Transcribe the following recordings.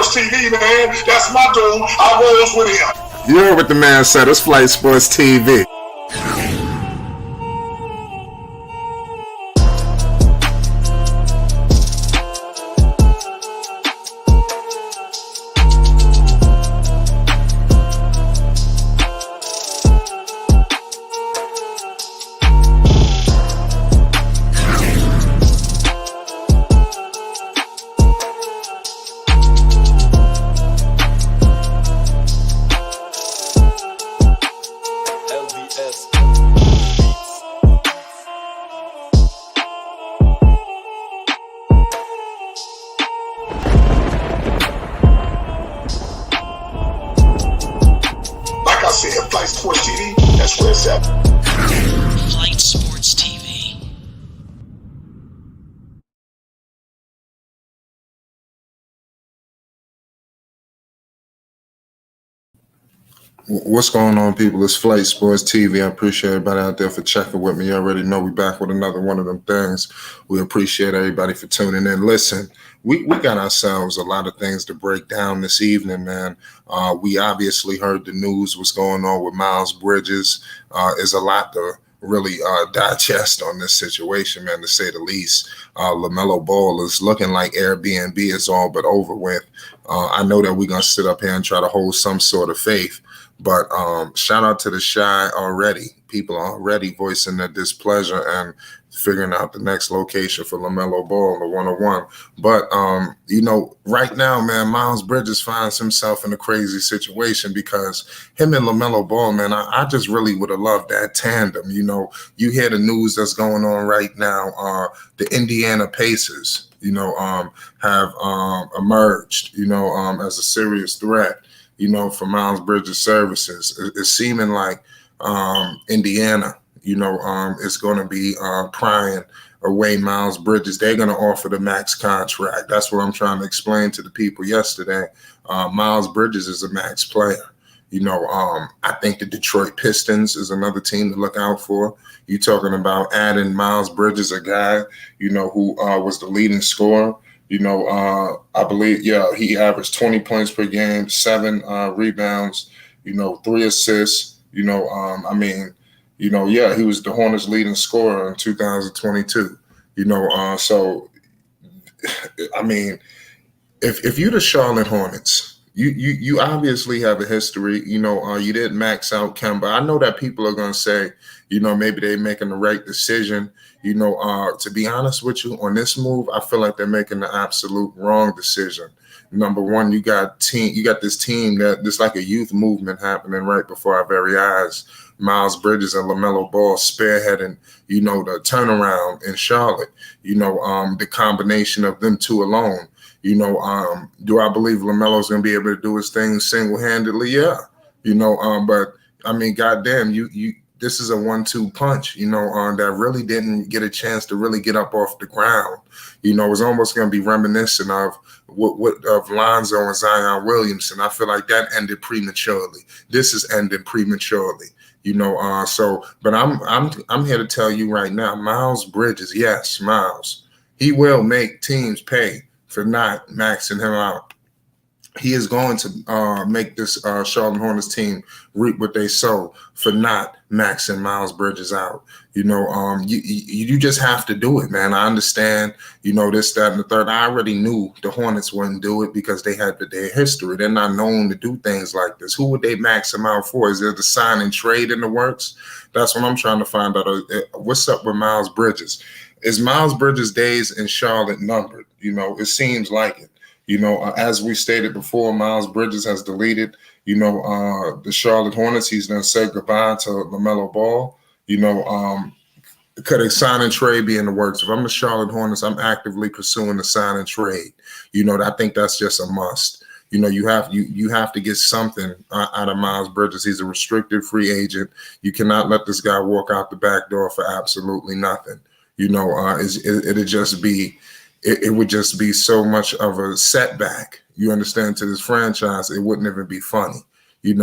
Sports TV, man. That's my dude. I rolls with him. You heard what the man said. It's Flight Sports TV. Flight Sports TV, that's where it's at. Flight Sports TV. What's going on, people? It's Flight Sports TV. I appreciate everybody out there for checking with me. You already know we back with another one of them things. We appreciate everybody for tuning in. Listen, we got ourselves a lot of things to break down this evening, man. We obviously heard the news, what's going on with Miles Bridges. Is a lot to really digest on this situation, man, to say the least. Lamelo Ball is looking like Airbnb is all but over with. I know that we're going to sit up here and try to hold some sort of faith. But shout out to the Shy already. People are already voicing their displeasure and figuring out the next location for Lamelo Ball, the 101. But, right now, man, Miles Bridges finds himself in a crazy situation because him and Lamelo Ball, man, I just really would have loved that tandem. You know, you hear the news that's going on right now. The Indiana Pacers, have emerged, as a serious threat. For Miles Bridges' services. It's seeming like Indiana, is going to be prying away Miles Bridges. They're going to offer the max contract. That's what I'm trying to explain to the people yesterday. Miles Bridges is a max player. I think the Detroit Pistons is another team to look out for. You're talking about adding Miles Bridges, a guy, who was the leading scorer. I believe, he averaged 20 points per game, 7 rebounds, 3 assists. He was the Hornets' leading scorer in 2022. So, if you're the Charlotte Hornets, you obviously have a history. You didn't max out Kemba. I know that people are going to say, maybe they're making the right decision. To be honest with you, on this move, I feel like they're making the absolute wrong decision. Number one, you got this team there's like a youth movement happening right before our very eyes. Miles Bridges and Lamelo Ball spearheading, the turnaround in Charlotte. The combination of them two alone. Do I believe LaMelo's going to be able to do his thing single-handedly? Yeah. But I mean, goddamn, this is a 1-2 punch, that really didn't get a chance to really get up off the ground. It was almost going to be reminiscent of of Lonzo and Zion Williamson. I feel like that ended prematurely. This is ending prematurely. But I'm here to tell you right now, Miles Bridges, yes, Miles, he will make teams pay for not maxing him out. He is going to make this Charlotte Hornets team reap what they sow for not maxing Miles Bridges out. You just have to do it, man. I understand, this, that, and the third. I already knew the Hornets wouldn't do it because they had their history. They're not known to do things like this. Who would they max him out for? Is there the sign and trade in the works? That's what I'm trying to find out. What's up with Miles Bridges? Is Miles Bridges' days in Charlotte numbered? It seems like it. As we stated before, Miles Bridges has deleted, the Charlotte Hornets. He's going to say goodbye to LaMelo Ball. Could a sign and trade be in the works? If I'm the Charlotte Hornets, I'm actively pursuing the sign and trade. I think that's just a must. You have to get something out of Miles Bridges. He's a restricted free agent. You cannot let this guy walk out the back door for absolutely nothing. It would just be so much of a setback, you understand, to this franchise. It wouldn't even be funny. You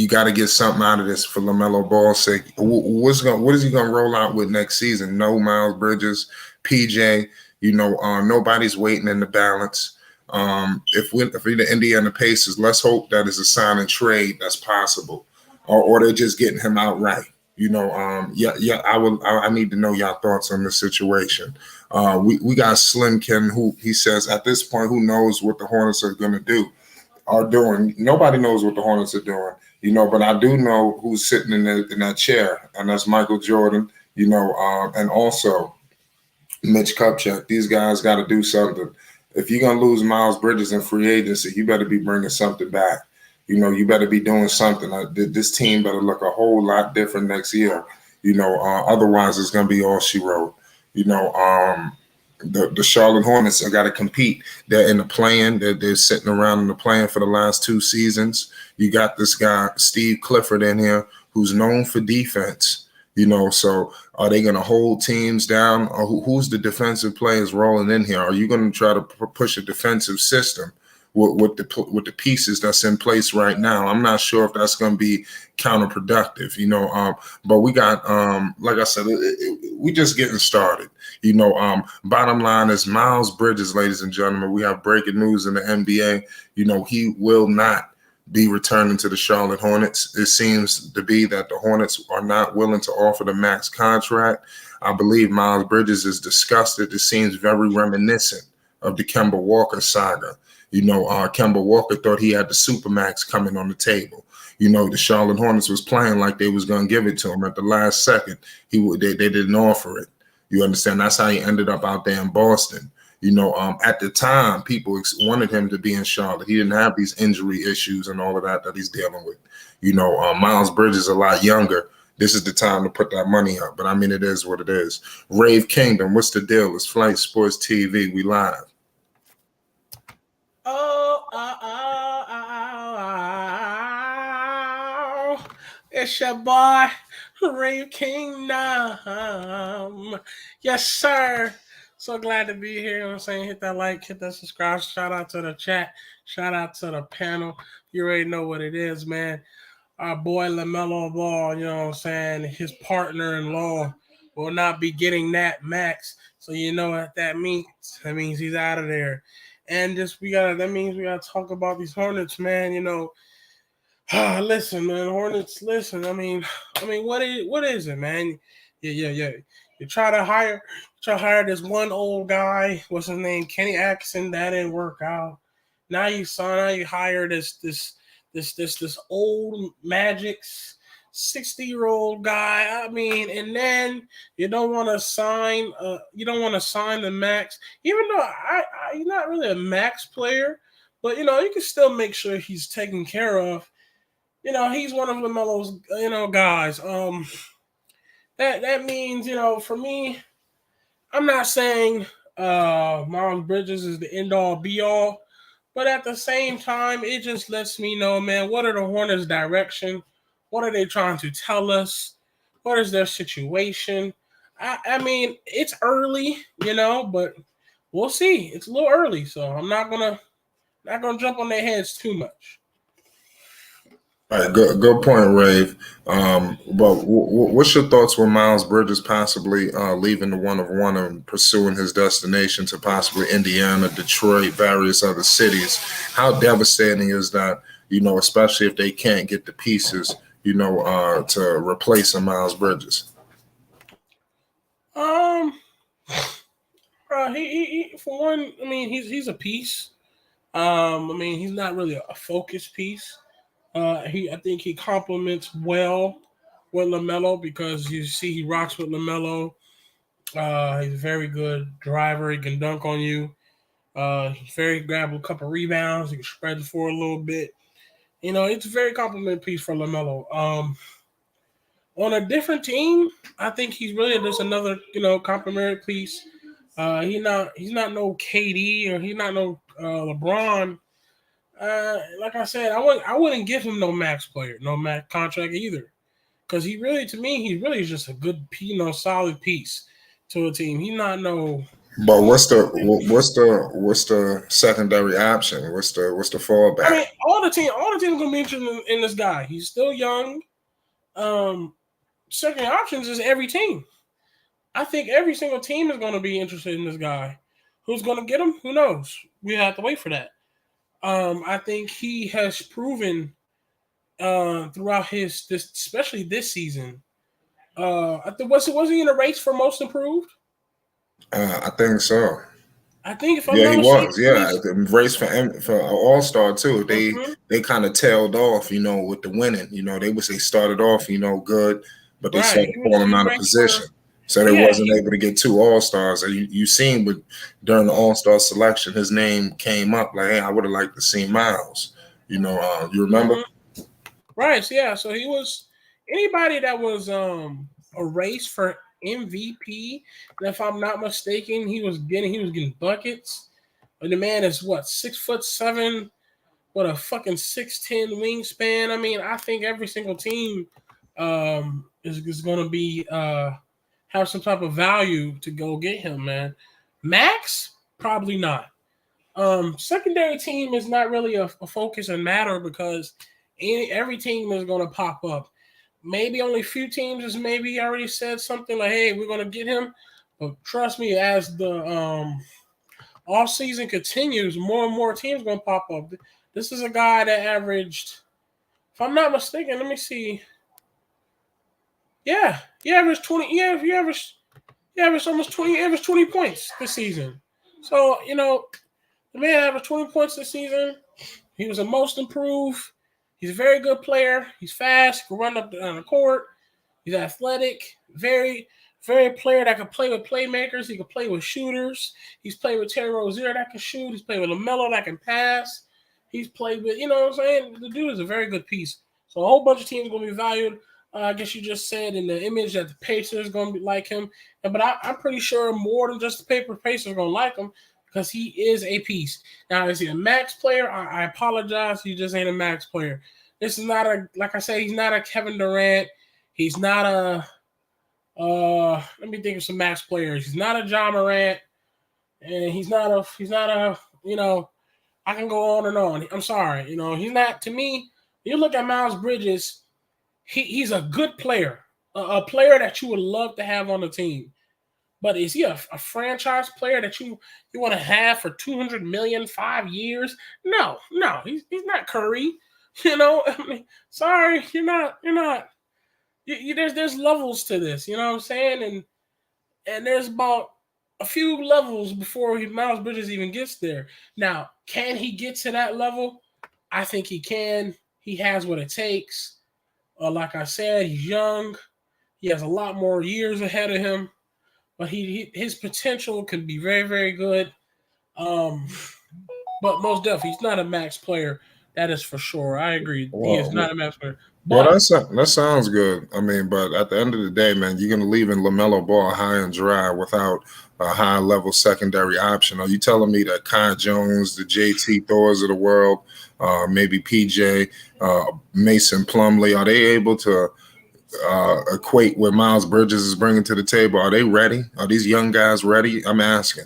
got to get something out of this for LaMelo Ball's sake. What is he going to roll out with next season? No Miles Bridges, PJ, nobody's waiting in the balance. If we're the Indiana Pacers, let's hope that is a sign and trade that's possible, or they're just getting him outright. I need to know your thoughts on this situation. We got Slim Ken, who he says at this point, who knows what the Hornets are going to do, are doing. Nobody knows what the Hornets are doing, but I do know who's sitting in that chair, and that's Michael Jordan, and also Mitch Kupchak. These guys got to do something. If you're going to lose Miles Bridges in free agency, you better be bringing something back. You better be doing something. This team better look a whole lot different next year. Otherwise it's going to be all she wrote. The Charlotte Hornets have got to compete. They're in the play-in. They're sitting around in the play-in for the last 2 seasons. You got this guy, Steve Clifford, in here, who's known for defense. So are they going to hold teams down? Or who's the defensive players rolling in here? Are you going to try to push a defensive system with the pieces that's in place right now? I'm not sure if that's going to be counterproductive, but we got, like I said, we just getting started. Bottom line is Miles Bridges, ladies and gentlemen, we have breaking news in the NBA. He will not be returning to the Charlotte Hornets. It seems to be that the Hornets are not willing to offer the max contract. I believe Miles Bridges is disgusted. It seems very reminiscent of the Kemba Walker saga. Kemba Walker thought he had the Supermax coming on the table. The Charlotte Hornets was playing like they was going to give it to him at the last second. They didn't offer it. You understand? That's how he ended up out there in Boston. At the time, people wanted him to be in Charlotte. He didn't have these injury issues and all of that he's dealing with. Miles Bridges is a lot younger. This is the time to put that money up. But, it is what it is. Rave Kingdom, what's the deal? It's Flight Sports TV. We live. It's your boy, Rave Kingdom. Yes, sir. So glad to be here. You know what I'm saying? Hit that like, hit that subscribe. Shout out to the chat. Shout out to the panel. You already know what it is, man. Our boy Lamelo Ball, you know what I'm saying? His partner-in-law will not be getting that max. So you know what that means. That means he's out of there. And that means we gotta talk about these Hornets, man. Listen, man, Hornets, listen. What is it, man? Yeah. You try to hire this one old guy. What's his name? Kenny Atkinson. That didn't work out. Now you hire this old Magic's 60-year-old guy. And then you don't want to sign. You don't want to sign the max, even though he's not really a max player. But you can still make sure he's taken care of. He's one of LaMelo's guys. That means, for me, I'm not saying Miles Bridges is the end-all, be-all, but at the same time, it just lets me know, man, what are the Hornets' direction? What are they trying to tell us? What is their situation? It's early, but we'll see. It's a little early, so I'm not gonna jump on their heads too much. All right, good point, Rave. But what's your thoughts with Miles Bridges possibly leaving the 1 of 1 and pursuing his destination to possibly Indiana, Detroit, various other cities? How devastating is that, especially if they can't get the pieces, to replace a Miles Bridges? He for one, he's a piece. He's not really a focus piece. I think he complements well with LaMelo because you see he rocks with LaMelo. He's a very good driver. He can dunk on you. He's very grab a couple rebounds. He can spread the floor a little bit. It's a very compliment piece for LaMelo. On a different team, I think he's really just another complimentary piece. He's not no KD or he's not no LeBron. Like I said, I wouldn't give him no max contract either, because he's really just a good, solid piece to a team. He's not no. But what's the secondary option? What's the fallback? All the teams gonna be interested in this guy. He's still young. Secondary options is every team. I think every single team is gonna be interested in this guy, Who's going to get him? Who knows? We have to wait for that. I think he has proven throughout especially this season. I think was he in a race for most improved? I think so. I think if I'm Yeah, not he mistaken, was. Yeah, the race for All Star too. Mhm. They kind of tailed off, with the winning. They started off, good, but they Right. started falling He was out of ranked for position, so they yeah. wasn't able to get 2 All Stars. And you seen with during the All Star selection, his name came up like, hey, I would have liked to see Miles. You remember? Mhm. Right. So, yeah. So he was anybody that was a race for MVP. And if I'm not mistaken, he was getting buckets. And the man is what 6'7", with a fucking 6'10" wingspan. I mean, I think every single team is going to be have some type of value to go get him, man. Max probably not. Secondary team is not really a focus and matter because every team is going to pop up. Maybe only a few teams has maybe already said something like, "Hey, we're going to get him." But trust me, as the off season continues, more and more teams going to pop up. This is a guy that averaged, if I'm not mistaken, let me see. Yeah, he averaged 20. Yeah, he averaged almost 20. He averaged 20 points this season. So the man averaged 20 points this season. He was the most improved. He's a very good player. He's fast. He can run up down the court. He's athletic. Very, very player that can play with playmakers. He can play with shooters. He's played with Terry Rozier that can shoot. He's played with Lamelo that can pass. He's played with, what I'm saying? The dude is a very good piece. So a whole bunch of teams are going to be valued. I guess you just said in the image that the Pacers are going to be like him. But I'm pretty sure more than just the Pacers are going to like him because he is a piece. Now, is he a max player? I apologize. He just ain't a max player. This is not like I said, he's not a Kevin Durant. He's not a let me think of some max players. He's not a John Morant, and he's not a I can go on and on. I'm sorry, he's not, to me. You look at Miles Bridges, he's a good player, a player that you would love to have on the team. But is he a franchise player that you want to have for $200 million 5 years? No, he's not Curry. I mean, sorry, you're not. There's levels to this, you know what I'm saying? And there's about a few levels before Miles Bridges even gets there. Now, can he get to that level? I think he can. He has what it takes. Like I said, he's young. He has a lot more years ahead of him, but his potential can be very, very good. But most definitely, he's not a max player. That is for sure. I agree. He is not a max player. Well, But that sounds good. I mean, but at the end of the day, man, you're going to leave in LaMelo Ball high and dry without a high level secondary option. Are you telling me that Kai Jones, the JT Thors of the world, maybe PJ, Mason Plumlee, are they able to equate what Miles Bridges is bringing to the table? Are they ready? Are these young guys ready? I'm asking.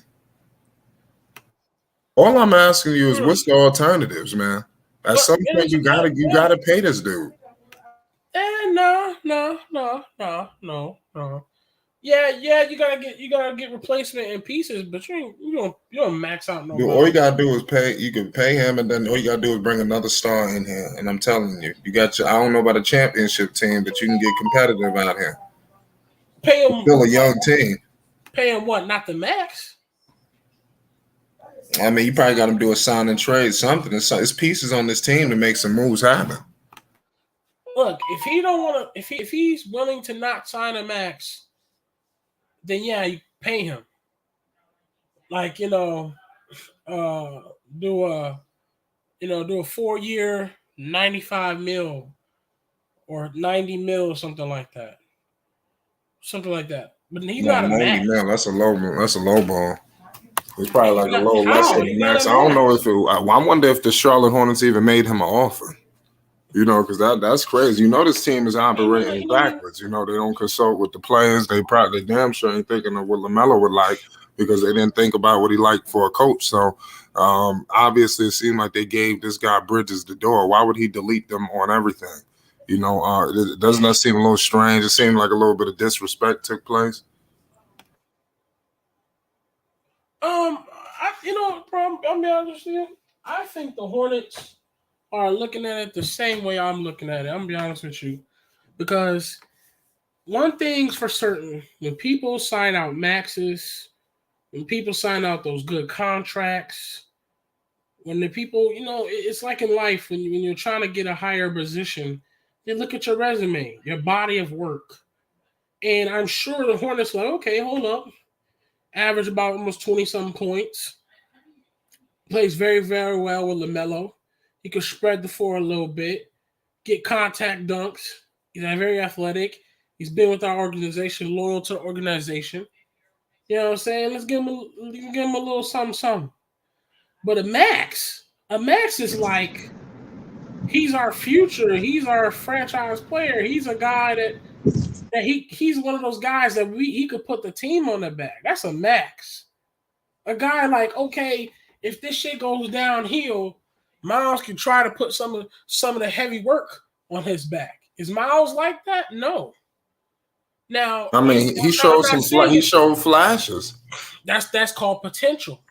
All I'm asking you is what's the alternatives, man? At some point, you gotta pay this dude. No. Yeah, you gotta get replacement in pieces, but you don't max out no. Dude, all you gotta do is pay. You can pay him, and then all you gotta do is bring another star in here. And I'm telling you, you got your. I don't know about a championship team, but you can get competitive out here. Pay It's him still a young team. Pay him what? Not the max. I mean, you probably got to do a sign and trade, something. There's pieces on this team to make some moves happen. Look, if he don't want to, if he's willing to not sign a max, then yeah, you pay him. Like do a 4-year, 95 mil or 90 mil or something like that. But he's No, not a 90 max. mil. That's a low ball. It's probably like a low lesser than He's max. not I a don't know max. if I wonder if the Charlotte Hornets even made him an offer. Because that's crazy. This team is operating backwards. They don't consult with the players. They probably damn sure ain't thinking of what LaMelo would like because they didn't think about what he liked for a coach. So obviously it seemed like they gave this guy Bridges the door. Why would he delete them on everything? Doesn't that seem a little strange? It seemed like a little bit of disrespect took place. bro, I'll be honest with you. I think the Hornets are looking at it the same way I'm looking at it. I'm gonna be honest with you. Because one thing's for certain, when people sign out maxes, when people sign out those good contracts, when the people, it's like in life when you're trying to get a higher position, they look at your resume, your body of work. And I'm sure the Hornets are like, okay, hold up. Average about almost 20-some points. Plays very, very well with Lamelo. He can spread the floor a little bit, get contact dunks. He's very athletic. He's been with our organization, loyal to the organization. You know what I'm saying? Let's give him a little something, something. But a max is like he's our future. He's our franchise player. He's a guy that he's one of those guys that he could put the team on the back. That's a max. A guy like, okay, if this shit goes downhill, Miles can try to put some of the heavy work on his back. Is Miles like that? No. Now, I mean, he showed he showed flashes. That's called potential.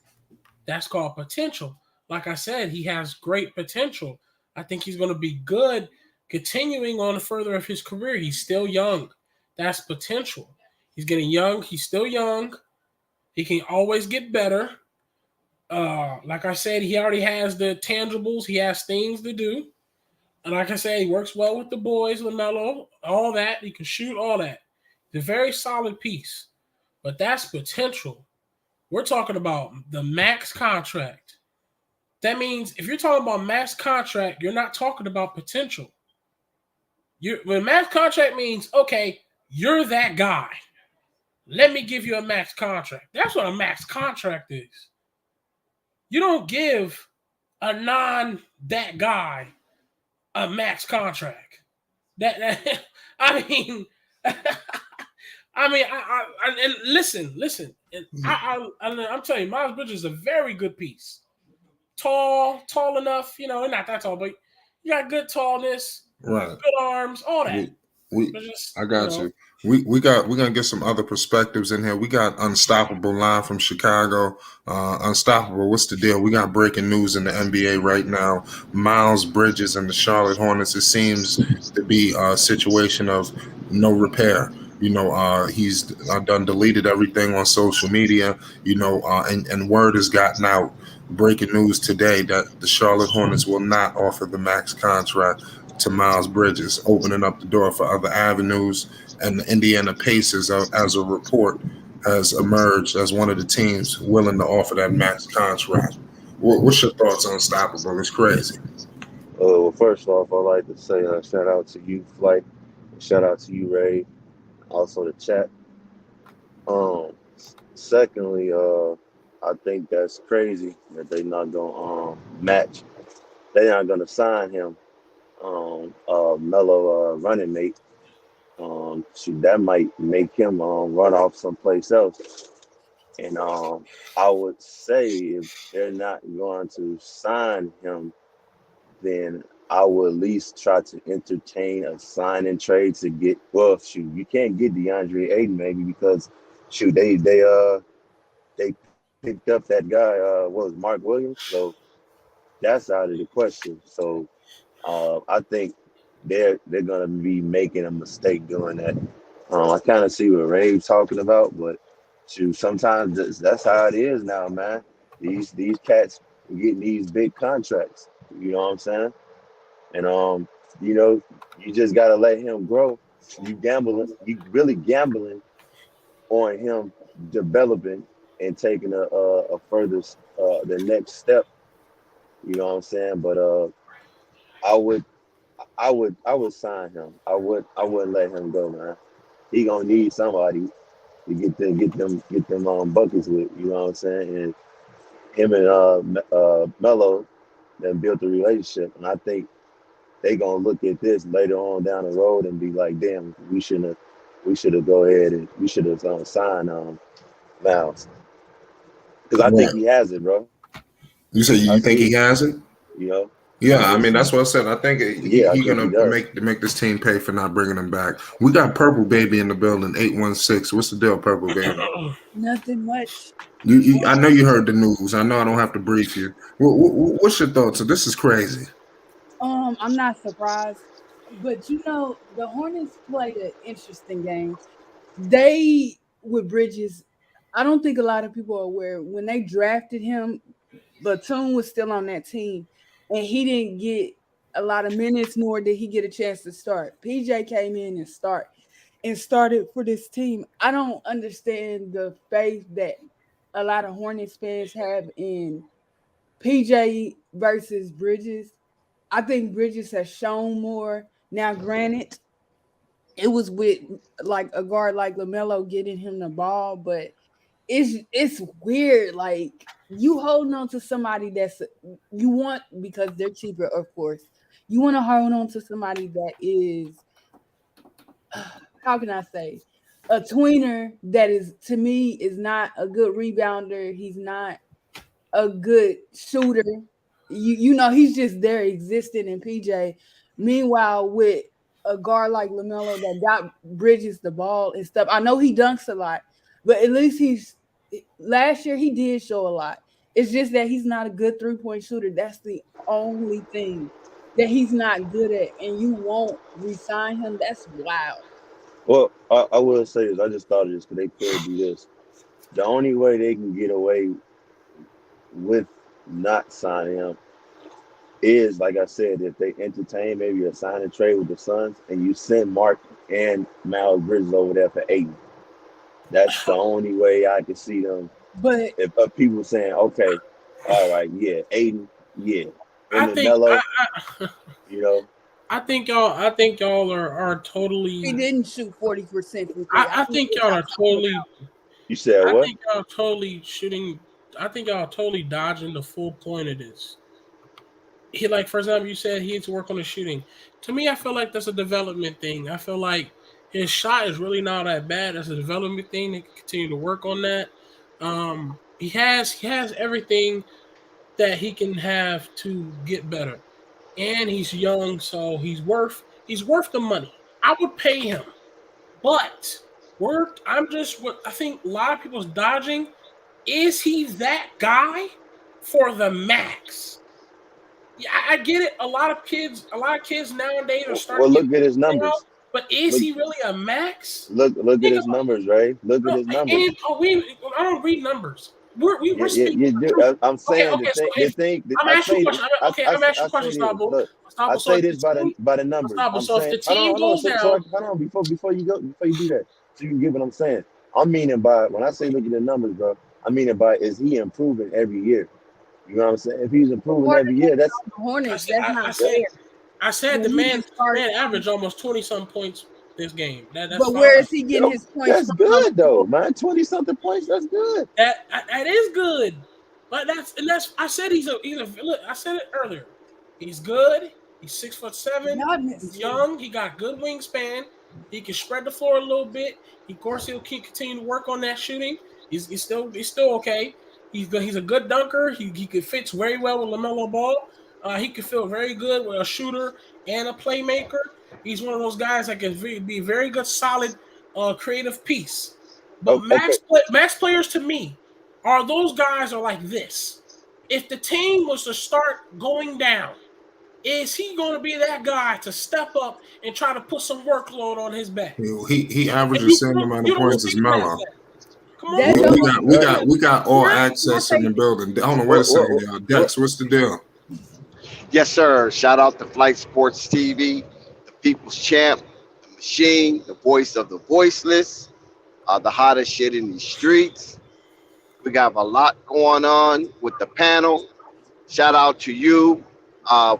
That's called potential. Like I said, he has great potential. I think he's going to be good continuing on further of his career. He's still young. That's potential. He's getting young. He's still young. He can always get better. Like I said, he already has the tangibles. He has things to do. And like I said, he works well with the boys, Lamelo, all that. He can shoot all that. He's a very solid piece. But that's potential. We're talking about the max contract. That means if you're talking about max contract, you're not talking about potential. When max contract means, okay, you're that guy. Let me give you a max contract. That's what a max contract is. You don't give a that guy a max contract. I mean, and listen. I'm telling you, Miles Bridges is a very good piece. Tall enough, not that tall, but you got good tallness, right? Good arms, all that. I got you. We're gonna get some other perspectives in here. We got Unstoppable live from Chicago. Unstoppable, what's the deal? We got breaking news in the NBA right now. Miles Bridges and the Charlotte Hornets. It seems to be a situation of no repair. He's done deleted everything on social media. And word has gotten out. Breaking news today that the Charlotte Hornets will not offer the max contract to Miles Bridges, opening up the door for other avenues. And the Indiana Pacers, as a report, has emerged as one of the teams willing to offer that max contract. What's your thoughts on Unstoppable? It's crazy. Well, first off, I'd like to say shout out to you, Flight. Shout out to you, Ray. Also the chat. Secondly, I think that's crazy that they're not gonna match. They're not gonna sign him. Melo running mate. That might make him run off someplace else. And I would say if they're not going to sign him, then I would at least try to entertain a sign and trade to get. Well, shoot, you can't get DeAndre Ayton maybe because shoot they picked up that guy. What was Mark Williams? So that's out of the question. So I think they're gonna be making a mistake doing that. I kind of see what Ray's talking about, but shoot, sometimes that's how it is now, man. These cats getting these big contracts. You know what I'm saying? And you just gotta let him grow. You really gambling on him developing and taking a further the next step. You know what I'm saying? But I would sign him. I wouldn't let him go, man. He gonna need somebody to get them buckets with. You know what I'm saying? And him and Melo then built a relationship, and I think they gonna look at this later on down the road and be like, damn, we should have go ahead and we should have signed Miles because I think he has it, bro. You say you think he has it? You know, Yeah, I mean that's what I said. I think Yeah, I he think gonna he does. make this team pay for not bringing him back. We got Purple Baby in the building, 816. What's the deal, Purple Baby? Nothing much. I know you heard the news. I know I don't have to brief you. What's your thoughts? So this is crazy. I'm not surprised, but the Hornets played an interesting game. They with Bridges. I don't think a lot of people are aware when they drafted him. Batum was still on that team, and he didn't get a lot of minutes, nor did he get a chance to start. PJ came in and started for this team. I don't understand the faith that a lot of Hornets fans have in PJ versus Bridges. I think Bridges has shown more. Now, granted, it was with like a guard like Lamelo getting him the ball, but it's weird. Like you holding on to somebody that's you want because they're cheaper, of course. You want to hold on to somebody that is how can I say a tweener that is to me is not a good rebounder. He's not a good shooter. He's just there existing in PJ. Meanwhile, with a guard like LaMelo that got Bridges the ball and stuff, I know he dunks a lot, but at least last year he did show a lot. It's just that he's not a good 3-point shooter. That's the only thing that he's not good at, and you won't resign him. That's wild. Well, I will say this. I just thought of this because they could do this. The only way they can get away with not signing him is, like I said, if they entertain maybe a sign and trade with the Suns and you send Mark and Miles Bridges over there for 8. That's the only way I can see them. But If people saying, okay, all right, yeah, Aiden, yeah, I and then think Melo, I, you know, I think y'all are totally. he didn't shoot 40% from three. I think y'all are totally. you said I what? think y'all totally shooting. I think y'all totally dodging the full point of this. He like, for example, you said he needs to work on the shooting. To me, I feel like that's a development thing. I feel like his shot is really not that bad. That's a development thing. They can continue to work on that. He has everything that he can have to get better, and he's young, so he's worth the money. I would pay him, but what I think a lot of people's dodging. Is he that guy for the max? Yeah, I get it. A lot of kids nowadays are Well, starting to look get at his out, numbers. but is Look, he really a max? look at Think his about numbers, Ray. Look at no, his numbers. and I don't read numbers. We're Yeah, speaking you the do. truth. I'm Okay, saying okay. So the if thing. I'm I asking you say a question, I'm asking I you a question, say this. Gustavo. Look, I Gustavo. So say if the this team, by the numbers. Gustavo, I'm so if saying, the team hold on. goes So down, hold on before you do that, so you can get what I'm saying. I'm meaning by when I say look at the numbers, bro. I mean it by is he improving every year? You know what I'm saying? If he's improving every According to year, that's the I Hornets, said, that's I, I not said, fair. I said When the he man just started, averaged almost 20-some points this game. That's but fine. where is he getting his points that's from? good though, man. 20-something points. That's good. That is good, but that's I said he's a look. I said it earlier. He's good. He's 6'7". Y'all He's missed it. young. He got good wingspan. He can spread the floor a little bit. Of course, he'll keep continue to work on that shooting. He's still okay. He's good. He's a good dunker. He could fits very well with LaMelo Ball. He could feel very good with a shooter and a playmaker. He's one of those guys that can be very good, solid, creative piece. But Okay. max players to me are those guys are like this. If the team was to start going down, is he going to be that guy to step up and try to put some workload on his back? He And averages you, the same you, amount you of don't points as think past Melo. that. Come That's on, Well, almost We got all yeah. access in the building. Hold on, wait a second, y'all. what, Dex, what's the deal? Yes, sir. Shout out to Flight Sports TV, the People's Champ, the Machine, the voice of the voiceless, the hottest shit in these streets. We got a lot going on with the panel. Shout out to you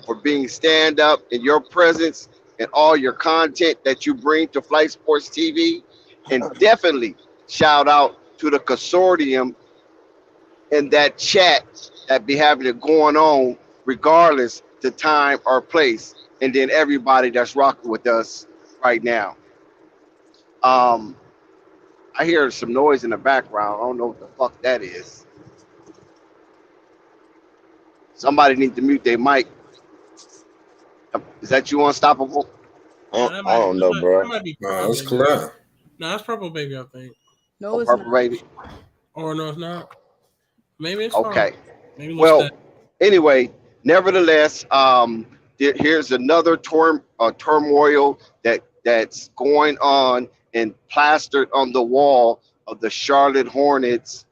for being stand up in your presence and all your content that you bring to Flight Sports TV. And definitely shout out to the consortium in that chat that be having it going on regardless the time or place, and then everybody that's rocking with us right now. um I hear some noise in the background. I don't know what the fuck that is. Somebody need to mute their mic. Is that you unstoppable? No, I don't know, that bro. might be Nah, Purple it's Baby. clear. No, that's Purple Baby, I think. No, Oh, it's Purple not. Baby. Or no, it's not. Maybe it's fine. Okay. Maybe let's Well, anyway, nevertheless, here's another turmoil that's going on and plastered on the wall of the Charlotte Hornets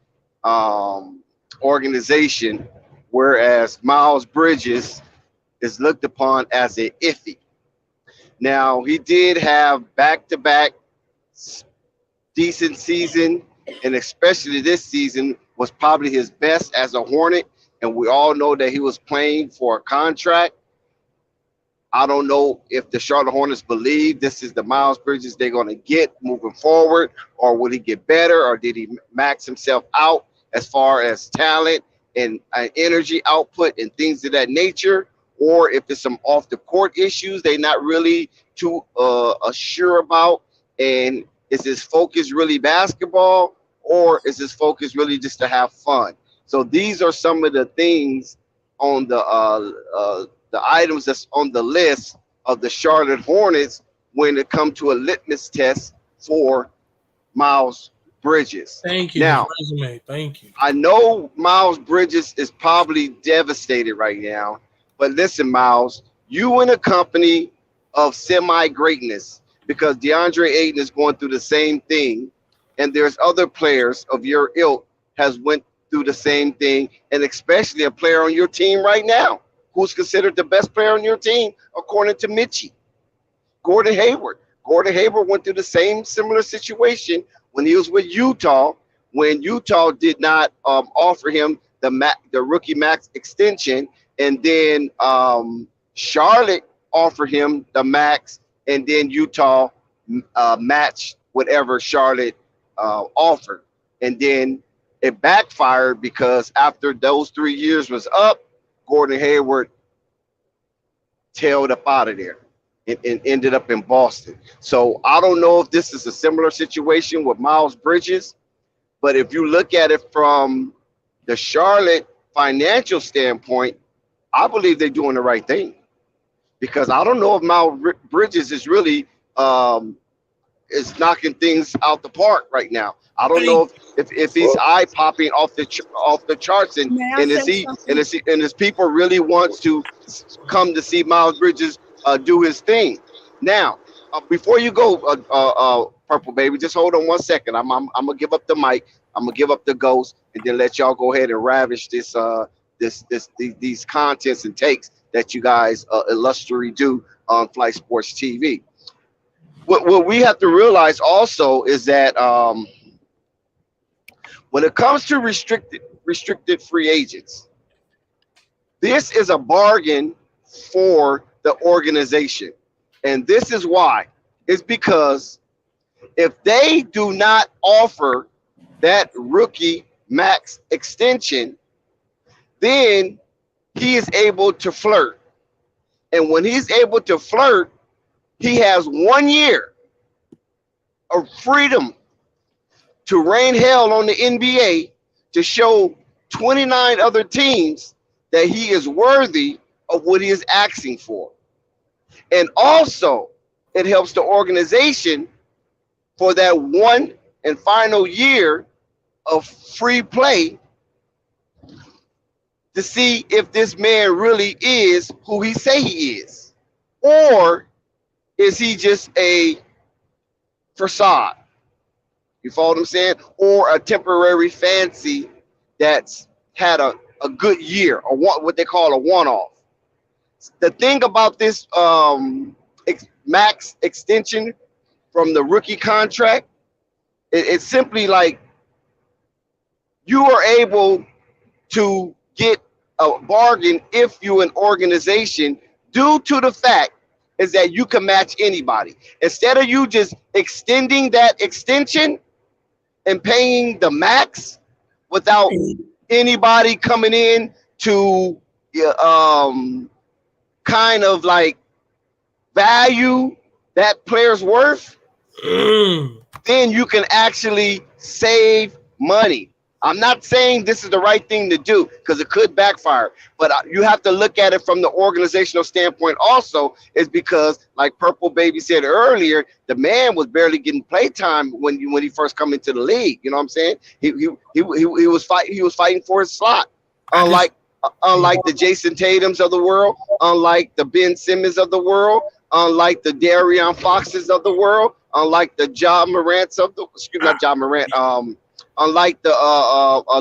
um, organization, whereas Miles Bridges is looked upon as a iffy. Now, he did have back-to-back decent season, and especially this season was probably his best as a Hornet. And we all know that he was playing for a contract. I don't know if the Charlotte Hornets believe this is the Miles Bridges they're going to get moving forward, or will he get better, or did he max himself out as far as talent and energy output and things of that nature, or if it's some off the court issues they're not really too sure about, and is his focus really basketball, or is his focus really just to have fun? So these are some of the things on the items that's on the list of the Charlotte Hornets when it comes to a litmus test for Miles Bridges. thank you. Now, His resume. Thank you. I know Miles Bridges is probably devastated right now, but listen, Miles, you in a company of semi-greatness, because DeAndre Ayton is going through the same thing, and there's other players of your ilk has went through the same thing, and especially a player on your team right now who's considered the best player on your team, according to Mitchie, Gordon Hayward. Gordon Hayward went through the same similar situation when he was with Utah, when Utah did not offer him the rookie max extension, and then Charlotte offered him the max, and then Utah matched whatever Charlotte offered. And then it backfired because after those 3 years was up, Gordon Hayward tailed up out of there and ended up in Boston. So I don't know if this is a similar situation with Miles Bridges, but if you look at it from the Charlotte financial standpoint, I believe they're doing the right thing, because I don't know if Miles Bridges is really is knocking things out the park right now. I don't know if he's eye popping off the charts, and May I say something? his people really wants to come to see Miles Bridges do his thing. Now, before you go, Purple Baby, just hold on 1 second. I'm gonna give up the mic. I'm gonna give up the ghost, and then let y'all go ahead and ravish these contents and takes that you guys illustriously do on Flight Sports TV. What we have to realize also is that when it comes to restricted free agents, this is a bargain for the organization. And this is why. It's because if they do not offer that rookie max extension, then he is able to flirt. And when he's able to flirt, he has 1 year of freedom to rain hell on the NBA, to show 29 other teams that he is worthy of what he is asking for. And also, it helps the organization for that one and final year of free play to see if this man really is who he say he is, or is he just a facade? You follow what I'm saying? Or a temporary fancy that's had a good year, or what they call a one-off. The thing about this max extension from the rookie contract, it's simply like you are able to get a bargain if you're an organization, due to the fact is that you can match anybody. Instead of you just extending that extension and paying the max without anybody coming in to kind of like value that player's worth, then you can actually save money. I'm not saying this is the right thing to do because it could backfire, but you have to look at it from the organizational standpoint also, is because, like Purple Baby said earlier, the man was barely getting playtime when he first come into the league. You know what I'm saying? He was fighting for his slot. Unlike the Jason Tatums of the world, unlike the Ben Simmons of the world, unlike the Darion Foxes of the world, unlike the unlike the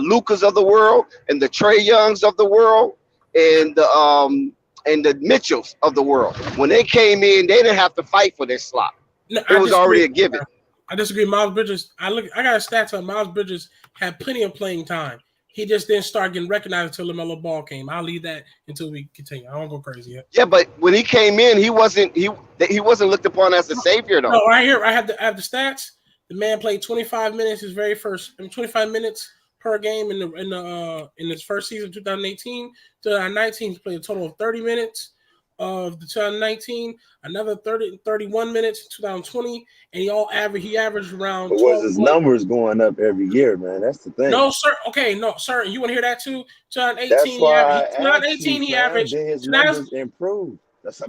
Lucas of the world and the Trey Youngs of the world and the Mitchells of the world. When they came in, they didn't have to fight for their slot. No, it was already a given. I disagree. Miles Bridges, I got a stats on Miles Bridges had plenty of playing time. He just didn't start getting recognized until LaMelo Ball came. I'll leave that until we continue. I won't go crazy yet. Yeah, but when he came in, he wasn't looked upon as a savior though. No, right here, I have the stats. The man played 25 minutes his very first, 25 minutes per game in his first season, 2018. 2019, he played a total of 30 minutes of the 2019, another 31 minutes in 2020, and he averaged around. But was his numbers going up every year, man? That's the thing. No, sir. Okay, no, sir. You want to hear that too? 2018, That's why 2018 he averaged. Then his numbers improved.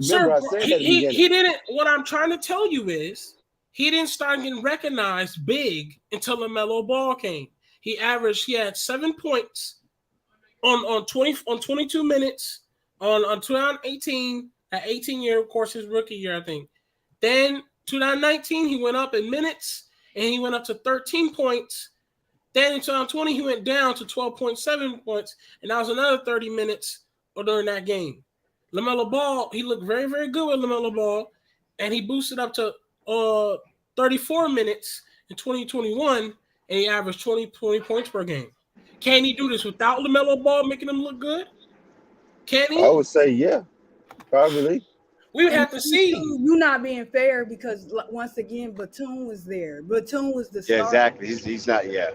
Remember I said that he didn't. What I'm trying to tell you is, he didn't start getting recognized big until LaMelo Ball came. He had 7 points on 22 minutes on 2018, that 18 year, of course, his rookie year, I think. Then 2019, he went up in minutes and he went up to 13 points. Then in 2020, he went down to 12.7 points, and that was another 30 minutes during that game. LaMelo Ball, he looked very, very good with LaMelo Ball, and he boosted up to 34 minutes in 2021, and he averaged 20 points per game. Can he do this without LaMelo Ball making him look good? Can he? I would say yeah, probably. We would have to see. You not being fair because once again, Batum was there. Batum was the starter. Yeah, exactly. He's not. Yeah.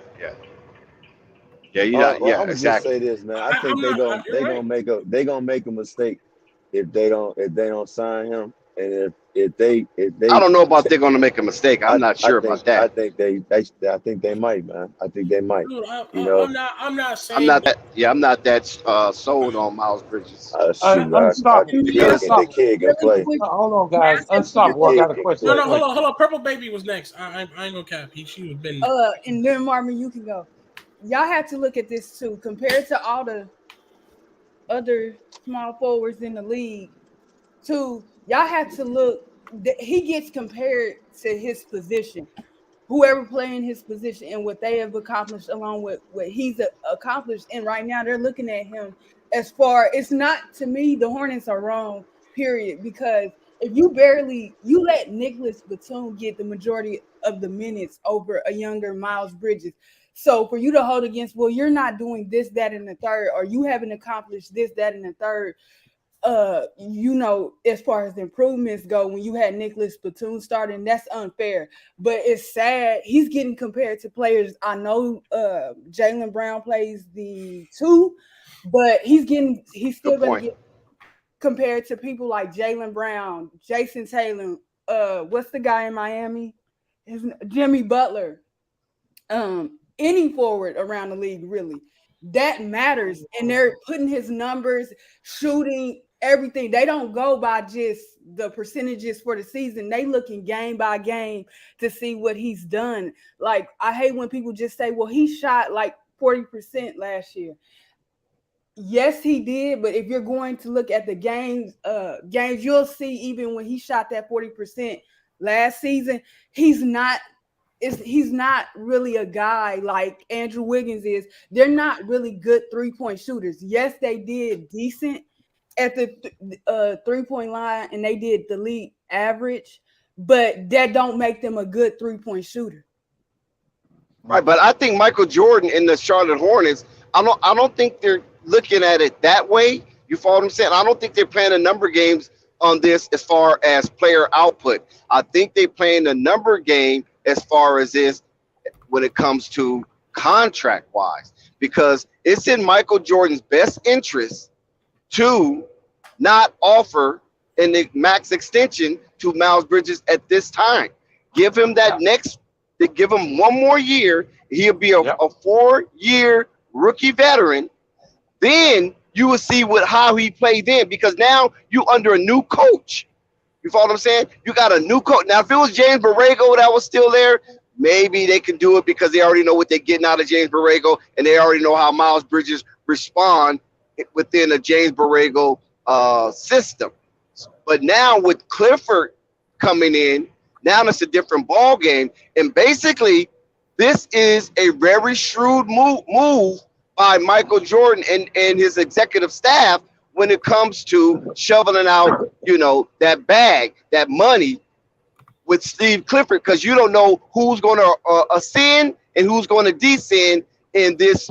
You're not. Yeah, I'm exactly. Just say this, man. I think they're gonna make a mistake if they don't sign him, and if they I don't know about they're going to make a mistake. I'm not sure about that. I think they might, man. I think they might. Dude, I'm not saying. I'm not that sold on Miles Bridges. The kid can play. Hold on, guys. Unstoppable. I got a question. No, hold on. Purple Baby was next. I ain't gonna cap. She was been. And then Marvin, you can go. Y'all have to look at this too. Compared to all the other small forwards in the league, too, y'all have to look. He gets compared to his position. Whoever playing his position and what they have accomplished along with what he's accomplished. And right now they're looking at him as far, it's not, to me, the Hornets are wrong, period. Because if you let Nicholas Batum get the majority of the minutes over a younger Miles Bridges. So for you to hold against, well, you're not doing this, that, and the third, or you haven't accomplished this, that, and the third, as far as the improvements go, when you had Nicholas Batum starting, that's unfair. But it's sad he's getting compared to players. I know Jaylen Brown plays the 2, but he's still going to get compared to people like Jaylen Brown, Jason Taylor, what's the guy in Miami? Jimmy Butler. Any forward around the league, really. That matters. And they're putting his numbers, shooting, everything. They don't go by just the percentages for the season. They looking game by game to see what he's done. Like, I hate when people just say, well, he shot like 40% last year. Yes, he did. But if you're going to look at the games, you'll see even when he shot that 40% last season, he's not really a guy like Andrew Wiggins is. They're not really good 3-point shooters. Yes, they did decent at the 3-point line, and they did the league average, but that don't make them a good 3-point shooter. Right, but I think Michael Jordan in the Charlotte Hornets, I don't think they're looking at it that way. You follow what I'm saying? I don't think they're playing a number games on this as far as player output. I think they're playing a number game as far as this when it comes to contract wise, because it's in Michael Jordan's best interest to not offer a max extension to Miles Bridges at this time. Give him that next They give him one more year. He'll be a Yep. 4-year rookie veteran. Then you will see how he played then, because now you under a new coach. You follow what I'm saying? You got a new coach. Now, if it was James Borrego that was still there, maybe they can do it because they already know what they're getting out of James Borrego, and they already know how Miles Bridges respond within a James Borrego system. But now with Clifford coming in, now it's a different ball game. And basically, this is a very shrewd move by Michael Jordan and his executive staff when it comes to shoveling out, that bag, that money with Steve Clifford, because you don't know who's going to ascend and who's going to descend in this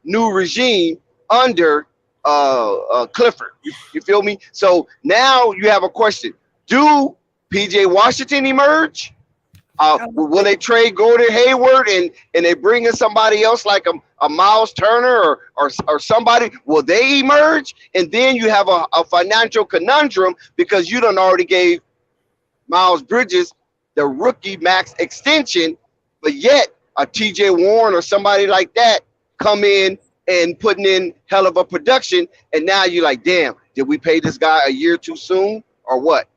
new regime under Clifford. You feel me? So now you have a question. Do PJ Washington emerge? Will they trade Gordon Hayward and they bring in somebody else like a Miles Turner or somebody? Will they emerge? And then you have a financial conundrum because you done already gave Miles Bridges the rookie max extension, but yet a TJ Warren or somebody like that come in and putting in hell of a production, and now you're like, damn, did we pay this guy a year too soon or what?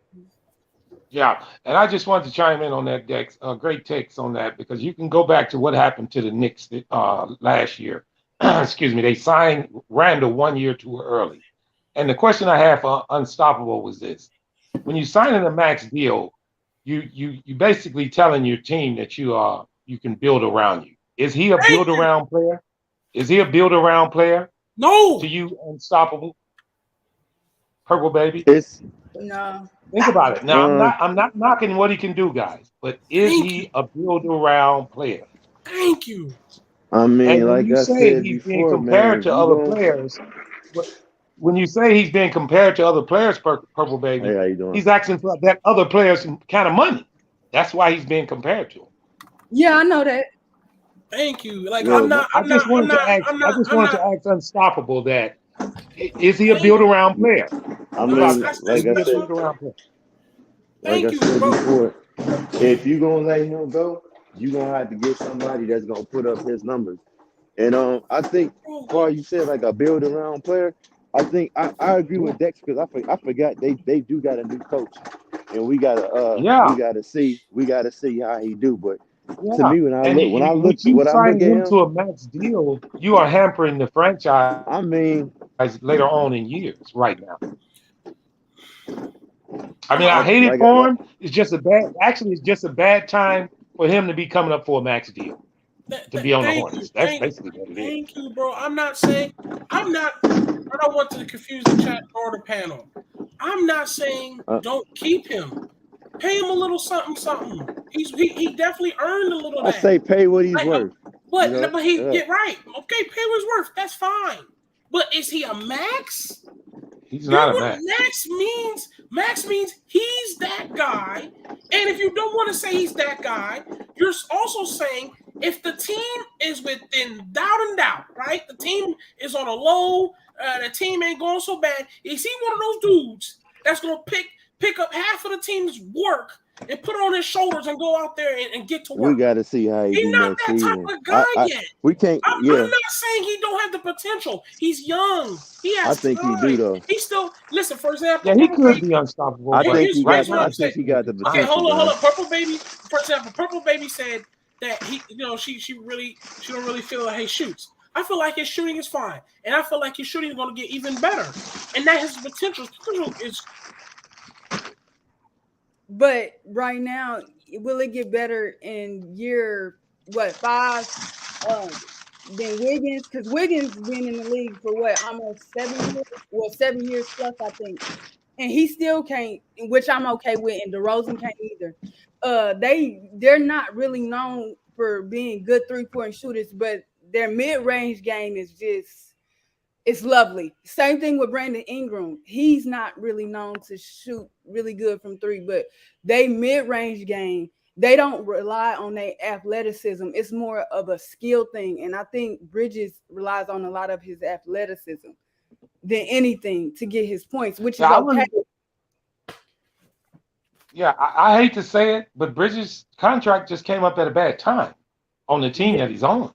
Yeah, and I just wanted to chime in on that, Dex. Great takes on that, because you can go back to what happened to the Knicks last year. Excuse me. They signed Randall 1 year too early. And the question I have for Unstoppable was this. When you sign in a max deal, you basically telling your team that you can build around you. Is he a build-around player? Is he a build-around player? No. To you, Unstoppable? Purple Baby? No. Think about it. Now, I'm not knocking what he can do, guys, but is he a build-around player? Thank you. I mean, And when like you I say said he's being before, compared man, to other players, when you say he's being compared to other players, Purple Baby, hey, how you doing? he's asking for that other player's kind of money. That's why he's being compared to him. Yeah, I know that. Thank you. Like Well, I just wanted to ask Unstoppable that is he a build-around player? I mean, like I said, before, if you're gonna let him go, you're gonna have to get somebody that's gonna put up his numbers. And I think, Paul, you said like a build-around player. I think I agree with Dex because I forgot they do got a new coach, and we gotta see how he do. But to me, when I look at him, to a max deal, you are hampering the franchise. I mean, later on in years, right now. I mean, I hate it for him. It's just a bad time for him to be coming up for a max deal. To be on the Hornets. That's basically what it is. Thank you, bro. I don't want to confuse the chat or the panel. I'm not saying don't keep him. Pay him a little something. He definitely earned a little of that. I say pay what he's worth. But get right. Okay, pay what he's worth. That's fine. But is he a max? He's not a max. Max means he's that guy. And if you don't want to say he's that guy, you're also saying if the team is within doubt, right? The team is on a low. The team ain't going so bad. Is he one of those dudes that's going to pick up half of the team's work and put it on his shoulders and go out there and get to work? We got to see how he's not that type of guy yet. We can't. I'm not saying he don't have the potential. He's young. He has. I think time. He do though. He still listen. For example, he could be unstoppable. I think he got the potential. Okay, hold on. Purple Baby. For example, Purple Baby said that he, she don't really feel like he shoots. I feel like his shooting is fine, and I feel like his shooting is going to get even better, and that his potential is. But right now, will it get better in year 5? Than Wiggins, because Wiggins been in the league for almost 7 years? Well, 7 years plus, I think, and he still can't, which I'm okay with, and DeRozan can't either. They're not really known for being good 3-point shooters, but their mid-range game is it's lovely. Same thing with Brandon Ingram. He's not really known to shoot really good from 3, but they mid-range game, they don't rely on their athleticism. It's more of a skill thing. And I think Bridges relies on a lot of his athleticism than anything to get his points, which is okay. Yeah, I hate to say it, but Bridges' contract just came up at a bad time on the team that he's on.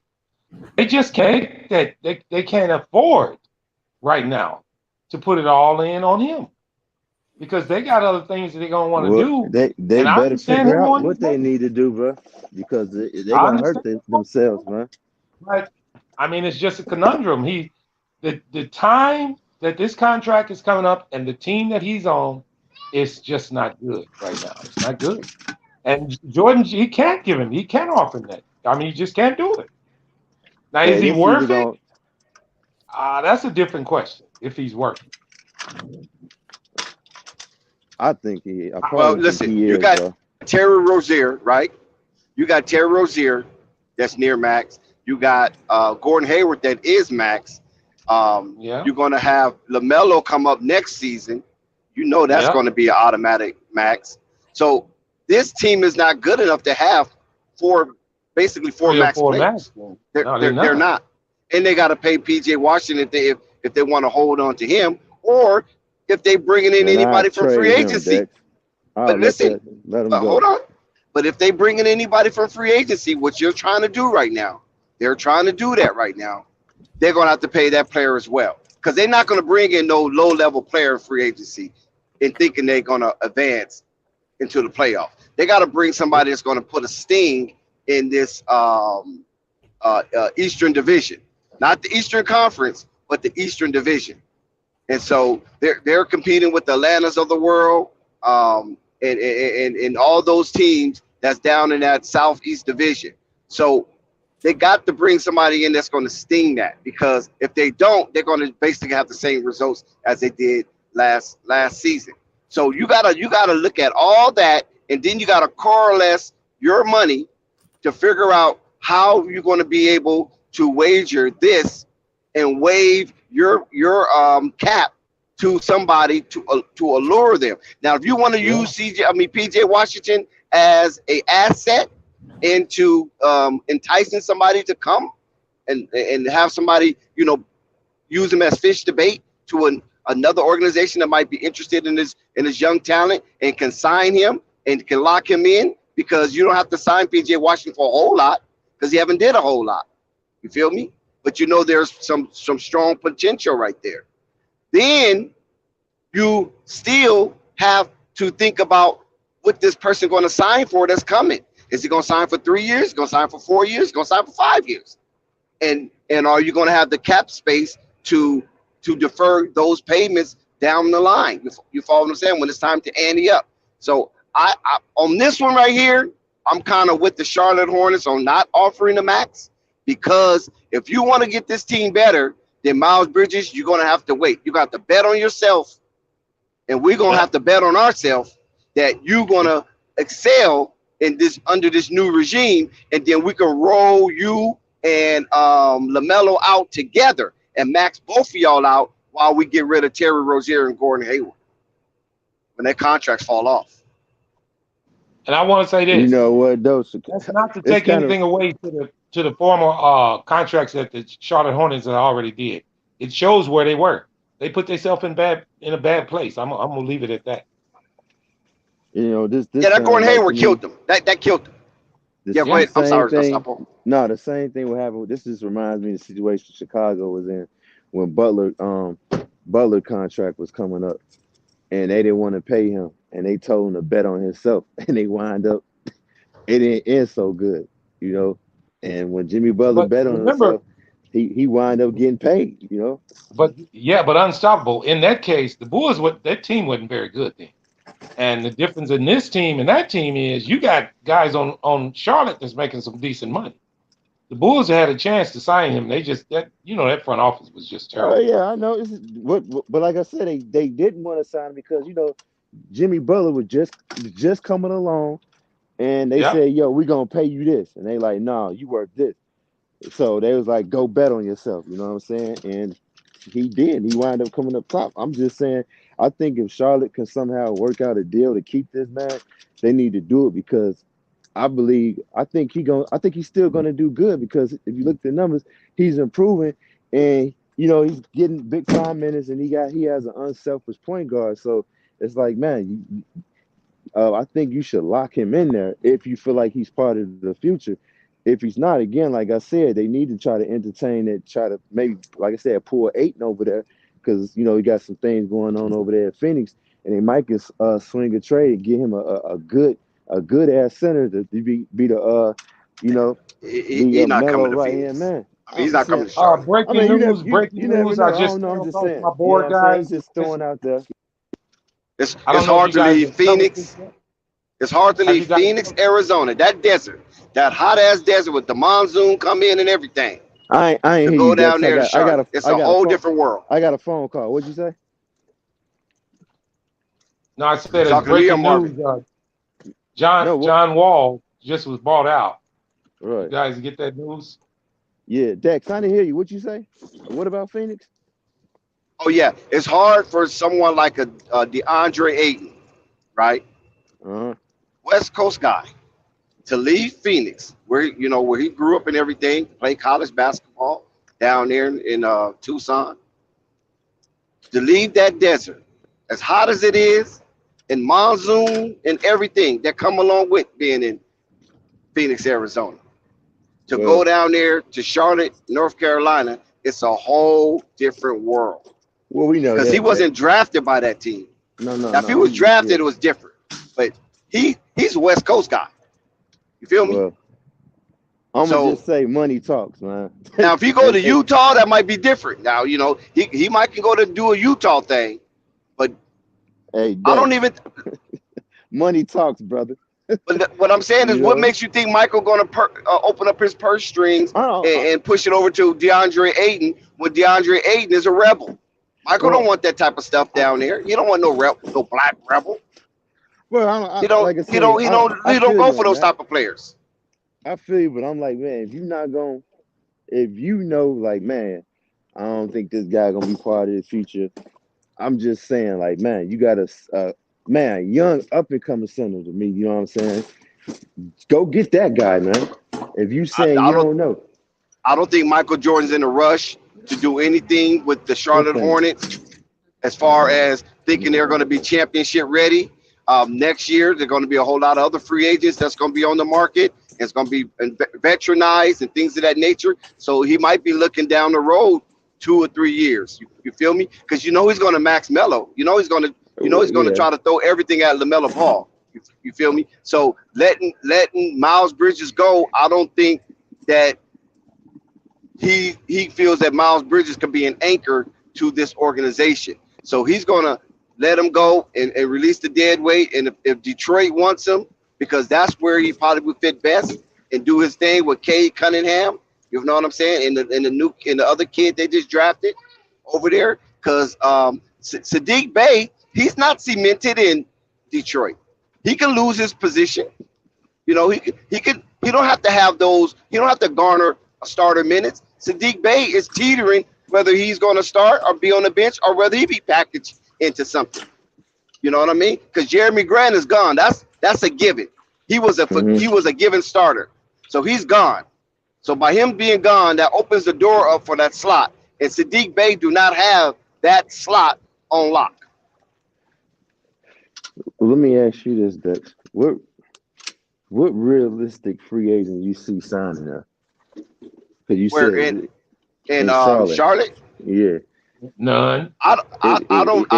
They just can't that they can't afford right now to put it all in on him because they got other things that they're gonna want to Well, do. they And I better understand figure him out wanting his what they money. need to do, bro, because they I gonna hurt understand, themselves, man. but I mean it's just a conundrum. The time that this contract is coming up and the team that he's on is just not good right now. It's not good. And Jordan, he can't offer him that. I mean, he just can't do it. Now, is Hey, he this either worth it? gonna. That's a different question. If he's worth it, I Well, probably think listen, he you is, got bro. Terry Rozier, right? You got Terry Rozier, that's near max. You got Gordon Hayward, that is max. yeah, You're going to have Lamelo come up next season. You know that's yeah, going to be an automatic max. So this team is not good enough to have basically four 3 or 4 max max. players. They're No, they're they're, they're not. not, and they got to pay PJ Washington if they want to hold on to him, or if they bringing in Man, I anybody from free trade him, agency. Dex. I'll But listen, let him hold go. on. But if they bring in anybody from free agency, what you're trying to do right now, they're trying to do that right now. They're going to have to pay that player as well because they're not going to bring in no low level player in free agency and thinking they're going to advance into the playoff. They got to bring somebody that's going to put a sting in this Eastern Division, not the Eastern Conference, but the Eastern Division. And so they're competing with the Atlantas of the world, and all those teams that's down in that Southeast Division. So they got to bring somebody in that's going to sting that, because if they don't, they're going to basically have the same results as they did last season. So you gotta look at all that, and then you gotta correlate your money to figure out how you're going to be able to wager this and waive your cap to somebody to allure them. Now, if you want to Yeah, use PJ Washington as a asset into enticing somebody to come and have somebody use him as fish to bait to another organization that might be interested in his young talent and can sign him and can lock him in, because you don't have to sign PJ Washington for a whole lot because he haven't did a whole lot. You feel me? But there's some strong potential right there. Then you still have to think about what this person going to sign for that's coming. Is he going to sign for 3 years? Going to sign for 4 years? Going to sign for 5 years? And are you going to have the cap space to defer those payments down the line? You follow what I'm saying? When it's time to ante up. So I on this one right here, I'm kind of with the Charlotte Hornets on not offering the max, because if you want to get this team better, then Miles Bridges, you're going to have to wait. You got to bet on yourself, and we're going to yeah. have to bet on ourselves that you're going to excel in this under this new regime, and then we can roll you and Lamelo out together and max both of y'all out while we get rid of Terry Rozier and Gordon Hayward when their contracts fall off. And I want to say You this. know what, though? That's not to It's take kind of anything away to the former contracts that the Charlotte Hornets had already did. It shows where they were. They put themselves in a bad place. I'm gonna leave it at that. this Yeah, that sound Gordon like to Hayward me killed them. That killed them. Yeah, go the ahead. I'm same sorry, thing. Sapo. No, the same thing would happen. This just reminds me of the situation Chicago was in when Butler contract was coming up, and they didn't want to pay him, and they told him to bet on himself, and they wind up it didn't end so good, you know. And when Jimmy Butler But bet on remember, himself, he wind up getting paid. but unstoppable. In that case, the Bulls, that team wasn't very good then. And the difference in this team and that team is you got guys on Charlotte that's making some decent money. The Bulls had a chance to sign him. They just that front office was just Oh terrible. yeah, I know. But like I said, they didn't want to sign him because Jimmy Butler was just coming along, and they Yeah. said, "Yo, we gonna pay you this," and they like, "No, you worth this." So they was like, "Go bet on yourself." You know what I'm saying? And he did. He wound up coming up top. I'm just saying, I think if Charlotte can somehow work out a deal to keep this man, they need to do it because I think he's still gonna do good because if you look at the numbers, he's improving and he's getting big time minutes and he has an unselfish point guard. So it's like, man, I think you should lock him in there if you feel like he's part of the future. If he's not, again, like I said, they need to try to entertain it, try to maybe, like I said, pull Aiton over there because we got some things going on over there at Phoenix, and they might just swing a trade, get him a good ass center to be the He's not mellow coming to right hand Phoenix. man. I mean, he's I'm not just coming saying. to Charlotte. I mean, Breaking you never news. know. I I just don't know. I'm found just off saying. my You know what board, I'm saying? guys. Just throwing out there. I It's don't know if hard you to guys leave have covered this Phoenix. yet. It's hard to Have you leave guys? Phoenix, Arizona, that desert, that hot ass desert with the monsoon come in and everything I ain't to hear you, go down Dex. there to Charlotte. It's I a got a whole phone. different world. I got a phone call. What'd you say? No, I said You it's talking to me or breaking Marvin? news. John No. What? John Wall just was bought out. You Right. guys get that news? Yeah, Dex. I didn't hear you. What'd you say? What about Phoenix? Oh yeah, it's hard for someone like a DeAndre Ayton, right? Uh-huh. West Coast guy to leave Phoenix, where where he grew up and everything, play college basketball down there in Tucson, to leave that desert, as hot as it is, and monsoon and everything that come along with being in Phoenix, Arizona, to go Well, down there to Charlotte, North Carolina, it's a whole different world. we know Because he that, Dex. wasn't drafted by that team. No, Now, if he was Yeah. drafted, it was different. But he's a West Coast guy. You feel me? Well, I'm gonna So just say money talks, man. now, if he go and, to Utah, that might be different. Now, he might can go to do a Utah thing, but hey, I don't Dex, even. money talks, brother. But what I'm saying is, You what know? makes you think Michael going to open up his purse strings I and push it over to DeAndre Ayton when DeAndre Ayton is a rebel? Michael don't well, want that type of stuff down there. You don't want no black rebel. well, He don't. like I He said, don't. He don't. I He don't feel go you for on those that. type of players. I feel you, but I'm like, man, if you know, like, man, I don't think this guy gonna be part of the future. I'm just saying, like, man, you got a young up and coming center to me. You know what I'm saying? Go get that guy, man. If you saying I you don't. don't know, I don't think Michael Jordan's in a rush to do anything with the Charlotte listen, Hornets as far as thinking they're going to be championship ready. Next year, there's going to be a whole lot of other free agents that's going to be on the market. It's going to be veteranized and things of that nature. So he might be looking down the road 2 or 3 years. You feel me? Because he's going to max Melo. He's going to yeah. try to throw everything at Lamelo Ball. You feel me? So letting Miles Bridges go, I don't think that he feels that Miles Bridges can be an anchor to this organization. So he's gonna let him go and release the dead weight. And if Detroit wants him, because that's where he probably would fit best and do his thing with Cade Cunningham. You know what I'm saying? And the other kid they just drafted over there, because Sadiq Bey, he's not cemented in Detroit. He can lose his position. He don't have to have those. He don't have to garner starter minutes. Sadiq Bey is teetering whether he's going to start or be on the bench or whether he be packaged into something. You know what I mean? Because Jeremy Grant is gone. That's a given. He was a given starter, so he's gone. So by him being gone, that opens the door up for that slot. And Sadiq Bey do not have that slot on lock. Let me ask you this, Dex. What realistic free agent you see signing there? Because you Where said in Charlotte. Charlotte? Yeah. None. I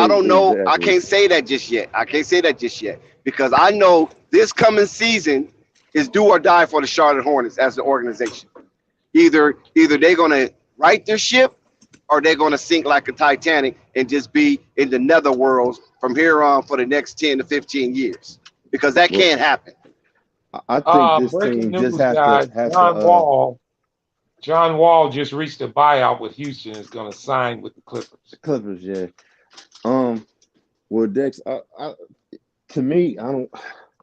don't know. I Exactly. can't say that just yet. Because I know this coming season is do or die for the Charlotte Hornets as an organization. Either they're gonna right their ship or they're gonna sink like a Titanic and just be in the netherworlds from here on for the next 10 to 15 years. Because that can't happen. I think this Breaking team news, just has guys. to John Wall just reached a buyout with Houston. Is going to sign with the Clippers. Clippers, yeah. Well, Dex, to me, I don't.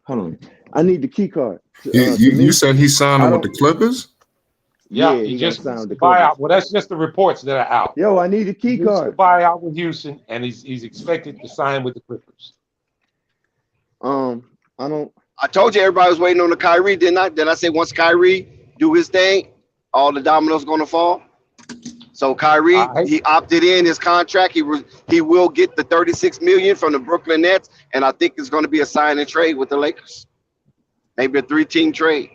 Hold on, I need the key card. You said he's signing with the Clippers? Yeah, Yeah, he just signed reached with the the Clippers. buyout. Well, that's just the reports that are out. Yo, I need a key He reached the card. buyout with Houston, and he's expected to sign with the Clippers. I don't. I told you everybody was waiting on the Kyrie, didn't I? Then I say once Kyrie do his thing, all the dominoes gonna fall. So Kyrie, I he opted in his contract. He will get the $36 million from the Brooklyn Nets, and I think it's going to be a sign and trade with the Lakers. Maybe a 3-team trade.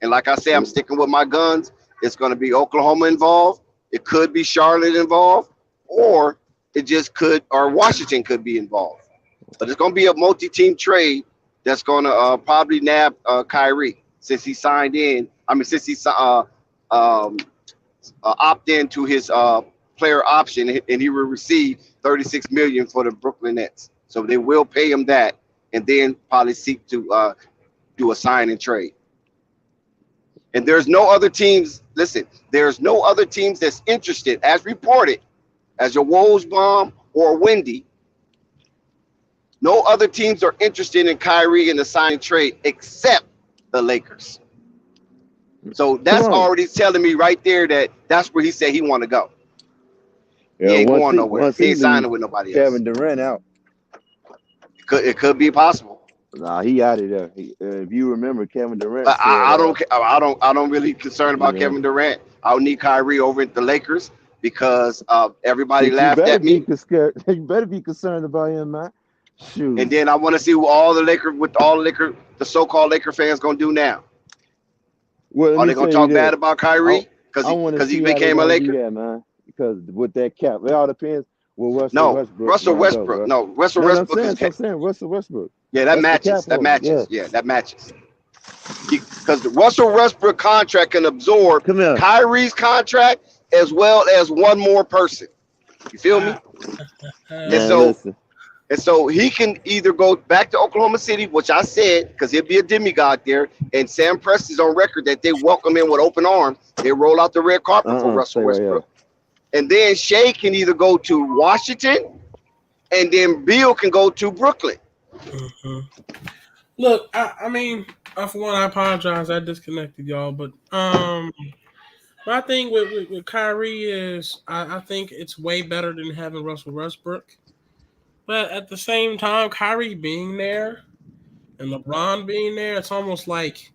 And like I said, I'm sticking with my guns. It's going to be Oklahoma involved. It could be Charlotte involved, or it just could, or Washington could be involved. But it's going to be a multi-team trade that's going to probably nab Kyrie since he signed in. I mean, since he opt into his player option, and he will receive $36 million for the Brooklyn Nets. So they will pay him that, and then probably seek to do a sign and trade. And there's no other teams. Listen, there's no other teams that's interested, as reported, as your Wojbomb or Wendy. No other teams are interested in Kyrie in the sign and trade except the Lakers. So that's already telling me right there that that's where he said he want to go. Yeah, he ain't once going he- nowhere. once He he ain't signing leave with nobody Kevin else. Durant out. It could be possible. Nah, he out of there. If you remember, Kevin Durant But said, I don't really concerned about Yeah. Kevin Durant. I don't need Kyrie over at the Lakers because everybody "Shit, you laughed better at me. be scared. You better be concerned about him, man." Shoot. And then I want to see who all the so-called Laker fans gonna do now. Well, Are let they me gonna tell you talk bad this. about Kyrie I want to because see he how they became a gonna do Laker? that, man. Because with that cap, it all depends where No, Westbrook Russell gonna go, Westbrook. bro. No, Russell No, Westbrook I'm is saying Russell Westbrook. yeah, that That's the matches. cap That holder. matches. Yeah, that matches. Because the Russell Westbrook contract can absorb Come here. Kyrie's contract as well as one more person. You feel me? And Man, so listen. and so he can either go back to Oklahoma City, which I said, because he'll be a demigod there. And Sam Presti's on record that they welcome him with open arms. They roll out the red carpet for Russell Stay right here. Westbrook. And then Shea can either go to Washington, and then Beal can go to Brooklyn. Look, I mean, for one, I apologize. I disconnected y'all, but my thing with Kyrie is I think it's way better than having Russell Westbrook. But at the same time, Kyrie being there and LeBron being there, it's almost like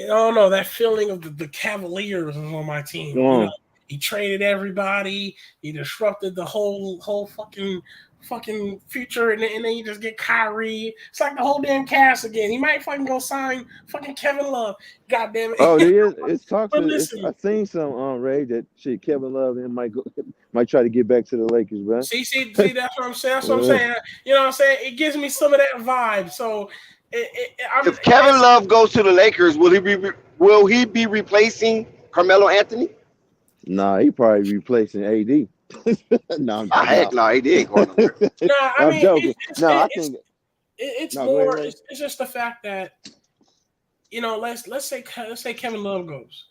I don't know that feeling of the Cavaliers is on my team. Come You on. know, he traded everybody, he disrupted the whole fucking future, and then you just get Kyrie. It's like the whole damn cast again. He might fucking go sign fucking Kevin Love. God damn it. Oh, there is. It's talks. But listen, I seen some Ray that shit. Kevin Love and might try to get back to the Lakers, bro. see, that's what I'm saying. That's what I'm saying. You know what I'm saying? It gives me some of that vibe. So If Kevin Love goes to the Lakers, will he be replacing Carmelo Anthony? Nah, he probably replacing AD. No, I'm Heck no, he ain't going nowhere. No, I I'm mean, joking. I it's, think it's No, go more. ahead. It's just the fact that let's say Kevin Love goes.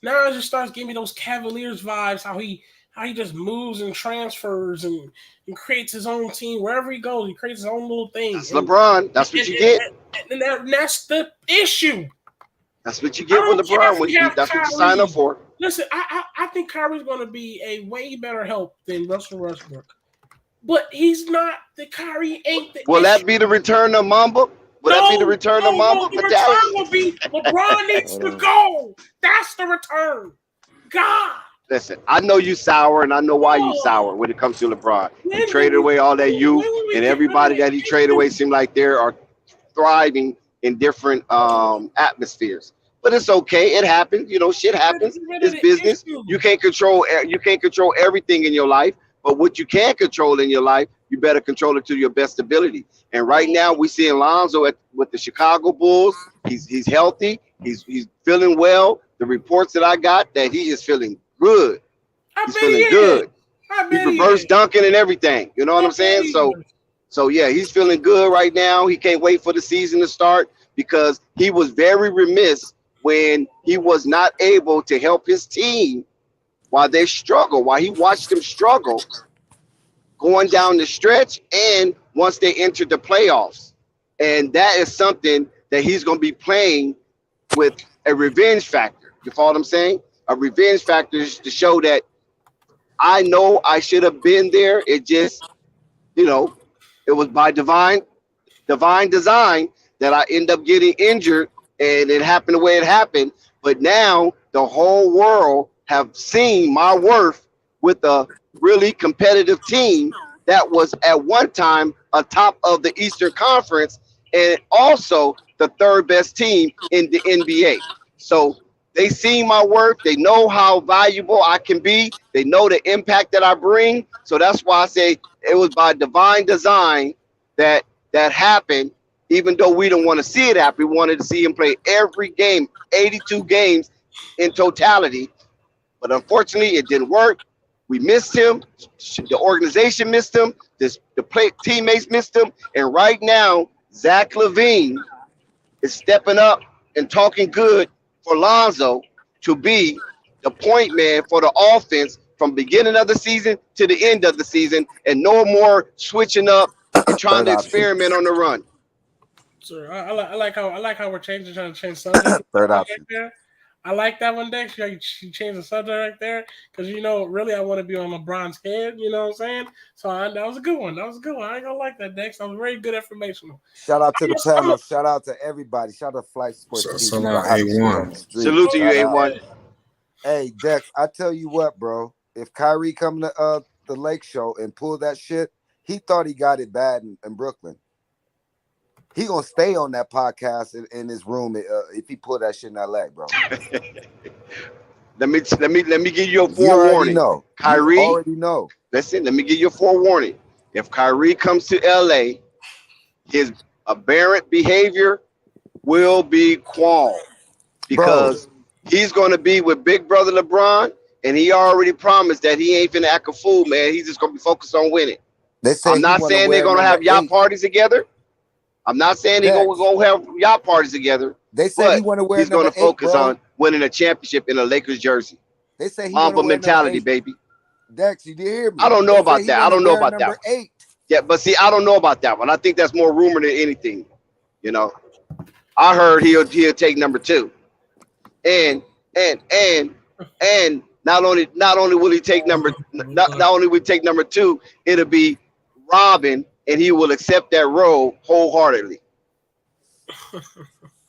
Now it just starts giving me those Cavaliers vibes. How he just moves and transfers and creates his own team wherever he goes. He creates his own little thing. That's LeBron. That's what you get. And that's the issue. That's what you get with LeBron. That's what you sign up for. Listen, I think Kyrie's going to be a way better help than Russell Westbrook. But he's not. The Kyrie ain't the Will issue. that be the return of Mamba? Will that be the return of Mamba? The return will be LeBron needs to go. That's the return. God. Listen, I know you sour, and I know why you sour when it comes to LeBron. He traded away all that youth, and everybody that he traded away seem like they are thriving in different atmospheres. But it's okay. It happens. You know, shit happens. It's business. You can't control everything in your life. But what you can control in your life, you better control it to your best ability. And right now, we see Lonzo with the Chicago Bulls. He's healthy. He's feeling well. The reports that I got that he is feeling good. He's feeling good. He's reverse dunking and everything. You know what I'm saying? So yeah, he's feeling good right now. He can't wait for the season to start because he was very remiss when he was not able to help his team while they struggle, while he watched them struggle going down the stretch and once they entered the playoffs. And that is something that he's going to be playing with a revenge factor. You follow what I'm saying? A revenge factor is to show that I know I should have been there. It just, it was by divine design that I end up getting injured and it happened the way it happened. But now the whole world have seen my worth with a really competitive team that was at one time atop of the Eastern Conference and also the third best team in the NBA. So they see my work. They know how valuable I can be. They know the impact that I bring. So that's why I say it was by divine design that happened. Even though we don't want to see it happen, we wanted to see him play every game, 82 games in totality. But unfortunately, it didn't work. We missed him. The organization missed him. Teammates missed him. And right now, Zach LaVine is stepping up and talking good for Lonzo to be the point man for the offense from beginning of the season to the end of the season, and no more switching up and trying to experiment on the run. Sir, I like how we're trying to change subject. Third option. There. I like that one, Dex. She changed the subject right there because really I want to be on LeBron's head. You know what I'm saying? So that was a good one. I ain't gonna like that, Dex. That was very good informational. Shout out to the panel. Shout out to everybody. Shout out to Flight Sports. A1. Salute to you, A1. Hey, Dex, I tell you what, bro. If Kyrie come to the Lake Show and pull that shit, he thought he got it bad in Brooklyn. He gonna stay on that podcast in his room if he pull that shit in LA, bro. let me give you a forewarning. Know. Kyrie, you already know. Listen, let me give you a forewarning. If Kyrie comes to LA, his aberrant behavior will be quelled because he's gonna be with Big Brother LeBron, and he already promised that he ain't finna act a fool, man. He's just gonna be focused on winning. I'm not saying they're gonna have yacht parties together. I'm not saying they're going to go have yacht parties together. They say he want to wear. He's going to focus on winning a championship in a Lakers jersey. They say he Mamba mentality, baby. Dex, you did hear me? I don't know about that. I don't know about that. 8. Yeah, but see, I don't know about that one. I think that's more rumor than anything. You know, I heard he'll take number 2, and not only will he take not only will he take number 2, it'll be Robin. And he will accept that role wholeheartedly.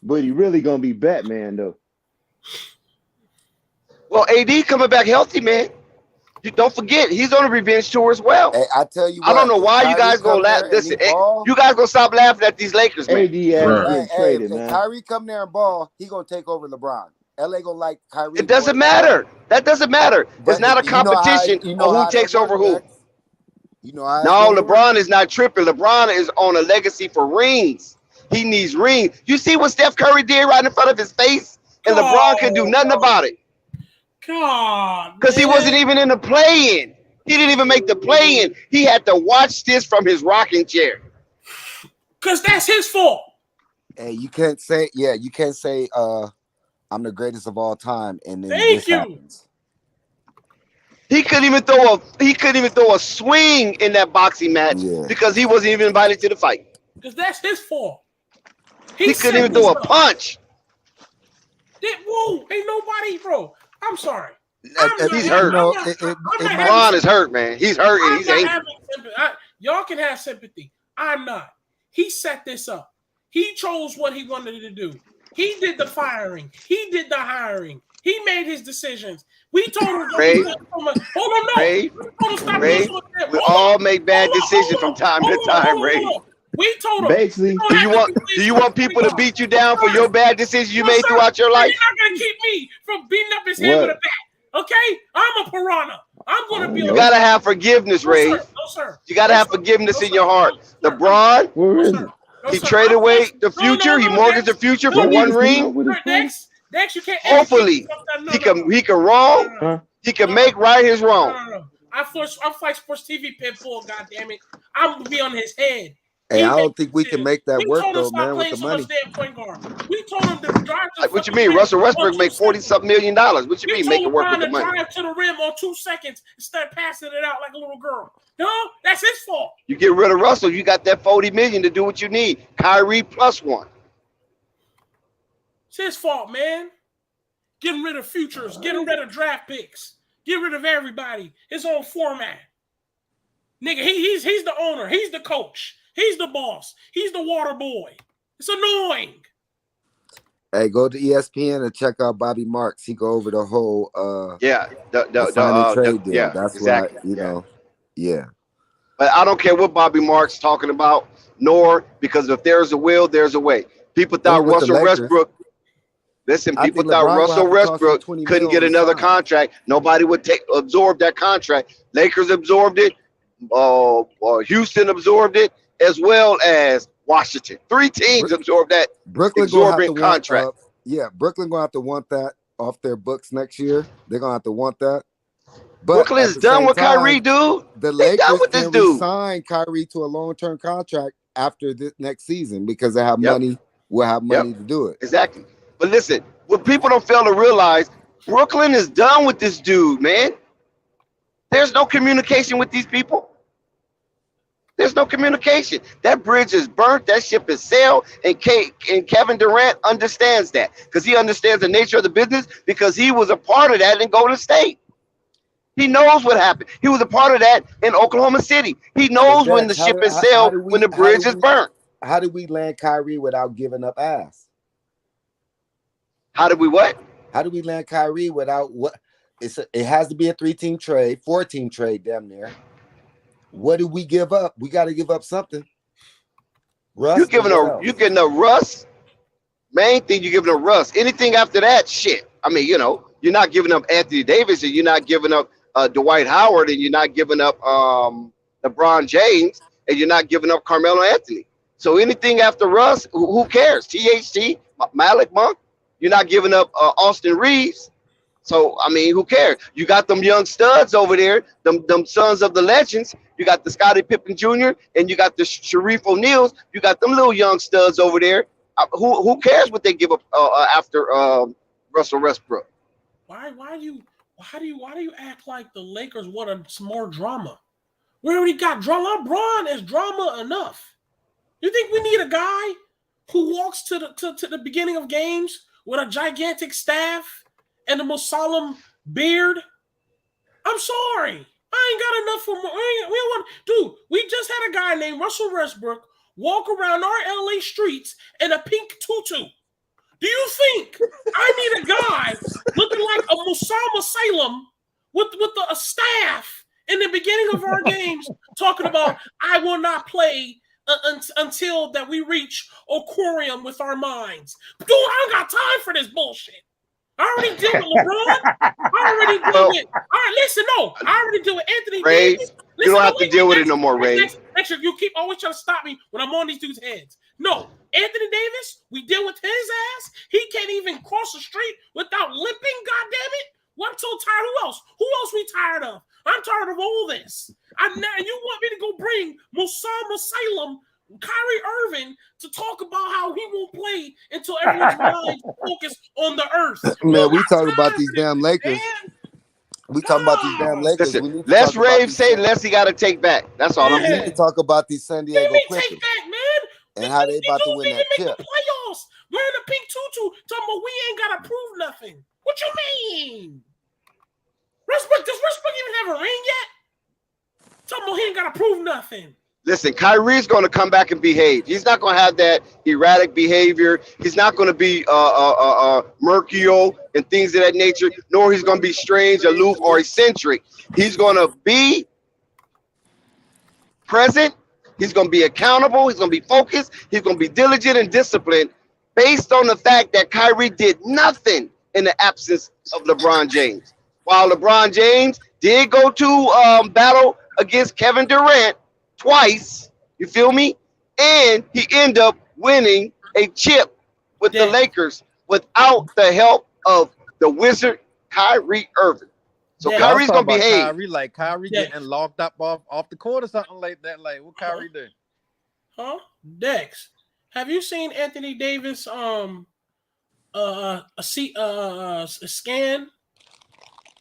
But he really gonna be Batman though. Well, AD coming back healthy, man. You don't forget he's on a revenge tour as well. Hey, I tell you, I don't know why you guys gonna laugh. Listen, you guys gonna stop laughing at these Lakers, man. AD getting traded, man. If Kyrie come there and ball, he gonna take over LeBron. LA gonna like Kyrie. It doesn't matter. That doesn't matter. It's not a competition of who takes over who. No, LeBron is not tripping. LeBron is on a legacy for rings. He needs rings. You see what Steph Curry did right in front of his face? And LeBron could do nothing about it. God. Because he wasn't even in the play-in. He didn't even make the play-in. He had to watch this from his rocking chair. Because that's his fault. Hey, you can't say I'm the greatest of all time and then Thank you. Happens. He couldn't even throw a swing in that boxing match because he wasn't even invited to the fight. Because that's his fault. He couldn't even throw a punch. Whoa, ain't nobody, bro. I'm sorry. He's hurt. LeBron is hurt, man. He's hurt and he's angry. Y'all can have sympathy. I'm not. He set this up. He chose what he wanted to do. He did the firing. He did the hiring. He made his decisions. We told him. Ray, Ray, we all make bad decisions from time to time, Ray. We told him. Basically, do you want people to beat you down for your bad decisions you made throughout your life? You're not gonna keep me from beating up his head with a bat, okay? I'm a piranha. I'm gonna be. You gotta have forgiveness, Ray. No, sir. You gotta have forgiveness in your heart. LeBron, he traded away the future. He mortgaged the future for one ring. Dex, you can't. Hopefully, he can wrong. He can make right his wrong. No. I'm Flight Sports TV Pitbull. God damn it! I'm gonna be on his head. Hey, I don't think we can make that work though, man. With the money. We told him to drive to. What you mean? Russell Westbrook make $40-something million. What you mean make it work with the money? Drive to the rim on 2 seconds instead of passing it out like a little girl. No, that's his fault. You get rid of Russell, you got that $40 million to do what you need. Kyrie +1. It's his fault, man. Getting rid of futures, getting rid of draft picks, get rid of everybody. His own format. Nigga, he's the owner. He's the coach. He's the boss. He's the water boy. It's annoying. Hey, go to ESPN and check out Bobby Marks. He go over the whole Yeah, the signing trade deal. yeah, That's exactly. why, you know, yeah. But I don't care what Bobby Marks talking about, nor because if there's a will, there's a way. People thought Ain't with the Russell Lakers. Westbrook. Listen, I people think thought LeBron gonna Russell have to toss him Westbrook 20 couldn't mil get to another sign. contract. Nobody would absorb that contract. Lakers absorbed it. Houston absorbed it, as well as Washington. 3 teams absorbed that Brooklyn gonna have to exorbitant want contract. Brooklyn gonna have to want that off their books next year. They're gonna have to want that. But Brooklyn at is the done same with time, Kyrie, dude. the They done Lakers with this can dude. re-sign Kyrie to a long-term contract after this next season because they have Yep. money. Will have money to do it. Exactly. But listen, what people don't fail to realize, Brooklyn is done with this dude, man. There's no communication with these people. There's no communication. That bridge is burnt. That ship is sailed. And Kevin Durant understands that because he understands the nature of the business because he was a part of that in Golden State. He knows what happened. He was a part of that in Oklahoma City. He knows when the ship is sailed, when the bridge is burnt. How did we land Kyrie without giving up ass? How did we what? How do we land Kyrie without what? It has to be a 3-team trade, 4-team trade, damn near. What do we give up? We got to give up something. Russ, You getting a Russ. Main thing you giving a Russ. Anything after that, shit. I mean, you know, you're not giving up Anthony Davis, and you're not giving up Dwight Howard, and you're not giving up LeBron James, and you're not giving up Carmelo Anthony. So anything after Russ, who cares? THT, Malik Monk. You're not giving up Austin Reeves. So, I mean, who cares? You got them young studs over there, them sons of the legends. You got the Scottie Pippen Jr. and you got the Sharif O'Neals. You got them little young studs over there. Who cares what they give up after Russell Westbrook? Why do you act like the Lakers want some more drama? We already got drama. LeBron is drama enough. You think we need a guy who walks to the beginning of games with a gigantic staff and the most solemn beard? I'm sorry. I ain't got enough for more. We just had a guy named Russell Westbrook walk around our LA streets in a pink tutu. Do you think I need a guy looking like a Musama Salem with a staff in the beginning of our games talking about I will not play until that we reach Aquarium with our minds? Dude, I don't got time for this bullshit. I already deal with LeBron. I already deal with. All right, listen, no. I already deal with Anthony Davis. You don't have to deal with it no more, Ray. Next year, you keep always trying to stop me when I'm on these dudes' heads. No, Anthony Davis, we deal with his ass. He can't even cross the street without limping, goddammit. Well, I'm so tired. Who else? Who else we tired of? I'm tired of all this. And you want me to go bring Musama Salem, Kyrie Irving to talk about how he won't play until everyone's mind focus on the earth. Man, we talking about these damn Lakers. We talking about these damn Lakers. Listen, less Rave say, less he got to take back. That's all I'm We need to saying. talk about these San Diego Clippers Take back, man. and how they about to win that Make chip. the playoffs. Wearing a pink tutu, talking about we ain't got to prove nothing. What you mean? Does Westbrook even have a ring yet? Talking about he ain't got to prove nothing. Listen, Kyrie's going to come back and behave. He's not going to have that erratic behavior. He's not going to be mercurial and things of that nature, nor he's going to be strange, aloof, or eccentric. He's going to be present. He's going to be accountable. He's going to be focused. He's going to be diligent and disciplined based on the fact that Kyrie did nothing in the absence of LeBron James. While LeBron James did go to battle against Kevin Durant twice, you feel me? And he ended up winning a chip with the Lakers without the help of the wizard Kyrie Irving. So Kyrie's gonna behave. Kyrie getting locked up off the court or something like that. Like what Kyrie did? Huh? Dex, have you seen Anthony Davis a scan?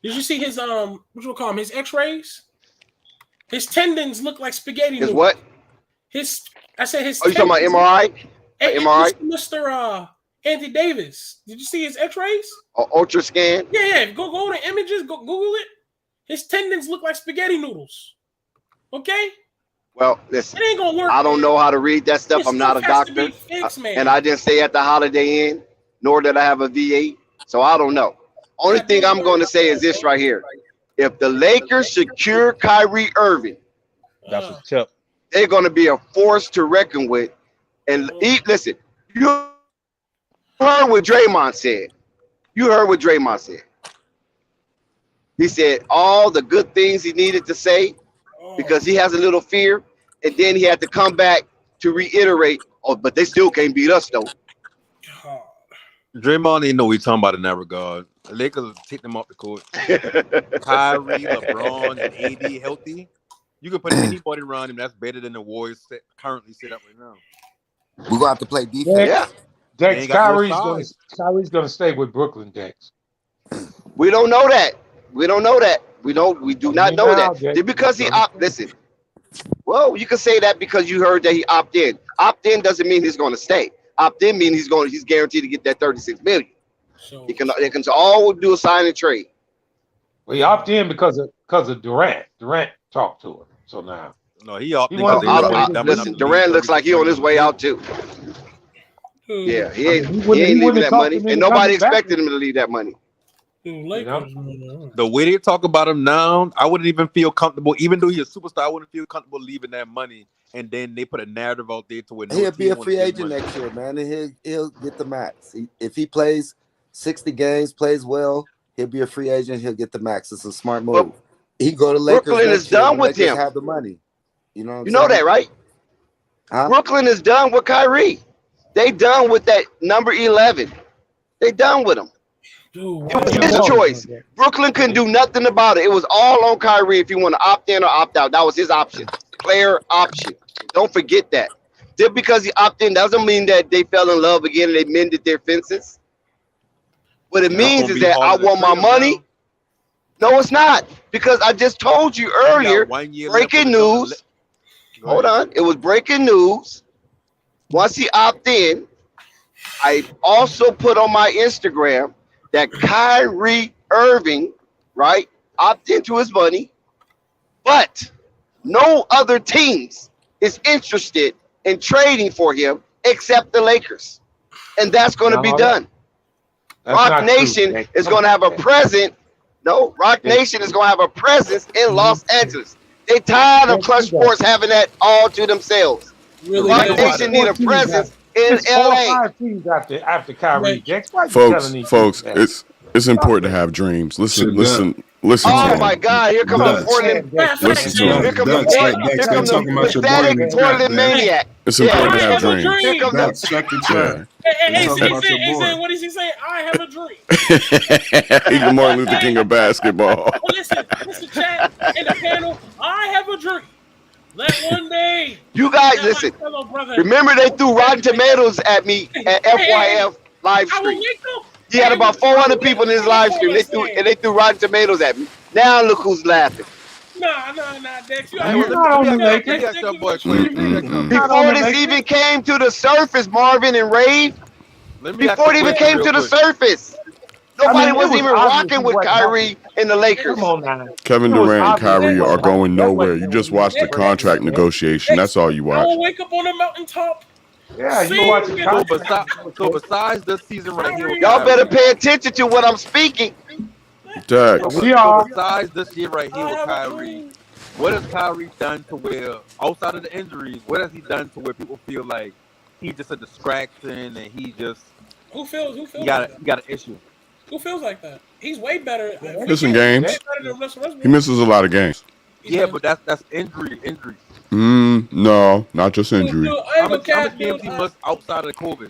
Did you see his what you call him? His X-rays? His tendons look like spaghetti noodles. His what? I said his. Oh, you talking about MRI? MRI? Mr. Anthony Davis. Did you see his X-rays? Ultra scan? Yeah. Go to images. Go Google it. His tendons look like spaghetti noodles. Okay. Well, listen. It ain't gonna work. I don't know how to read that stuff. I'm not a doctor, fixed, and I didn't stay at the Holiday Inn. nor did I have a V8. So I don't know. Only thing I'm going to say is this right here. If the Lakers secure Kyrie Irving, That's a tip. they're going to be a force to reckon with. And listen, you heard what Draymond said. You heard what Draymond said. He said all the good things he needed to say because he has a little fear. And then he had to come back to reiterate, oh, but they still can't beat us, though. Draymond didn't know what he's talking about in that regard. The Lakers take them off the court. Kyrie, LeBron, and AD healthy. You can put anybody around him that's better than the Warriors currently set up right now. We're gonna have to play defense. Yeah. Dex, Kyrie's gonna stay with Brooklyn, Dex. We don't know that. We don't know that. We do not know that. Dex. Just because he listen. Well, you can say that because you heard that he opted in. Opt in doesn't mean he's going to stay. Opt in means he's guaranteed to get that $36 million. So They can all do a sign and trade. Well, he opted in because of Durant. Durant talked to him. So now, No, he opted Listen, Durant looks like he on his way out too. Yeah, he ain't leaving that money, and nobody expected him to leave that money. The way they talk about him now, I wouldn't even feel comfortable. Even though he's a superstar, I wouldn't feel comfortable leaving that money. And then they put a narrative out there to where He'll be a free agent next year, man, and he'll get the max. If he plays 60 games, plays well, he'll be a free agent. He'll get the max. It's a smart move. He go to Lakers. Brooklyn is done with him. Have the money. You know that, right? Huh? Brooklyn is done with Kyrie. They done with that number 11. They done with him. Dude, It was his choice. Brooklyn couldn't do nothing about it. It was all on Kyrie if you want to opt in or opt out. That was his option. Player option. Don't forget that. Just because he opted in doesn't mean that they fell in love again and they mended their fences. What it means is that I want my money. No, it's not. Because I just told you earlier, breaking news. Hold on. It was breaking news. Once he opted in, I also put on my Instagram that Kyrie Irving, right, opted into his money, but no other teams is interested in trading for him except the Lakers. And that's going to be done. Rock Nation is going to have a presence. No, Rock Nation is going to have a presence in Los Angeles. They tired of Clutch Sports having that all to themselves. Really, Rock Nation need a presence in LA. After Kyrie, Dex, Folks, it's important to have dreams. Listen to Oh him. my God! Here comes a Portland. Listen to him. Here comes a pathetic Portland maniac. It's important to have dreams. Here comes a he said, what does he say? I have a dream. He's the Martin Luther King of basketball. Well, listen, chat in the panel. I have a dream. That one day. You guys listen. Remember they threw Rotten Tomatoes at me at FYF live stream. He had about 400 people in his live stream. They threw Rotten Tomatoes at me. Now look who's laughing. Nah, Dex. Before this even came to the surface, Marvin and Rave. Before it even came to the surface. Nobody was even rocking with Kyrie and the Lakers. Kevin Durant and Kyrie are going nowhere. You just watch the contract negotiation. That's all you I watch. will wake up on a mountaintop. Yeah, you watch So besides this season right here, Y'all better pay attention to what I'm speaking. Dex. So besides this year right here with Kyrie, what has Kyrie done to where, outside of the injuries, what has he done to where people feel like he's just a distraction and he just he got an issue? Who feels like that? He's way better. Missing games. He misses a lot of games. Yeah, but that's injury. No, not just injury. How many games he missed outside of COVID?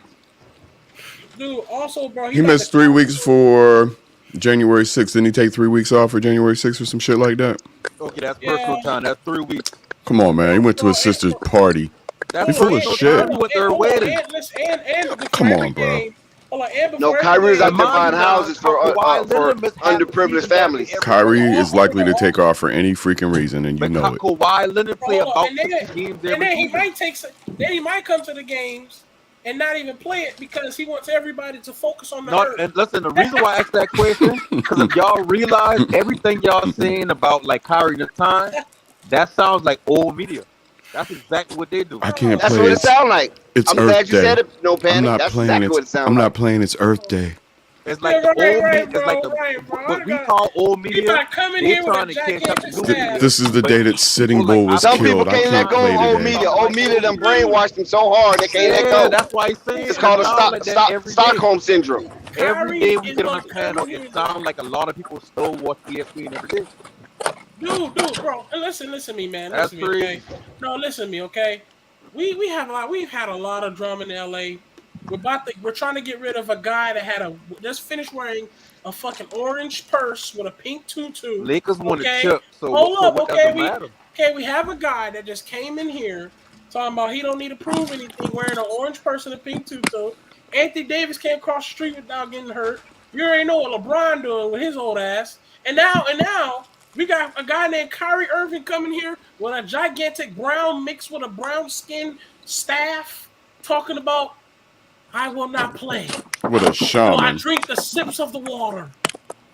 Dude, also, bro, He missed 3 weeks for January 6th. Didn't he take 3 weeks off for January 6th or some shit like that? Okay, that's personal time. That's 3 weeks. Come on, man. He went to his sister's party. He's full of shit. He went to her wedding. Come on, bro. No, Kyrie is out there buying houses for underprivileged families. Kyrie is likely to take off for any freaking reason, and you know it. Kawhi Leonard play about 60 games and then he might come to the games and not even play it because he wants everybody to focus on the hurt. And listen, the reason why I asked that question, because if y'all realize everything y'all saying about like Kyrie this time, that sounds like old media. That's exactly what they do. I can't That's play what it it's sounds like. it's I'm Earth glad you Day. said it. No I'm panic. not That's playing exactly it's what it sounds I'm like. not playing it's Earth Day. It's Yeah, like the right, old right, media. It's bro, like the right, bro. what we call old You media. gotta come in They here with a trying to catch up to gigantic new Th- staff. media. this is the But day that Sitting people like Bull was Some Adam people killed. I can't let can't go play of old today. media. talking Old like media old done media. brainwashed them so hard they can't let Yeah, go. that's why he's saying It's and it called a sounds like that every day. Stockholm syndrome. Every Kyrie day we is get on gonna this come panel, in it here, sounds like a lot of people still watch ESPN every day. dude, bro. Listen to me, man. That's Listen to me, okay? crazy. No, listen to me, okay? We've had a lot of drama in LA. We're trying to get rid of a guy that just finished wearing a fucking orange purse with a pink tutu. Lakers want a Okay, chip, so hold up, what okay? doesn't matter? We have a guy that just came in here talking about he don't need to prove anything wearing an orange purse and a pink tutu. Anthony Davis can't cross the street without getting hurt. You already know what LeBron doing with his old ass. And now we got a guy named Kyrie Irving coming here with a gigantic brown mixed with a brown skin staff talking about I will not play. With a So I shaman. drink the sips of the water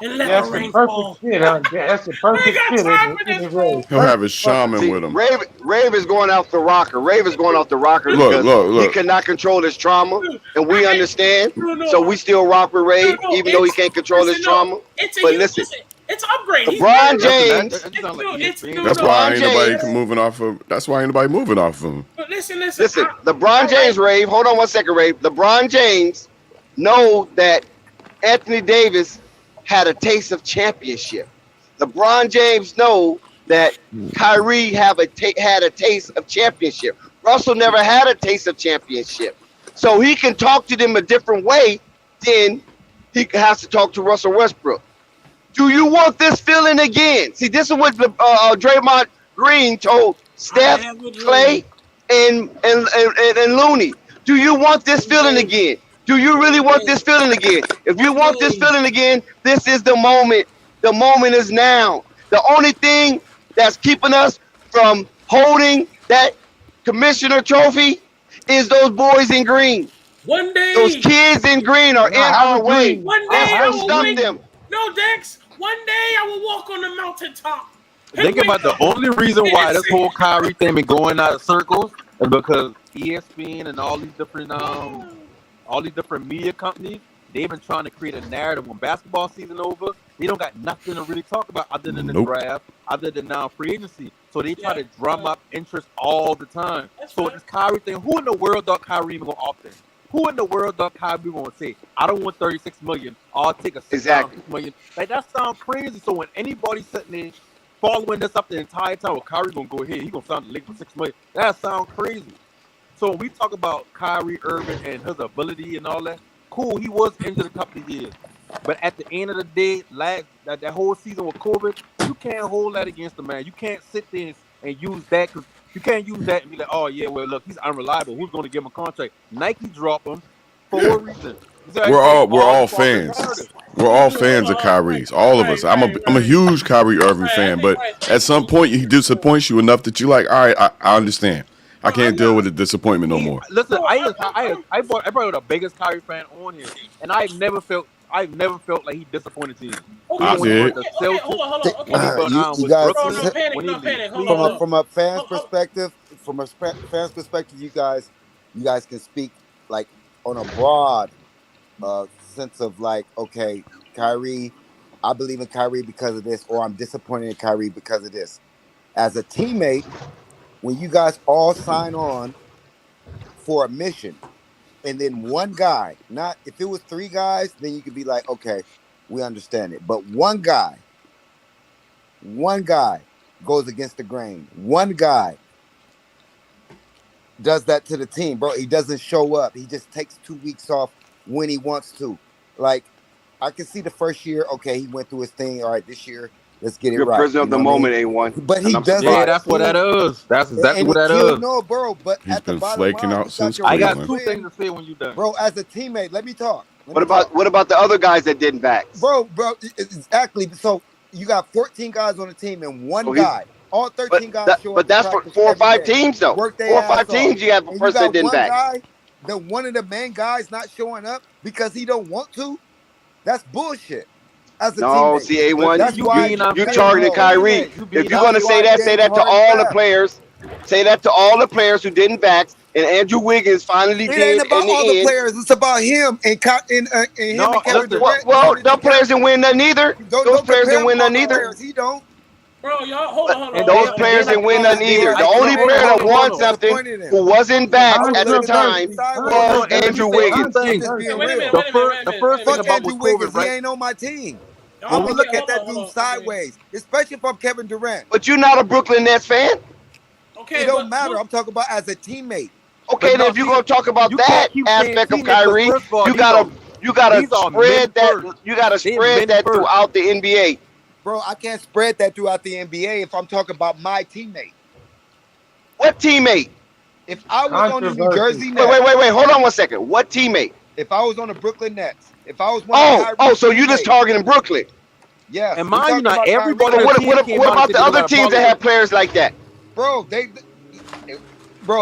and let the That's the rain perfect fall. fit, huh? That's the I ain't perfect got fit, time isn't for it, this, Ray? fool. He'll have his Perfect. shaman See, with him. Rave is going off the rocker. Rave is going off the rocker Look, because he look. cannot control his trauma, and we understand. No, So we still rock with Rave, even though he can't control his trauma. It's a But huge. listen, It's an upgrade. He's LeBron better. James, That sounds like ESPN. That's why LeBron ain't nobody James, moving off of. That's why ain't nobody moving off of him. But listen. listen, LeBron James, Rave. Hold on one second, Rave. LeBron James know that Anthony Davis had a taste of championship. LeBron James know that Kyrie had a taste of championship. Russell never had a taste of championship. So he can talk to them a different way than he has to talk to Russell Westbrook. Do you want this feeling again? See, this is what Draymond Green told Steph, Clay, and Looney. Do you want this feeling again? Do you really want this feeling again? If you want this feeling again, this is the moment. The moment is now. The only thing that's keeping us from holding that commissioner trophy is those boys in green. One day, those kids in green are in our way. One day, I will stop them. No, Dex. One day, I will walk on the mountaintop. Think about the only reason why this whole Kyrie thing been going out of circles is because ESPN and all these different media companies, they've been trying to create a narrative. When basketball season over, they don't got nothing to really talk about other than the draft, other than now free agency. So they try to drum up interest all the time. So this Kyrie thing, who in the world thought Kyrie even gonna opt in? Who in the world thought Kyrie gonna say, I don't want 36 million, I'll take a 6 million? Like that sounds crazy. So when anybody's sitting there following this up the entire time, well, Kyrie gonna go ahead, he gonna sign the league for 6 million. That sounds crazy. So when we talk about Kyrie Irving and his ability and all that, cool, he was injured a couple of years. But at the end of the day, that whole season with COVID, you can't hold that against the man. You can't sit there and use that, because you can't use that and be like, oh yeah, well look, he's unreliable. Who's going to give him a contract? Nike dropped him for a reason. We're all fans. We're all fans of Kyrie's. All of us. I'm a huge Kyrie Irving fan, but at some point he disappoints you enough that you like, all right, I understand. I can't deal with the disappointment no more. Listen, I brought the biggest Kyrie fan on here, and I've never felt like he disappointed me. I did. Hold on. You guys, From a fan's perspective, you guys can speak like on a broad sense of like, okay, Kyrie, I believe in Kyrie because of this, or I'm disappointed in Kyrie because of this. As a teammate, when you guys all sign on for a mission, and then one guy, not if it was 3 guys, then you could be like, okay, we understand it. But one guy goes against the grain. One guy does that to the team, bro. He doesn't show up. He just takes 2 weeks off when he wants to. Like, I can see the first year, okay, he went through his thing. All right, this year, let's get it right. You're prisoner of the moment, A1. But he does. Yeah, that's what that is. That's exactly what that is. No, bro. But he's at the been bottom flaking line, out since I got Cleveland. 2 things to say when you're done, bro. As a teammate, let me talk. What about the other guys that didn't back? Bro, exactly. So you got 14 guys on the team and one guy. All 13 guys show up. But that's for 4 or 5 teams, though. 4 or 5 teams, you have a person that didn't back. One of the main guys not showing up because he don't want to. That's bullshit. As a no, teammate. A1, That's why you targeted Kyrie. If you're gonna say that to all the players. Say that to all the players who didn't vax, and Andrew Wiggins finally It did ain't about in the all the end. players. It's about him and him No, and Kevin listen. Durant. Well, them players didn't win nothing either. Those Don't players compare didn't him win to all nothing the either. players. He don't. Bro, y'all, hold on. And Those then, players I didn't win can't. nothing either. The I only can't. player that Hold won on. something Disappointed in who him. wasn't vaxxed at the Looking at time me sideways. was And let Andrew me say two Wiggins. I'm things. just being wait a minute, real. The first thing Fuck about Andrew with Wiggins. COVID, He right? ain't on my team. Y'all, I'm gonna look at that hold dude on. sideways, especially if I'm Kevin Durant. But you're not a Brooklyn Nets fan. Okay, It don't matter. I'm talking about as a teammate. Okay, But then no, if you're see, gonna talk about you that can't keep saying aspect of teammate because Kyrie, first of all, you gotta these are men spread that. first. You gotta They spread men that first. throughout the NBA. Bro, I can't spread that throughout the NBA if I'm talking about my teammate. What teammate? If I was on the New Jersey Wait, Nets, hold on 1 second. What teammate? if I was on the Brooklyn Nets, if I was one of Kyrie's So you just teammates, targeting Brooklyn? yes, And we mind you, talking not about Kyrie. everybody on What, the team what, came what out and about said the they don't other got a teams problem that with have it. players like that? Bro,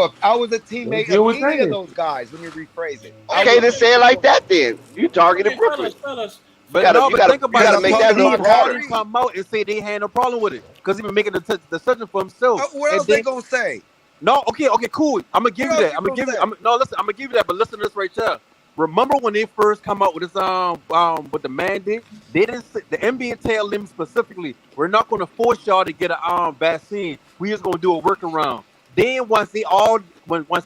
if I was a teammate deal of with any that. of those guys, let me rephrase it. Okay, then say it like that. Then you targeted Okay, Brooklyn. fellas. But You think about gotta it. make I'm that talking mean about Harden water. come out and say they had no problem with it because he been making the decision for himself. What And else they then gonna say? no, okay, cool. I'm gonna give What you else that. you I'm gonna gonna give you. say? Listen. I'm gonna give you that. But listen to this right here. Remember when they first come out with this with the mandate? They didn't. The NBA tell them specifically, we're not gonna force y'all to get a vaccine. We just gonna do a workaround. Then once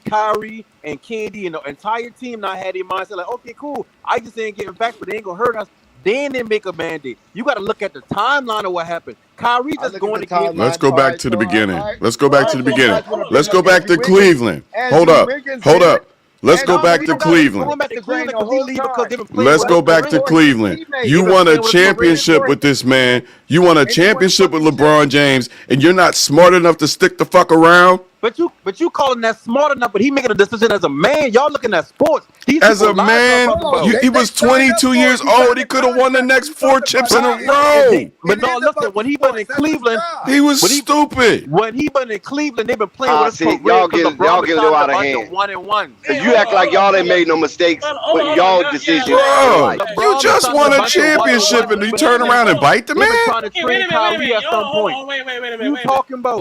Kyrie and KD and the entire team now had their mindset like, okay, cool. I just ain't getting vaccinated, but they ain't gonna hurt us. Then they make a mandate. You got to look at the timeline of what happened. Kyrie I just look at going the to get. Let's timeline. go All back right, to the so beginning. Let's go back to the so beginning. guys want to Let's bring go up back Andrew to Wiggins. Cleveland. Hold Andrew up. Wiggins Hold did it. up. Let's go Andrew back to Wiggins Cleveland. was Going back the to grain Cleveland the because he whole leave because they've time. been playing Let's with go us back to already. Cleveland. Teammate. You They've been won a playing with us already. championship with this man. You won a And he won a championship with championship. LeBron James, and you're not smart enough to stick the fuck around? But you calling that smart enough? But he making a decision as a man. Y'all looking at sports. These As people a lives y'all man, talking Bro, about. he they was signed up 22 for years it. He old. signed He a could have won the contract. What next you 4 talking chips about? in a Nah, It row. but no, ain't listen. about the When he been in sports. That's his Cleveland, job. He was stupid. when he been in Cleveland, they've been playing with his See, career because y'all LeBron been get a little signing a out of bunch of hand. 1-and-1s. Cause Hey, you act like y'all ain't made no mistakes with Hold on. y'all Yeah, decisions in Bro, life. you LeBron been just signing won a a bunch of championship 1-and-1s and with you the turn team. around and bite the They've been man? trying to Okay, wait trade a minute. Kyrie at some point. Wait a minute. You talking about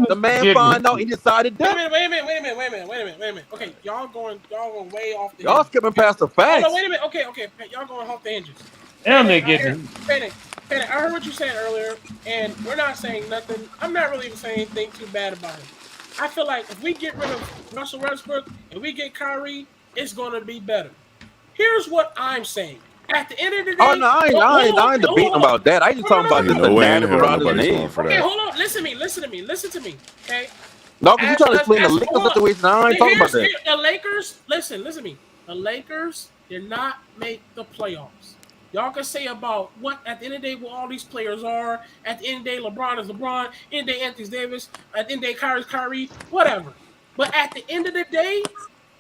the man find out he decided that? Wait a minute. Okay, y'all going way off the Y'all hinges. skipping past the Hold on, facts. wait a minute. Okay, y'all going off the hinges. Damn, Panic, they getting Panic. I heard what you said earlier, and we're not saying nothing. I'm not really even saying anything too bad about him. I feel like if we get rid of Russell Westbrook and we get Kyrie, it's going to be better. Here's what I'm saying. At the end of the Oh day, no, I ain't debating about that. I just talking about Ain't just the no way in narrative hell around his nobody's going name. for Okay, that. hold on. Listen to me. Okay. No, because you trying to explain the Lakers Hold on. situation. I ain't talking about that. The Lakers. Listen to me. The Lakers did not make the playoffs. Y'all can say about what at the end of the day what all these players are. At the end of the day, LeBron is LeBron. End of the day, Anthony Davis. At the end of the day, Kyrie is Kyrie. Whatever. But at the end of the day,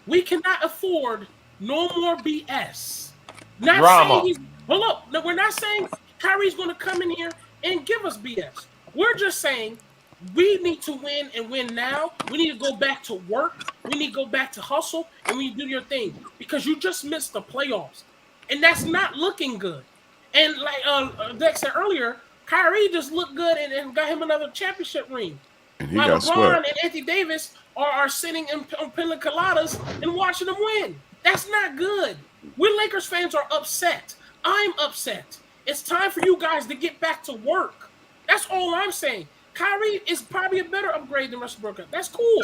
we cannot afford no more BS. Not saying drama. he's hold up. No, we're not saying Kyrie's going to come in here and give us BS. We're just saying we need to win and win now. We need to go back to work. We need to go back to hustle, and we need to do your thing because you just missed the playoffs, and that's not looking good. And like Dex said earlier, Kyrie just looked good and got him another championship ring. And he While got LeBron swept. and Anthony Davis are sitting on pina coladas and watching them win. That's not good. We Lakers fans are upset. I'm upset. It's time for you guys to get back to work. That's all I'm saying. Kyrie is probably a better upgrade than Russell Westbrook. That's cool.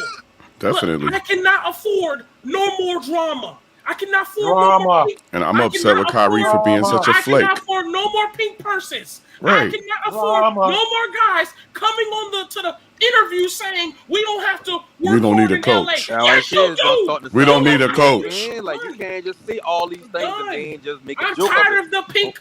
Definitely. But I cannot afford no more drama. I cannot afford no more pink. And I'm upset with Kyrie for being such a I flake. cannot afford no more pink purses. Right. I cannot afford no more guys coming on to the interview saying we don't have to work We don't need hard a in coach. LA. Now, like I Yes, you said, y'all do. starting to We don't sound need a like coach. man. Like you can't just say all these things and then just make a I'm joke tired of of the pink.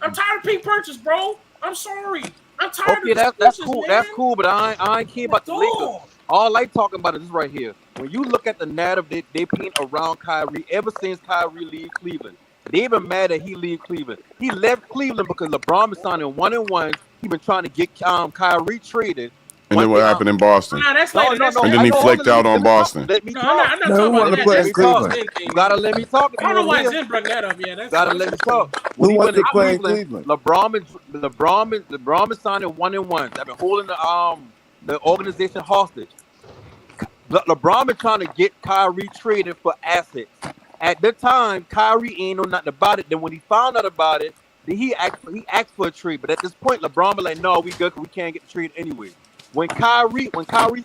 I'm tired of pink purchase, bro. I'm sorry. I'm tired Okay, of the that's excuses, cool. man. That's cool, but I ain't care about the Lakers. Dog. All I talking about is this right here. When you look at the narrative they paint around Kyrie, ever since Kyrie leave Cleveland, they been mad that he leave Cleveland. He left Cleveland because LeBron been signing 1-and-1s. He been trying to get Kyrie traded. And then what happened in Boston? Nah, that's No, later. no, That's no. And later. then he Hold on, flaked out on Boston. Let me No, talk. I'm not No, talking who about wanna that. play That's in the Cleveland? Zen thing. You gotta let me talk. If I don't you know want why to hear. Zen brought that up. Yeah, that's Gotta let me talk. When Who he wants went to to play in Cleveland, Cleveland? LeBron been signing 1-and-1s. I've been holding the organization hostage. LeBron been trying to get Kyrie traded for assets. At the time, Kyrie ain't know nothing about it. Then when he found out about it, then he asked for a trade. But at this point, LeBron be like, "No, we good. 'Cause we can't get the trade anyway." When Kyrie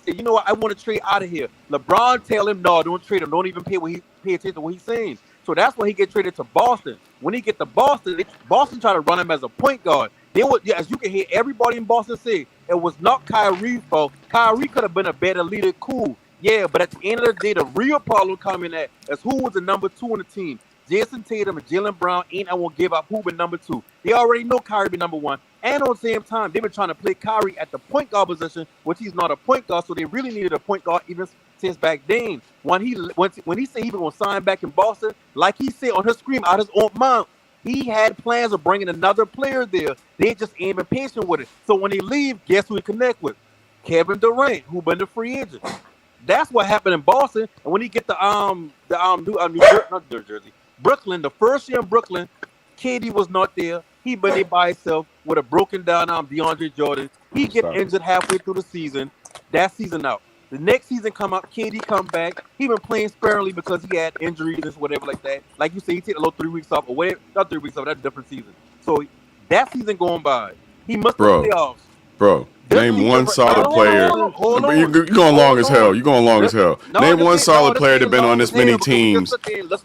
said, "You know what? I want to trade out of here," LeBron tell him, "No, don't trade him. Don't even pay attention to what he's saying." So that's why he get traded to Boston. When he get to Boston, Boston try to run him as a point guard. As you can hear everybody in Boston say, it was not Kyrie's fault. Kyrie could have been a better leader, cool. Yeah, but at the end of the day, the real problem coming at is who was the number 2 on the team. Jason Tatum and Jaylen Brown ain't I won't give up who been number 2. They already know Kyrie be number 1. And on the same time, they've been trying to play Kyrie at the point guard position, which he's not a point guard, so they really needed a point guard even since back then. When he said he was going to sign back in Boston, like he said on his screen out his own mouth, he had plans of bringing another player there. They just ain't been patient with it. So when he leave, guess who he connect with? Kevin Durant, who been the free agent. That's what happened in Boston. And when he get New Jersey, Brooklyn, the first year in Brooklyn, KD was not there. He been there by himself with a broken down DeAndre Jordan. He get injured halfway through the season. That season out. The next season come out, KD come back. He been playing sparingly because he had injuries and whatever like that. Like you say, he take a little 3 weeks off or whatever. Not 3 weeks off, that's a different season. So that season going by. He must have playoffs. Bro. Name one solid player. You're going long as hell. You're going long as hell. Name one solid player that been on this many teams.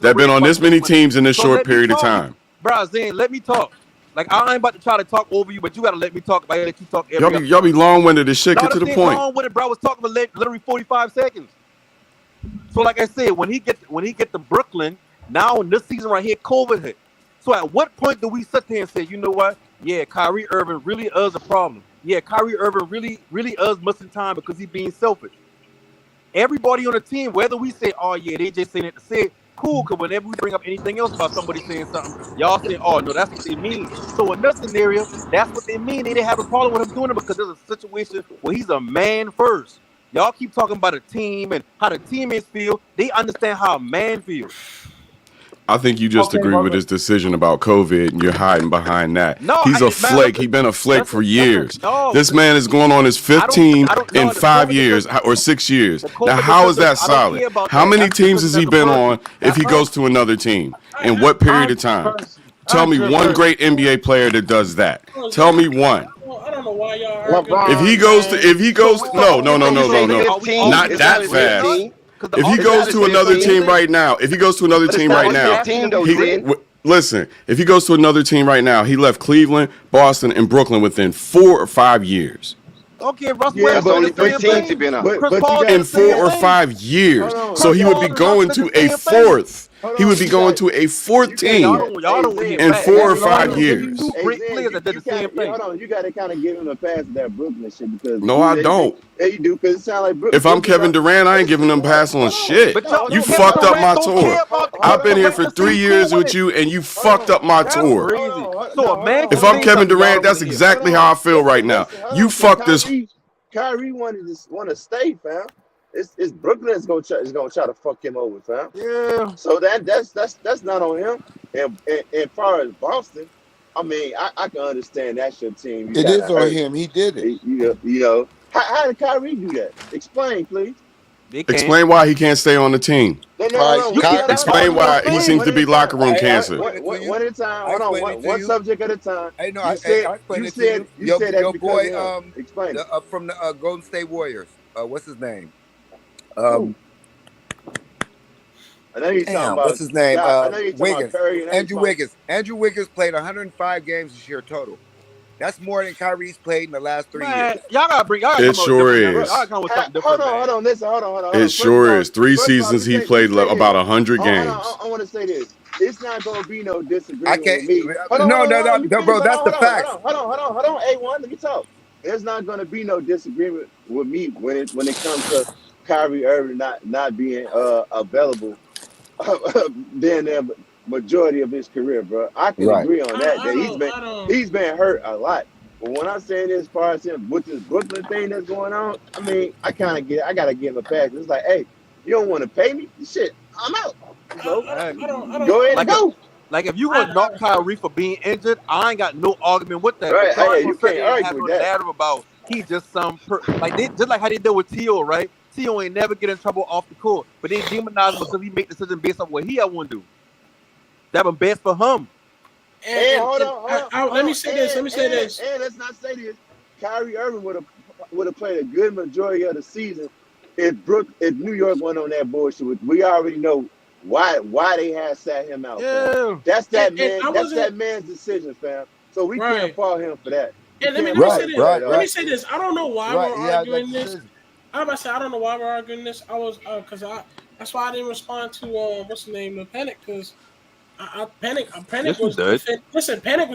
That been on this many teams in this short period of time. Bro, Zane, let me talk. Like I ain't about to try to talk over you, but you gotta let me talk. I let you talk. Y'all be long-winded as shit. Get to the point. Long-winded, bro. I was talking for literally 45 seconds. So like I said, when he get to Brooklyn, now in this season right here, COVID hit. So at what point do we sit there and say, you know what? Yeah, Kyrie Irving really is a problem. Yeah, Kyrie Irving really is missing time because he's being selfish. Everybody on the team, whether we say, oh yeah, they just saying it to say it, cool, because whenever we bring up anything else about somebody saying something, y'all say, oh no, that's what they mean. So in this scenario, that's what they mean. They didn't have a problem with him doing it because there's a situation where he's a man first. Y'all keep talking about a team and how the teammates feel. They understand how a man feels. I think you just agree with his decision about COVID and you're hiding behind that. No, he's a flake. He's been a flake for years. This man is going on his 5th team in 5 years or 6 years. Now, how is that solid? How many teams has he been on if he goes to another team? In what period of time? Tell me one great NBA player that does that. Tell me one. I don't know why y'all are. If he goes, no, not that fast. If he goes to another team right now, listen, if he goes to another team right now, he left Cleveland, Boston, and Brooklyn within 4 or 5 years. Okay, Russ Westbrook only 3 teams he been on. In 4 or 5 years. So he would be going to a 4th. He would be going to a 4th team in 4 or 5 years. Great players that did the same thing. Hold on, you got to kind of give him a pass to that Brooklyn shit because no, I don't. Yeah, you do because it sounds like Brooklyn. If I'm Kevin Durant, I ain't giving them pass on shit. You fucked up my tour. I've been here for 3 years with you, and you fucked up my tour. If I'm Kevin Durant, that's exactly how I feel right now. You fucked this. Kyrie want to stay, fam. It's Brooklyn is gonna try to fuck him over, fam. Yeah. So that's not on him. And as far as Boston, I mean, I can understand that's your team. It is on him. He did it. You know, how did Kyrie do that? Explain, please. Explain why he can't stay on the team. No. Explain why he seems to be locker room cancer. One at a time. Hold on. One subject at a time. Hey, no, you said your boy explain from the Golden State Warriors. What's his name? I know you're talking about what's his name? Wiggins. Andrew Wiggins. Andrew Wiggins played 105 games this year total. That's more than Kyrie's played in the last 3 years. Y'all gotta bring. It sure is. Hold on. Listen, hold on. It sure is. 3 seasons he played about 100 games. I want to say this. It's not gonna be no disagreement. I can't. With me. No, bro. That's the fact. Hold on. A1, let me talk. There's not gonna be no disagreement with me when it comes to Kyrie Irving not being available during the majority of his career, bro. I can agree on that. He's been hurt a lot. But when I say this, as far as him with this Brooklyn thing that's going on, I mean, I gotta give him a pass. It's like, hey, you don't want to pay me? Shit, I'm out. So, go ahead and go. Like if you want to knock Kyrie for being injured, I ain't got no argument with that. Right, hey, you can't argue with that. Narrative he's just just like how they did with T.O., right? T.O. ain't never get in trouble off the court, but they demonize him because he make decisions based on what he want to do. That was best for him. And hold on. Let me say this. And let's not say this. Kyrie Irving would have played a good majority of the season if New York went on that bullshit. We already know why they had sat him out. Yeah. That's that man's decision, fam. So we can't fault him for that. And let me say this. I don't know why we're arguing this. I'm about to say I don't know why we're arguing this. I was that's why I didn't respond to what's the name of Panic, because Panic was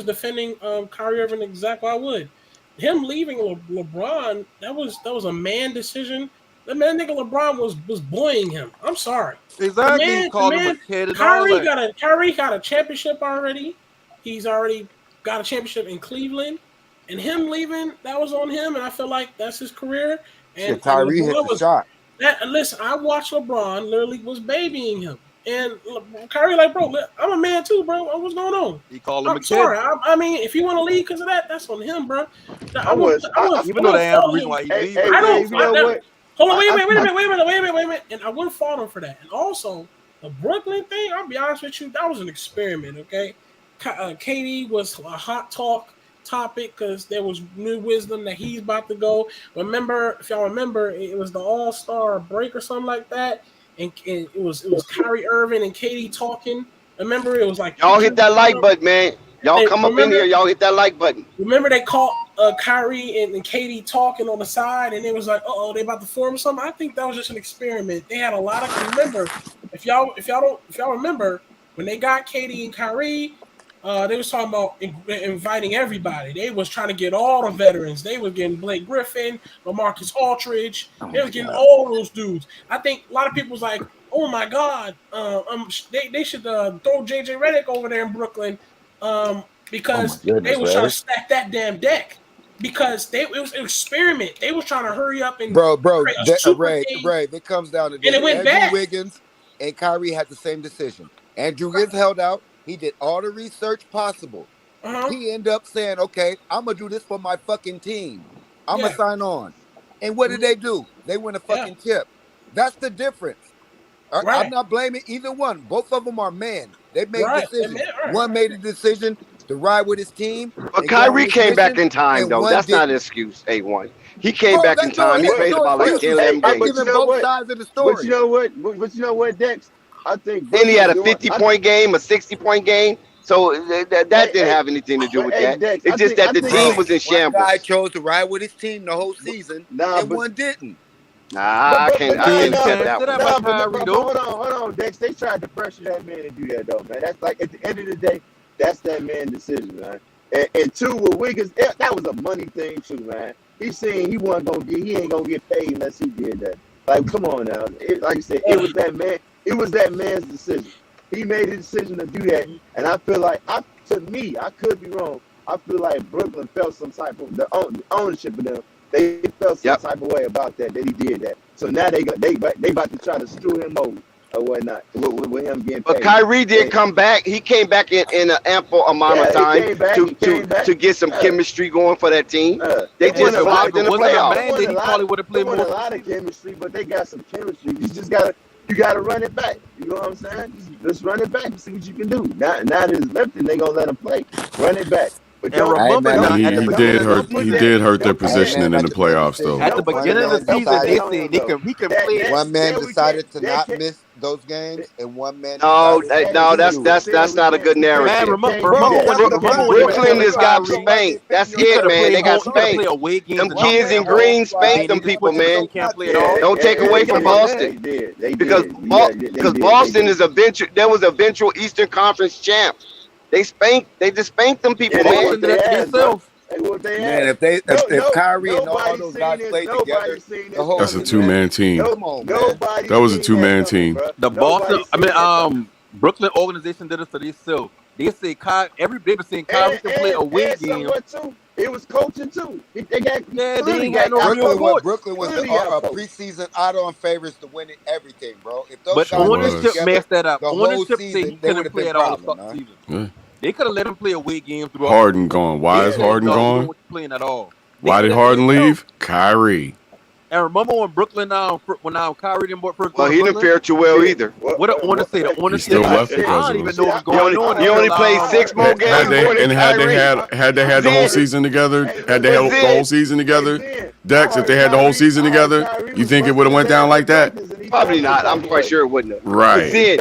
defending Kyrie Irving exactly why I would. Him leaving LeBron, that was a man decision. That man nigga LeBron was bullying him. I'm sorry. Exactly. He called him a kid and Kyrie got a championship already. He's already got a championship in Cleveland. And him leaving, that was on him, and I feel like that's his career. And Kyrie hit the shot. Listen, I watched LeBron literally was babying him. And Kyrie like, bro, I'm a man too, bro. What's going on? He called him a kid. Sorry. I mean, if you want to leave because of that, that's on him, bro. Even though they have the reason why he leaving. Hold on, wait a minute. And I wouldn't fault him for that. And also, the Brooklyn thing, I'll be honest with you, that was an experiment, okay? KD was a hot topic because there was new wisdom that he's about to go. If y'all remember, it was the All-Star break or something like that. And it was Kyrie Irving and KD talking. Remember, it was like y'all hit that like button, man. Y'all come up in here. Y'all hit that like button. Remember, they caught Kyrie and KD talking on the side, and it was like, they about to form something. I think that was just an experiment. They had a lot of. Remember, if y'all remember, when they got KD and Kyrie, they was talking about inviting everybody. They was trying to get all the veterans. They was getting Blake Griffin, LaMarcus Aldridge. They was getting all those dudes. I think a lot of people was like, oh my God, they should throw JJ Redick over there in Brooklyn because they was trying to stack that damn deck. Because it was an experiment. They was trying to hurry up and Ray, it comes down to this. And it went Andrew Wiggins and Kyrie had the same decision. Andrew Wiggins held out. He did all the research possible. He ended up saying, okay, I'm going to do this for my fucking team. I'm going to sign on. And what did they do? They win a fucking chip. That's the difference. I'm not blaming either one. Both of them are men. They made decisions. One made a decision to ride with his team. But Kyrie came back in time, though. That's not an excuse, A1. He came back in time. He played about like 11 games. But you know what, Dex? I think then he had a 50-point game, a 60-point game. So that didn't have anything to do with that. Dex, it's just that the team was in shambles. One guy chose to ride with his team the whole season, and one didn't. I can't accept that one. Hold on, Dex. They tried to pressure that man to do that, though, man. That's like, at the end of the day, that's that man's decision, man. And two, with Wiggins, that was a money thing, too, man. He's saying he ain't gonna get paid unless he did that. Like, come on now. Like you said, it was that man. It was that man's decision. He made a decision to do that, and I feel like, I could be wrong. I feel like Brooklyn felt some type of the ownership of them. They felt some type of way about that he did that. So now they about to try to screw him over or whatnot with him getting paid. But Kyrie did come back. He came back in an ample amount of time to get some chemistry going for that team. They just survived in the playoffs. He probably would have played more. A lot of chemistry, but they got some chemistry. You gotta run it back. You know what I'm saying? Just run it back and see what you can do. Now that it's lifting, they gonna let him play. Run it back. But he did hurt their positioning in the playoffs, though. At the beginning of the season, they said he can play. One man decided to not miss those games, and one man. No, that's not a good narrative. Man, remember Brooklyn has got spanked. That's it, man. They got spanked. Them kids in green spanked them people, man. Don't take away from Boston, because Boston is there was eventual Eastern Conference champs. They just spanked them people, man. Man, if Kyrie and all those guys played together, that's a two-man team. Come on, man. That was a two-man team. The Brooklyn organization did it for themselves. They say they were saying Kyrie can play a away game. It was coaching too. They ain't got no real coach. Brooklyn was a preseason odds-on favorites to win everything, bro. If those but ownership messed that up. Ownership said he couldn't play at all. They could have let him play away games throughout. Harden gone. Why is Harden gone? Playing at all. Why did Harden leave? Kyrie. And remember when Brooklyn when Kyrie didn't first Well, go to he didn't Brooklyn? fare too well either. What the owner say? The owner He still said, left I because don't of even us. know what's going on. He only played 6 more games. Had they had the whole Zen. season together, had they had the whole season together, Zen, Dex, if they had the whole season together, you think it would have went down like that? Probably not. I'm quite sure it wouldn't have. Right.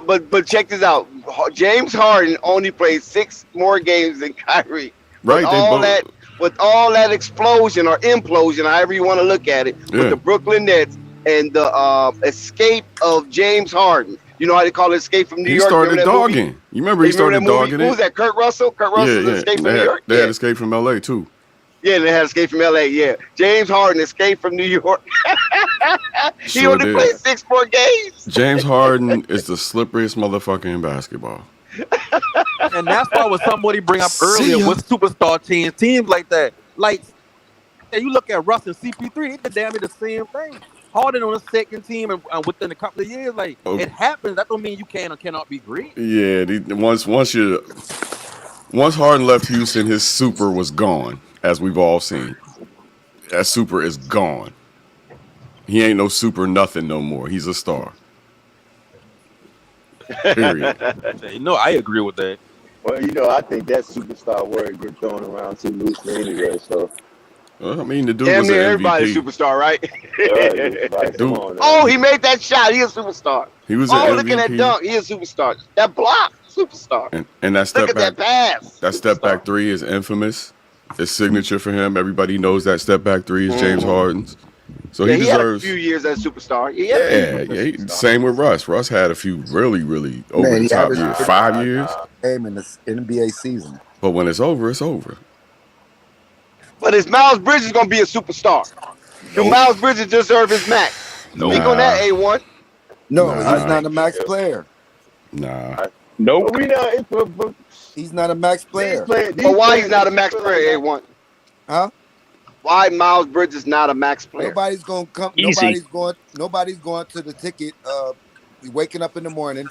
But check this out. James Harden only played 6 more games than Kyrie. Right. With all that explosion or implosion, however you want to look at it, with the Brooklyn Nets and the escape of James Harden. You know how they call it escape from New York? He started dogging. Movie? You remember he started dogging it? Who was that? Kurt Russell? Kurt Russell's escape from New York? They had escape from LA too. Yeah, they had escape from LA. Yeah. James Harden escaped from New York. He Sure only did. played 6 more games. James Harden is the slipperiest motherfucker in basketball. And that's why when somebody bring up earlier with superstar teams like that, like you look at Russ and CP3, it's damn near the same thing. Harden on a second team and within a couple of years, it happens. That don't mean you can or cannot be great. Yeah, once Harden left Houston, his super was gone, as we've all seen. That super is gone. He ain't no super nothing no more. He's a star. Period. I agree with that. Well, I think that superstar word gets thrown around too loosely anyway. So, I mean, the dude Damn was an near MVP. everybody's superstar, right? come on, Oh, he made that shot. He a superstar. He was an MVP. Looking at that dunk. He a superstar. That block, superstar. And that step Look back, at that pass. that step back three is infamous. It's signature for him. Everybody knows that step back three is James Harden's. So he deserves. Had a few years as a superstar. Same with Russ. Russ had a few really, really over the top years. 5 years. Game in the NBA season. But when it's over, it's over. But is Miles Bridges gonna be a superstar? Do Miles Bridges deserve his max? No. Speak on that, A1. No, he's not a max player. Nah. Nope. He's not a max player. But why he's not a max player, A1? Huh? Why Miles Bridges not a max player? Nobody's gonna come. Easy. Nobody's going to the ticket. Waking up in the morning,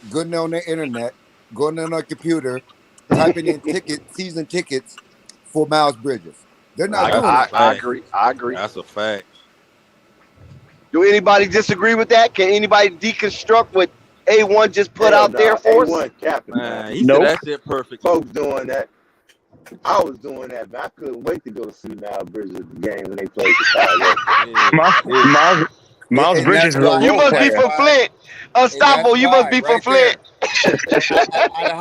going on the internet, going on their computer, typing in season tickets for Miles Bridges. They're not doing it. I agree. That's a fact. Do anybody disagree with that? Can anybody deconstruct what A1 just put out there for us? A1 capping, Man, he Nope. said that shit perfect. Folks doing that. I was doing that, but I couldn't wait to go see Miles Bridges game when they played Chicago. Miles Bridges is a You role must be player. from Flint. Unstoppable, you must be from Flint. Out of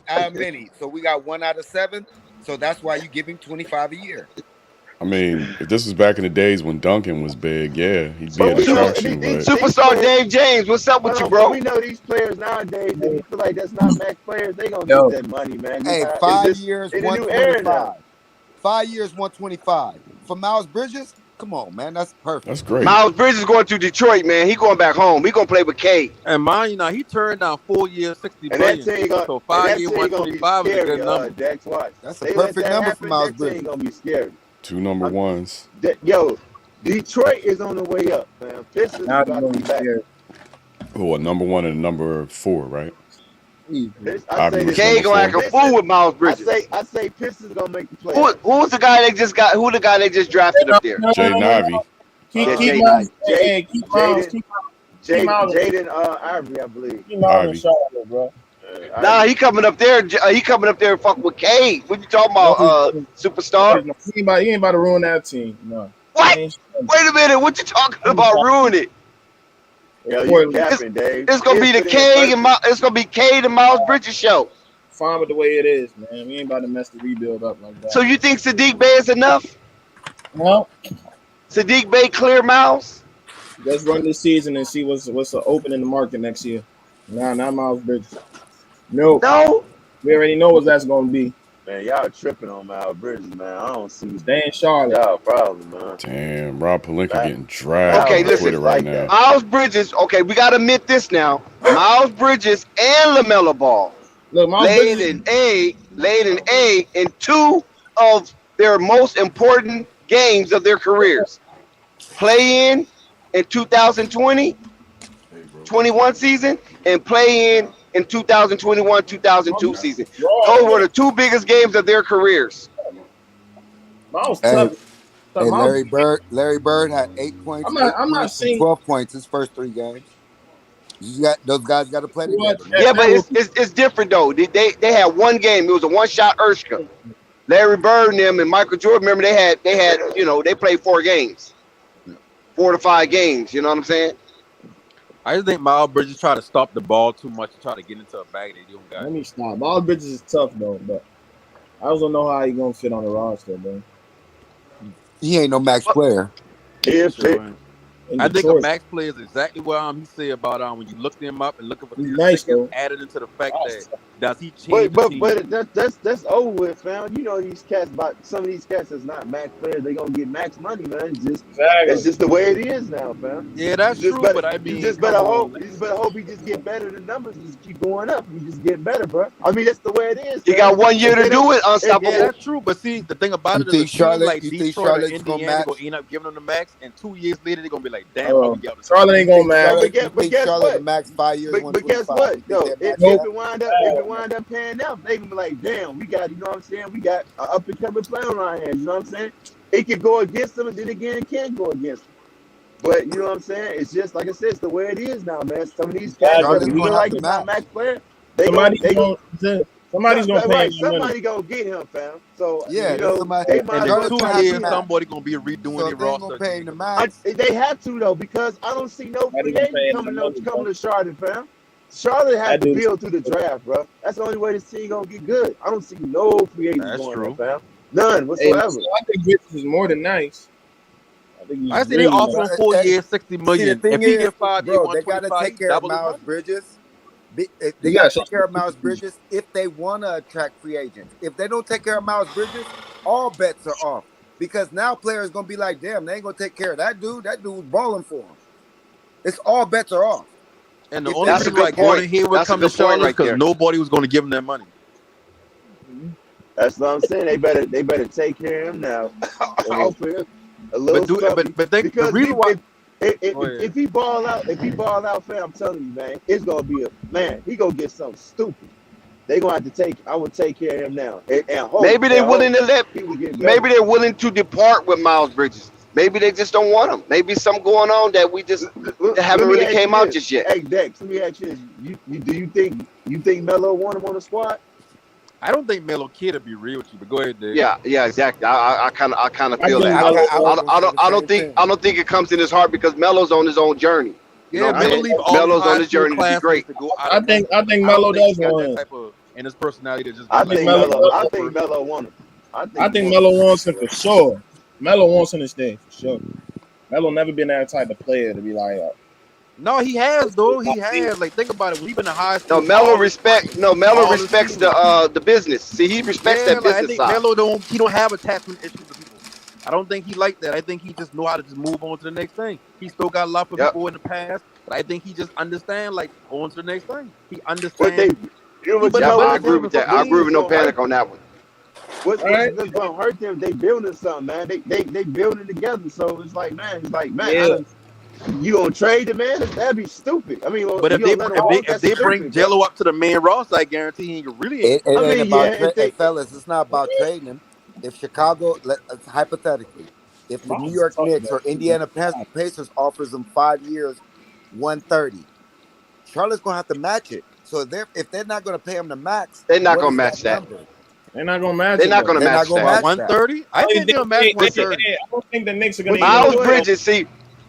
how many? So we got 1 out of 7. So that's why you give him 25 a year. I mean, if this was back in the days when Duncan was big, yeah, he'd be an attraction. But Superstar Dave James, what's up with you, bro? We know these players nowadays, if you feel like that's not max players, they gonna get that money, man. Hey, 5 years, 125. 5 years, 125. For Miles Bridges, come on, man, that's perfect. That's great. Miles Bridges going to Detroit, man. He going back home. He gonna play with K. And mind you, now he turned down 4 years, 60 And that billion. team gonna, So 5 years, that team gonna be 125 is a scary, good number. Dex, watch. That's a perfect number for Miles That Bridges. team gonna be scary. 2 number ones. Yo, Detroit is on the way up, man. Pistons Now about to be back. Oh, a number 1 and a number 4, right? I say this, K gonna act a fool with Miles Bridges. I say Pistons gonna make the playoffs. Who's the guy they just got? Who the guy they just drafted up there? Jaden Ivey. Keep Miles. Jaden Ivory, I believe. Keep Miles in Charlotte, bro. Nah, he coming up there. He coming up there and fuck with K. What you talking about, superstar? He ain't about to ruin that team. No. What? Wait a minute. What you talking about? Ruin it? It's gonna be the K and it's gonna be K and Miles Bridges show. Fine with the way it is, man. We ain't about to mess the rebuild up like that. So you think Sadiq Bey is enough? No. Sadiq Bey clear Miles? Let's run this season and see what's open in the market next year. Nah, not Miles Bridges. No. We already know what that's gonna be. Man, y'all tripping on Miles Bridges, man. I don't see. Stay in Charlotte. Y'all problem, man. Damn, Rob Pelinka getting dragged Okay, on listen. Twitter right now. Miles Bridges. Okay, we gotta admit this now. Miles Bridges and Lamelo Ball Look, Miles laid Bridges. an A in 2 of their most important games of their careers. Play in 2020, 21 season, and play in 2021-2022 season. Those were the 2 biggest games of their careers. Miles Hey, tough. hey, Miles, Larry Bird had 8 points, I'm 8 not points, and saying 12 points his first 3 games. Those guys got to play what together, man. Yeah, but that was it's different though. They had one game. It was a one shot Erskine. Larry Bird and them and Michael Jordan. Remember they had they played 4 games, 4 to 5 games. You know what I'm saying? I just think Miles Bridges try to stop the ball too much and try to get into a bag that you don't got. Let me stop. Miles Bridges is tough though, but I also know how he gonna fit on the roster, bro. He ain't no max player. If it, I think a max player is exactly what he said about when you look them up and looking for He's the nice, tickets though. added into the fact that does he change but the but team? but that's over with, fam. You know these cats. Some of these cats is not max players. They gonna get max money, man. It's just the way it is now, fam. Yeah, that's You just true, better, but I mean, you just come better on, hope. like- You just better hope he just get better. The numbers just keep going up. He just get better, bro. I mean, that's the way it is. He fam. got 1 year If to they do don't- it, unstoppable. Yeah, that's true. But see, the thing about You it is, think a team Charlotte? like You think Detroit or Charlotte's gonna Indiana match? gonna end up giving them the max, and 2 years later they're gonna be like, "Damn, how we got this?" Charlotte ain't gonna match. Charlotte, but you think guess Charlotte what? the max 5 years, But guess 125? what? You think Yo, that if match it wind up paying out, they gonna be like, damn, we got, you know what I'm saying? We got an up and coming player on our hands. You know what I'm saying? It can go against them, and then again, it can't go against them. But you know what I'm saying? It's just like I said, it's the way it is now, man. Some of these cats that Charlotte's we gonna feel have like to is not match. max player, somebody's gonna pay right. him money. Somebody gonna get him, fam. So Yeah, you there's know somebody. they And might as in well Charlotte's 2 gonna try to have to years, get him. match. somebody gonna be redoing So their if they ain't gonna roster pay him again. the max, They have to though, because I don't see no Not free even agent paying coming him up money, coming bro. to Charlotte, fam. Charlotte has That to dude. build through the draft, bro. That's the only way this team gonna get good. I don't see no free agents That's going there, true. fam. None Hey, whatsoever. so I think Bridges is more than nice. I think he's I see they really offer nice. him 4 years, 60 see, the million. thing If he is, get 5 years, bro, they got to 125, take he care of double his Miles money. Bridges. They You got gotta to show take care of some Miles Bridges if they want to attract free agents. If they don't take care of Miles Bridges, all bets are off. Because now players going to be like, damn, they ain't going to take care of that dude. That dude's balling for them. It's all bets are off. And the If only they That's a reason don't why good Gordon point. Hayward That's a come to good point Charlotte is right because there. nobody was going to give him that money. That's what I'm saying. They better take care of him now. Offer him a little something. But think the Because reason why. Go ahead. if he ball out, fam, I'm telling you, man, it's gonna be he gonna get something stupid. They gonna have to I would take care of him now. And hope Maybe they're willing to let. he will get better. Maybe they're willing to depart with Miles Bridges. Maybe they just don't want him. Maybe something going on that we just that haven't really came out just yet. Hey Dex, let me ask you this. Do you think Melo want him on the squad? I don't think Melo care, to be real with you, but go ahead, Dave. Yeah, exactly. I kind of I feel think that. Melo- I don't think it comes in his heart because Melo's on his own journey. You know Yeah, what I'm Melo saying? leave all Melo's his on high his school journey to be classmates great. to go out I of think town. Melo don't think does he got want that him. type of in his personality to just be I like, think Melo- Melo. I I think Melo want him. I think Melo wants him for sure. Melo wants him to stay for sure. Melo never been that type of player to be like, No, he has though. He has. Like, think about it. When he been in high school, No, Melo all his respects seasons. the business. See, he respects Yeah, that like I business think side. Melo don't have attachment issues to people. I don't think he like that. I think he just know how to just move on to the next thing. He still got love for Yep. people in the past, but I think he just understand like on to the next thing. He What understands. you know what But you know no, I what agree with that. I agree with no panic on that one. What's Alright. gonna hurt them? They building something, man. They building together. So it's like, man, yeah. you gonna trade the man? That'd be stupid. I mean, but you if they gonna let him walk? if That's they bring stupid, bro. Jello up to the main roster, I guarantee he really ain't. it I ain't mean, about yeah, hey, fellas. It's not about trading him. If Chicago, hypothetically, if the New Miles York talking Knicks about or Indiana Pacers offers him 5 years, 130, Charlotte's gonna have to match it. So if they're not gonna pay him the max, They're not what gonna is match that. number? They're not gonna match They're it. not though. gonna They're not match gonna that. match that. 130? I think they'll match 130. I don't think the Knicks are gonna. Miles know what? Bridges, see,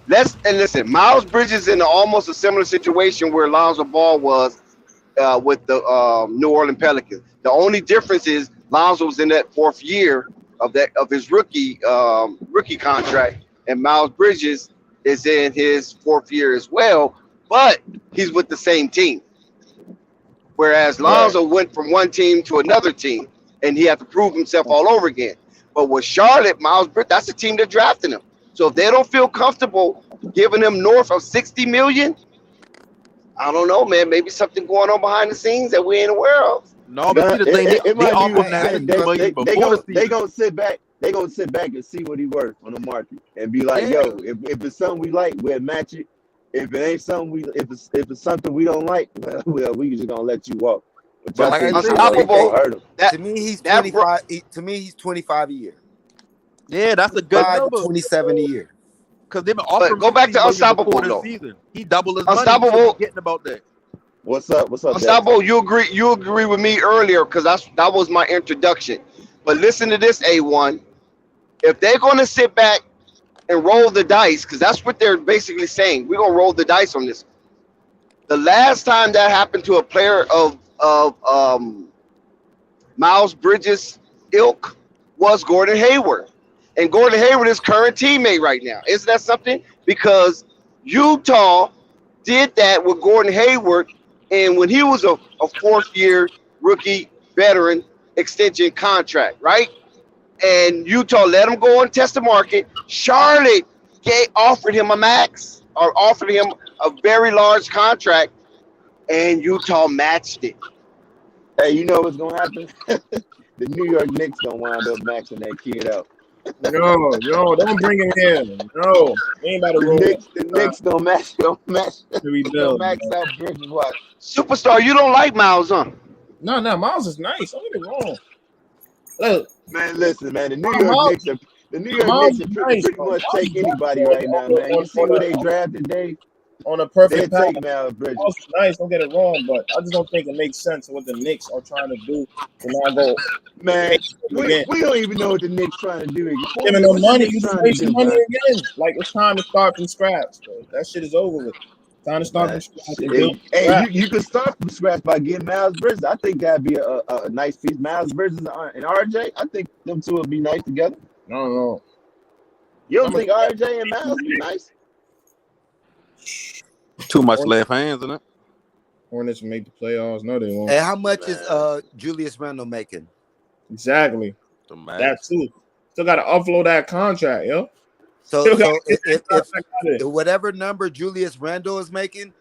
listen. Miles Bridges in almost a similar situation where Lonzo Ball was with the New Orleans Pelicans. The only difference is Lonzo was in that 4th year of his rookie contract, and Miles Bridges is in his 4th year as well, but he's with the same team. Whereas Lonzo went from one team to another team, and he had to prove himself all over again. But with Charlotte, Miles Bridges, that's the team that drafted him. So if they don't feel comfortable giving him north of $60 million, I don't know, man. Maybe something going on behind the scenes that we ain't aware of. No, but see the thing, they offer him that 60 million before the They season. gonna sit back. They gonna sit back and see what he worth on the market and be like, Yeah. yo, if it's something we like, we'll match it. If it ain't something if it's something we don't like, well, we just gonna let you walk. But like I said, Unstoppable. Hurt him. To me, he's 25. To me, he's 25 a year. Yeah, that's a good 5 to number. 27 a year. Because they've been But offering go back to $15 million Unstoppable before this though. season. He doubled his money. He should Unstoppable. be getting about that. What's up? What's up, Dex? Unstoppable. You agree with me earlier because that was my introduction. But listen to this, A1. If they're gonna sit back and roll the dice, because that's what they're basically saying, we're gonna roll the dice on this. The last time that happened to a player of Miles Bridges' ilk was Gordon Hayward. And Gordon Hayward is current teammate right now. Isn't that something? Because Utah did that with Gordon Hayward, and when he was a fourth-year rookie veteran extension contract, right? And Utah let him go and test the market. Charlotte offered him a max or offered him a very large contract, and Utah matched it. Hey, you know what's gonna happen? The New York Knicks gonna wind up maxing that kid out. No, don't bring him in. No, we ain't about to roll. The Knicks gonna max to rebuild. max out Bridges. Watch. Superstar, you don't like Miles, huh? No, Miles is nice. Don't get me wrong. Look, man, listen, man. The New York Knicks are pretty much take anybody right now, man. You see who they drafted today? On a perfect they path. take Miles Bridges. Nice, don't get it wrong, but I just don't think it makes sense what the Knicks are trying to do to not go. Man, we don't even know what the Knicks trying to do. Giving them money, you just wasting money again. Like, it's time to start from scratch, bro. That shit is over with. Time to start from scratch. Hey, you can start from scratch by getting Miles Bridges. I think that'd be a nice piece. Miles Bridges and RJ. I think them two would be nice together. No. You don't think RJ and Miles be nice? Too much left hands in it. Hornets make the playoffs. No, they won't. And how much is Julius Randle making? Exactly. That too. Still got to upload that contract, yo. So if whatever number Julius Randle is making,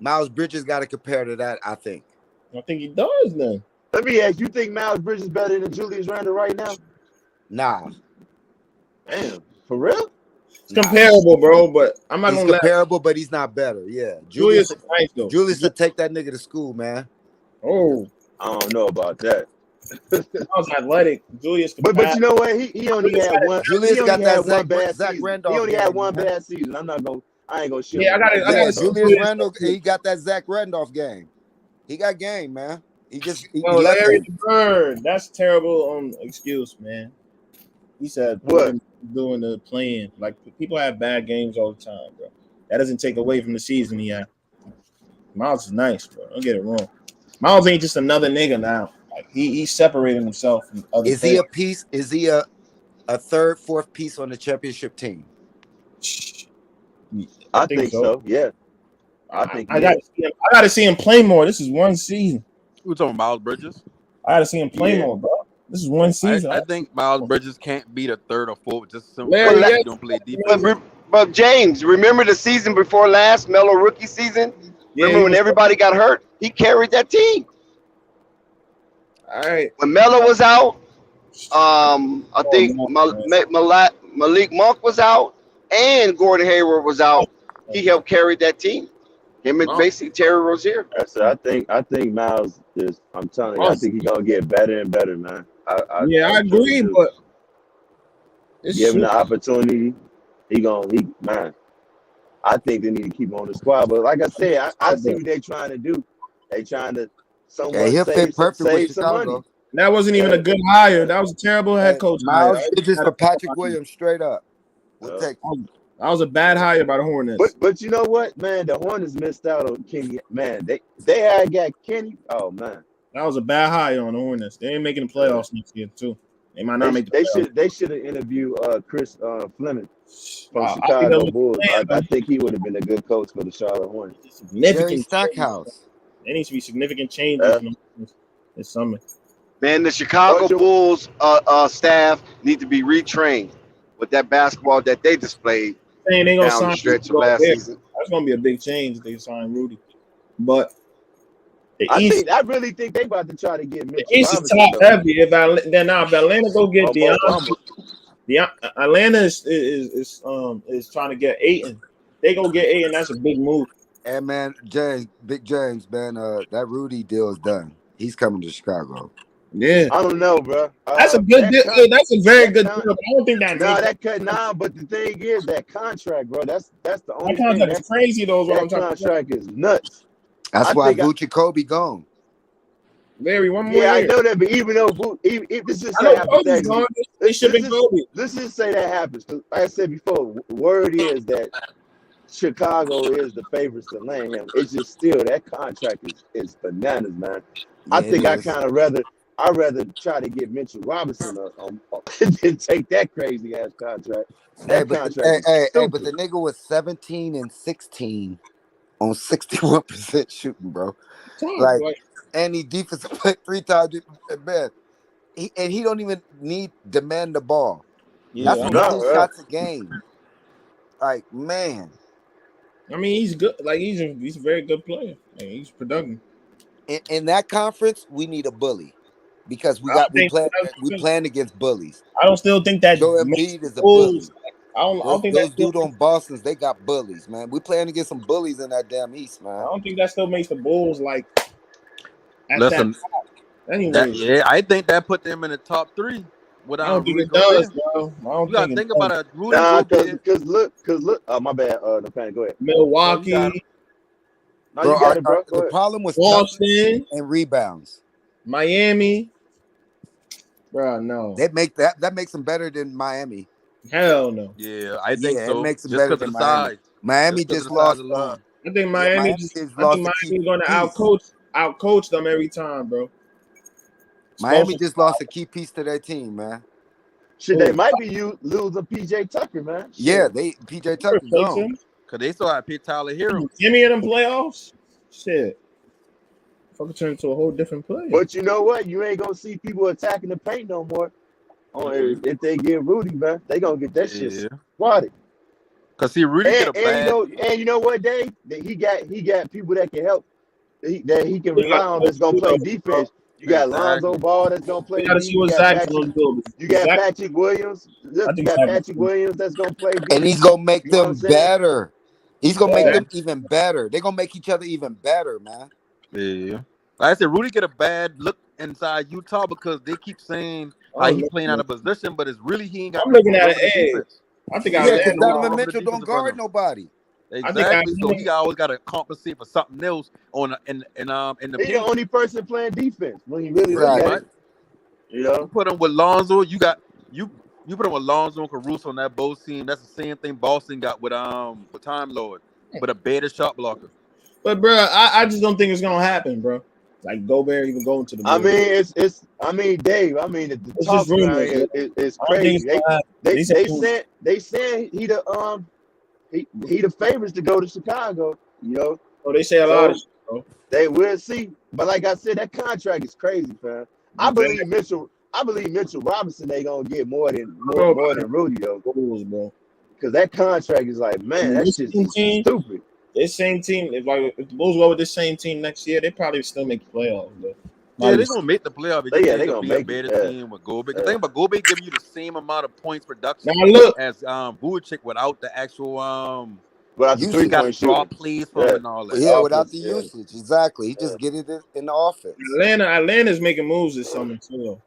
Miles Bridges got to compare to that, I think. I think he does then. Let me ask, you think Miles Bridges is better than Julius Randle right now? Nah. Damn, for real? It's comparable, bro, but I'm not gonna comparable, but he's not better. Yeah. Julius is nice though. Julius would take that nigga to school, man. Oh, I don't know about that. I was athletic. Julius, but you know what? He only had one. Julius got that Zach Randolph. He only had one bad season. I ain't gonna shit. Yeah, I got it. Julius Randle, he got that Zach Randolph game. He got game, man. He Larry the Bird. That's terrible excuse, man. He said what? Doing the playing. Like, people have bad games all the time, bro. That doesn't take away from the season he had. Miles is nice, bro. Don't get it wrong. Miles ain't just another nigga now. Like, he's separating himself from other players. He a piece? Is he a third, fourth piece on the championship team? I think so. Yeah. I got to see him play more. This is one season. We're talking Miles Bridges. I got to see him play more, bro. This is one season. I think Miles Bridges can't be the third or fourth. Just simply don't play defense. But James, remember the season before last, Melo rookie season? Remember when everybody got hurt? He carried that team. All right. When Melo was out, I think Malik Monk was out, and Gordon Hayward was out. He helped carry that team. Him and basically Terry Rozier. So I think Miles is. I'm telling you, I think he's gonna get better and better, man. I agree, but give him the opportunity. Man. I think they need to keep him on the squad. But like I said, I see what they're trying to do. They trying to he'll fit perfect with Chicago. Money. That wasn't even a good hire. That was a terrible head coach. Miles Bridges for Patrick Williams, straight up. That was a bad hire by the Hornets. But you know what, man? The Hornets missed out on Kenny. Man, they had got Kenny. Oh man, that was a bad hire on the Hornets. They ain't making the playoffs next year too. They might not make the playoffs. They should have interviewed Chris Fleming from Chicago Bulls. I think he would have been a good coach for the Charlotte Hornets. Significant Stackhouse. There needs to be significant changes this summer. Man, the Chicago Bulls staff need to be retrained with that basketball that they displayed down the stretch of last season. That's going to be a big change if they sign Rudy. But I really think they about to try to get Mitchell. The East is top heavy. If Atlanta go get Atlanta is trying to get Ayton. They go get Ayton. That's a big move. And man, Big James, man, that Rudy deal is done. He's coming to Chicago. Yeah, I don't know, bro. that's a good. That's a very good deal. But I don't think that. No, that cut now. But the thing is, that contract, bro. That's the That only thing. contract is crazy, though. Is what I'm That trying to say. contract is nuts. That's I why think Vuce Kobe gone. Larry, one more Yeah, I year. know that, but even though if this is I say know Kobe's gone. hypothetically, They should have been Kobe. let's just say that happens. 'Cause like I said before, word is that Chicago is the favorites to land him. It's just still that contract is bananas, man. Yeah, I think it I is. kind of I'd rather try to get Mitchell Robinson than take that crazy ass contract. That contract is stupid. But the nigga was 17 and 16 on 61% shooting, bro. Like, and he defensive play 3 times, man. He don't even need demand the ball. Yeah, That's 14 shots a game. Like, man. I mean, he's good. Like, he's a very good player. Like, he's productive. In that conference, we need a bully because we playing against bullies. I don't still think that Joel Embiid is a bully. I don't think those that dudes on Boston's, they got bullies, man. We playing against some bullies in that damn East, man. I don't think that still makes the Bulls like. Listen, anyway, I think that put them in the top 3. I don't think it does, bro. I don't you gotta think about it. Rudy because look. Oh, my bad. No panic. Go ahead. Milwaukee. The problem was Boston and rebounds. Miami. Bro, no. That makes them better than Miami. Hell no. Yeah, I think so. It makes them just better than than Miami. Miami just lost. I think Miami's going to outcoach them every time, bro. Miami just lost a key piece to their team, man. Shit, they might be losing PJ Tucker, man. Shit. Yeah, PJ Tucker gone. Cause they still have Tyler Hero. Jimmy in them playoffs. Shit. Fucking turn into a whole different play. But you know what? You ain't gonna see people attacking the paint no more. If they get Rudy, man, they gonna get that shit squatted. Cause see, Rudy get a bad. You know what, Dave? That he got people that can help. That he can rely on. That's gonna play defense. You got Lonzo Ball that's gonna play. You got Patrick Williams. You got Patrick Williams that's gonna play defense. And he's gonna make them better. He's gonna make them even better. They're gonna make each other even better, man. Yeah. Like I said, Rudy get a bad look inside Utah because they keep saying he's playing out of position, but it's really he ain't got. I'm looking at it. I think because Donovan Mitchell don't guard nobody. Exactly. So he always got to compensate for something else in the. He's the only person playing defense when he really right. You know, you put him with Lonzo. You put him with Lonzo and Caruso on that Bulls team. That's the same thing Boston got with Time Lord, but a better shot blocker. But bro, I just don't think it's gonna happen, bro. Like Gobert even going to the Bulls. I mean, Dave. I mean, the talk is crazy. They saying he the favorites to go to Chicago. You know. Oh, they say a lot of shit, bro. They will see, but like I said, that contract is crazy, fam. I believe Mitchell Robinson they gonna get more than Rudy though, bro. Because that contract is like, man, that's just stupid. This same team, if the Bulls go with this same team next year, they probably still make the playoffs, bro. Yeah, they're gonna make the playoffs. They're gonna be a better team with Gobert. The thing about Gobert giving you the same amount of points production as Vucevic without the actual without the 3-point draw plays from and all that. Yeah, without the usage, exactly. He just get it in the offense. Atlanta's making moves this summer too.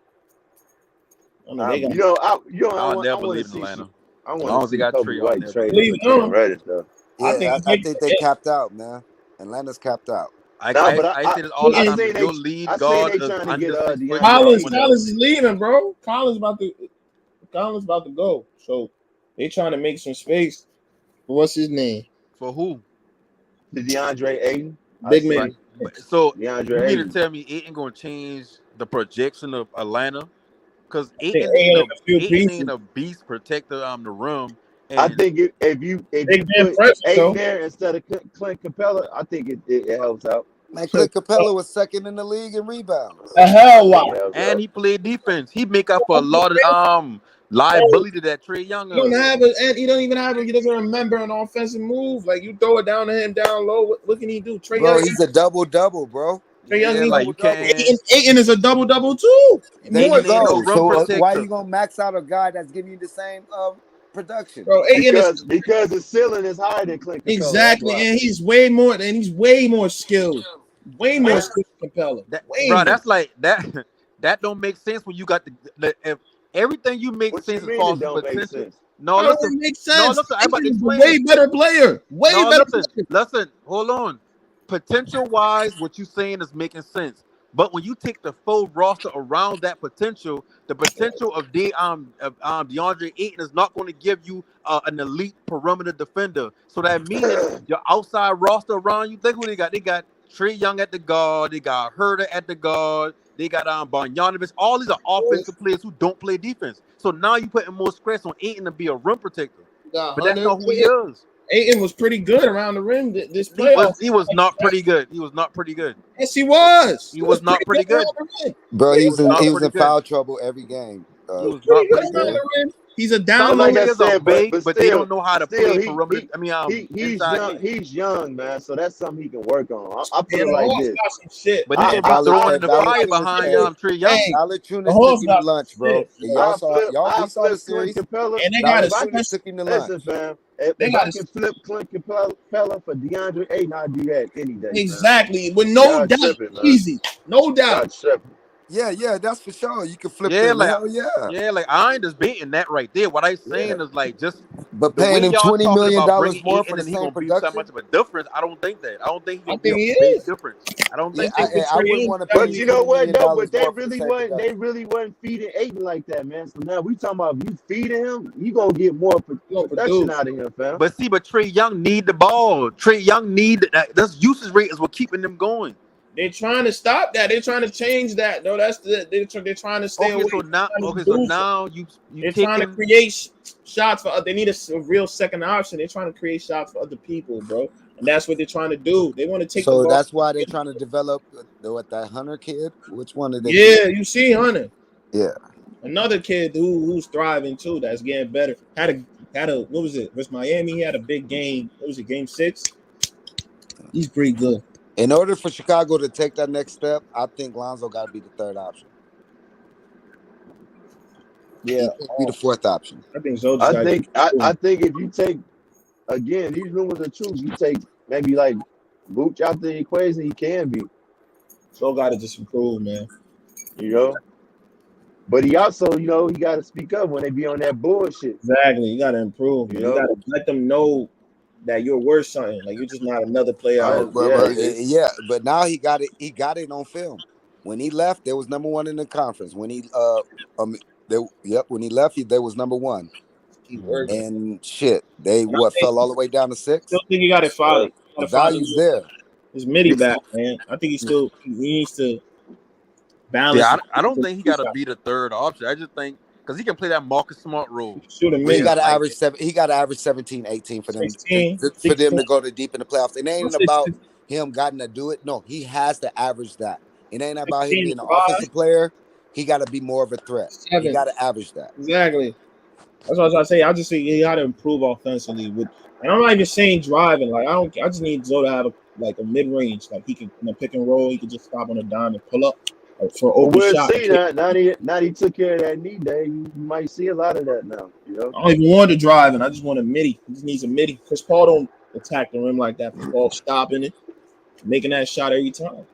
I never believe in Atlanta. As long as they got Trey on there. I think they capped out, man. Atlanta's capped out. I say this all the time. Your lead guard is Collins is leaving, bro. Collins about to go. So they trying to make some space. What's his name? For who? The DeAndre Ayton. Big man. So you mean to tell me Ayton gonna change the projection of Atlanta? Because Ayton ain't a beast protector the rim. I think if you put Ayton there instead of Clint Capella, I think it helps out. Man, Clint Capella was second in the league in rebounds. The hell, wow! And he played defense. He make up for a lot of liability that Trey Young. He doesn't remember an offensive move. Like you throw it down to him down low. What can he do? Trey Young, he's a double, bro. Trey Young, Ayton is a double too. There you go. So why are you gonna max out a guy that's giving you the same production? Bro, because the ceiling is higher than Clint Capella. Exactly, and he's way more skilled. Way more skilled than Capella. That's like that. That don't make sense when you got if everything you make What you sense as mean far it as don't make potential. sense? No, How does listen. it make No, sense? listen. I'm about to Aiton is a explain way it. better player. Way No, better listen. player. Listen. Hold on. Potential wise, what you saying is making sense. But when you take the full roster around that potential, the potential of DeAndre Ayton is not going to give you an elite perimeter defender. So that means your outside roster around you. Think who they got? They got Trey Young at the guard. They got Herder at the guard. They got Bogdanovich. All these are offensive players who don't play defense. So now you putting more stress on Ayton to be a rim protector. Got But that's Hunter. not who he is. Aiton was pretty good around the rim this He was playoff. he was not pretty good. He was not pretty good. Yes, he was. He was not pretty around good. the rim. Bro, He he was was not in pretty good. foul trouble every game. He was Pretty not good pretty around good. Yeah. the rim. He's a Some down But low. like I players are said, big, but but they still, don't know how to still, play perimeter. he's Inside young. game. He's young, man. So that's something he can work on. I put Yeah, it the like Hawks this. got some shit. But he I, gonna be I, throwing I, in the fire Valanciunas, behind Trey Young. Hey, the Valanciunas Hawks took him got to some lunch, bro. shit. And y'all saw, we saw the flip Clint series. Capella. And they got a If I can, Valanciunas took him to lunch. listen, fam. They If got I can flip Clint Capella for DeAndre Ayton, I'll do that any day, man. exactly with no Y'all doubt. tripping, man. Easy, no Y'all doubt. tripping. Yeah, that's for sure. You can flip Yeah, them. like Hell yeah. like I ain't just baiting that right there. What I'm saying Yeah. is like just But the way paying him y'all $20 talking million about bringing more Ayton for the and he same gonna be so much production. of a difference. I don't think that. I don't think he I gonna be think a he big is. difference. I don't Yeah, think so. I wouldn't want to pay But you you know $20 what million though? But more for the same production. they really wasn't feeding Ayton like that, man. So now we talking about if you feeding him, you gonna get more production out of him, fam. But Trey Young need the ball. Trey Young need that's usage rate is what keeping them going. They're trying to stop that. They're trying to change that. No, that's they're trying to stay away. So now you they're taking, trying to create shots for. They need a real second option. They're trying to create shots for other people, bro. And that's what they're trying to do. They want to take the So ball. that's why they're trying to develop that Hunter kid. Which one did they? Yeah, you see Hunter. Yeah. Another kid who's thriving too. That's getting better. Had a what was it? Versus Miami. He had a big game. What was it? Game 6. He's pretty good. In order for Chicago to take that next step, I think Lonzo got to be the third option. Yeah, he can't be the fourth option. I think so. I think if you take again, these rumors are true. You take maybe like Vooch out the equation, he can be. So got to just improve, man. You know. But he also, he got to speak up when they be on that bullshit. Exactly. You got to improve. You got to let them know that you're worth something. Like you're just not another player. But now he got it. He got it on film. When he left, they was number 1 in the conference. When he when he left, they was number 1. And shit, they fell all the way down to 6. Still think he got it followed. The value's there. His midi back, man. I think he needs to balance. Yeah, I don't think he got to be the third option. I just think because he can play that Marcus Smart role. He got to average 7. He got to average 17, 18 for them. 16, for them to go to deep in the playoffs. It ain't about him gotten to do it. No, he has to average that. It ain't about him being an offensive player. He got to be more of a threat. 7. He got to average that. Exactly. That's what I was trying to say. I just think he got to improve offensively. And I'm not even saying driving. Like I just need Zoe to have a mid range. Like he can pick and roll. He can just stop on a dime and pull up for open shot. See that now he took care of that knee day. You might see a lot of that now. I don't even want to drive, and I just want a midi. He just needs a midi. Chris Paul don't attack the rim like that. Paul stopping it, making that shot every time.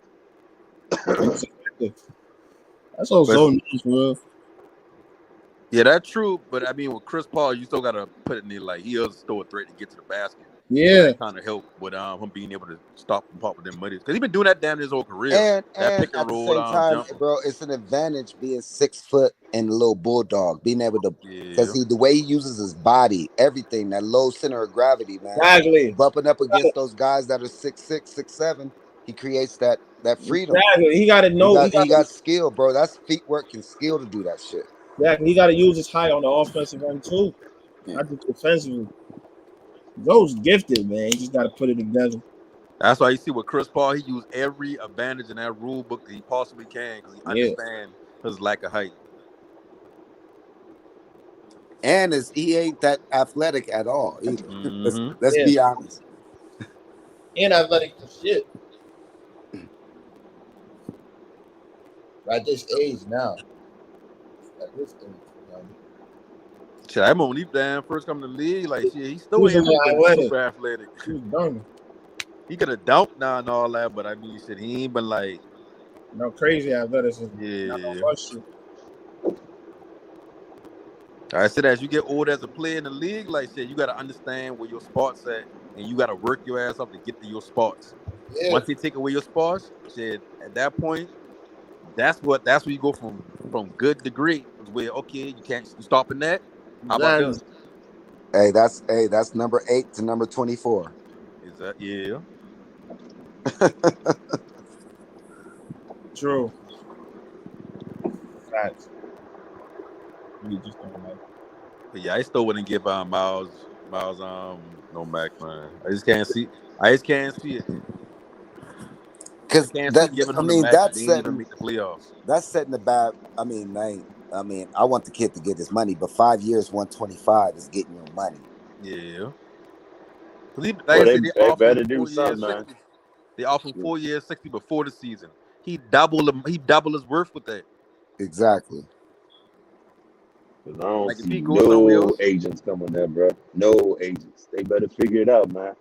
That's all Zoe needs, bro. Yeah, that's true. But I mean, with Chris Paul, you still gotta put it in there like he is still a threat to get to the basket. Yeah, that kind of help with him being able to stop and pop with them muddies because he's been doing that damn his whole career. And pick and roll, at the same time, jump. bro, it's an advantage being 6 foot and a little bulldog, being able to because the way he uses his body, everything, that low center of gravity, man. Exactly. Bumping up against those guys that are 6'6", 6'7", he creates that freedom. Exactly. He got to know. He got skill, bro. That's feet work and skill to do that shit. Exactly. He got to use his height on the offensive end too, not just defensively. Those gifted, man. He just got to put it together. That's why you see with Chris Paul, he used every advantage in that rule book that he possibly can because he understands his lack of height. And he ain't that athletic at all either. Mm-hmm. Let's be honest. And athletic as shit. At this age now. At this age. Shit, I'm on deep down first coming to the league. Like shit, he still ain't super athletic. He was dumb. He could have dunked now and all that, but I mean, shit, he ain't been like No crazy athleticism. Yeah. Not no bust shit. I said as you get older as a player in the league, like shit, you gotta understand where your spots at, and you gotta work your ass up to get to your spots. Yeah. Once they take away your spots, shit, at that point, that's where you go from good to great. Where okay, you stopping that. How about this? Hey, that's number 8 to number 24. Is that yeah? True. Facts. You just don't like. But yeah, I still wouldn't give Miles no max, man. I just can't see it. Because Can't see giving him the max. that's They didn't even setting make the playoffs. that's setting the bad. I want the kid to get his money, but 5 years, 125 is getting your money. Yeah. Well, they better do something, man. They offered 4 years, 60 before the season. He doubled his worth with that. Exactly. Cause I don't Like if see he goes somewhere no else, agents coming there, bro. No agents. They better figure it out, man.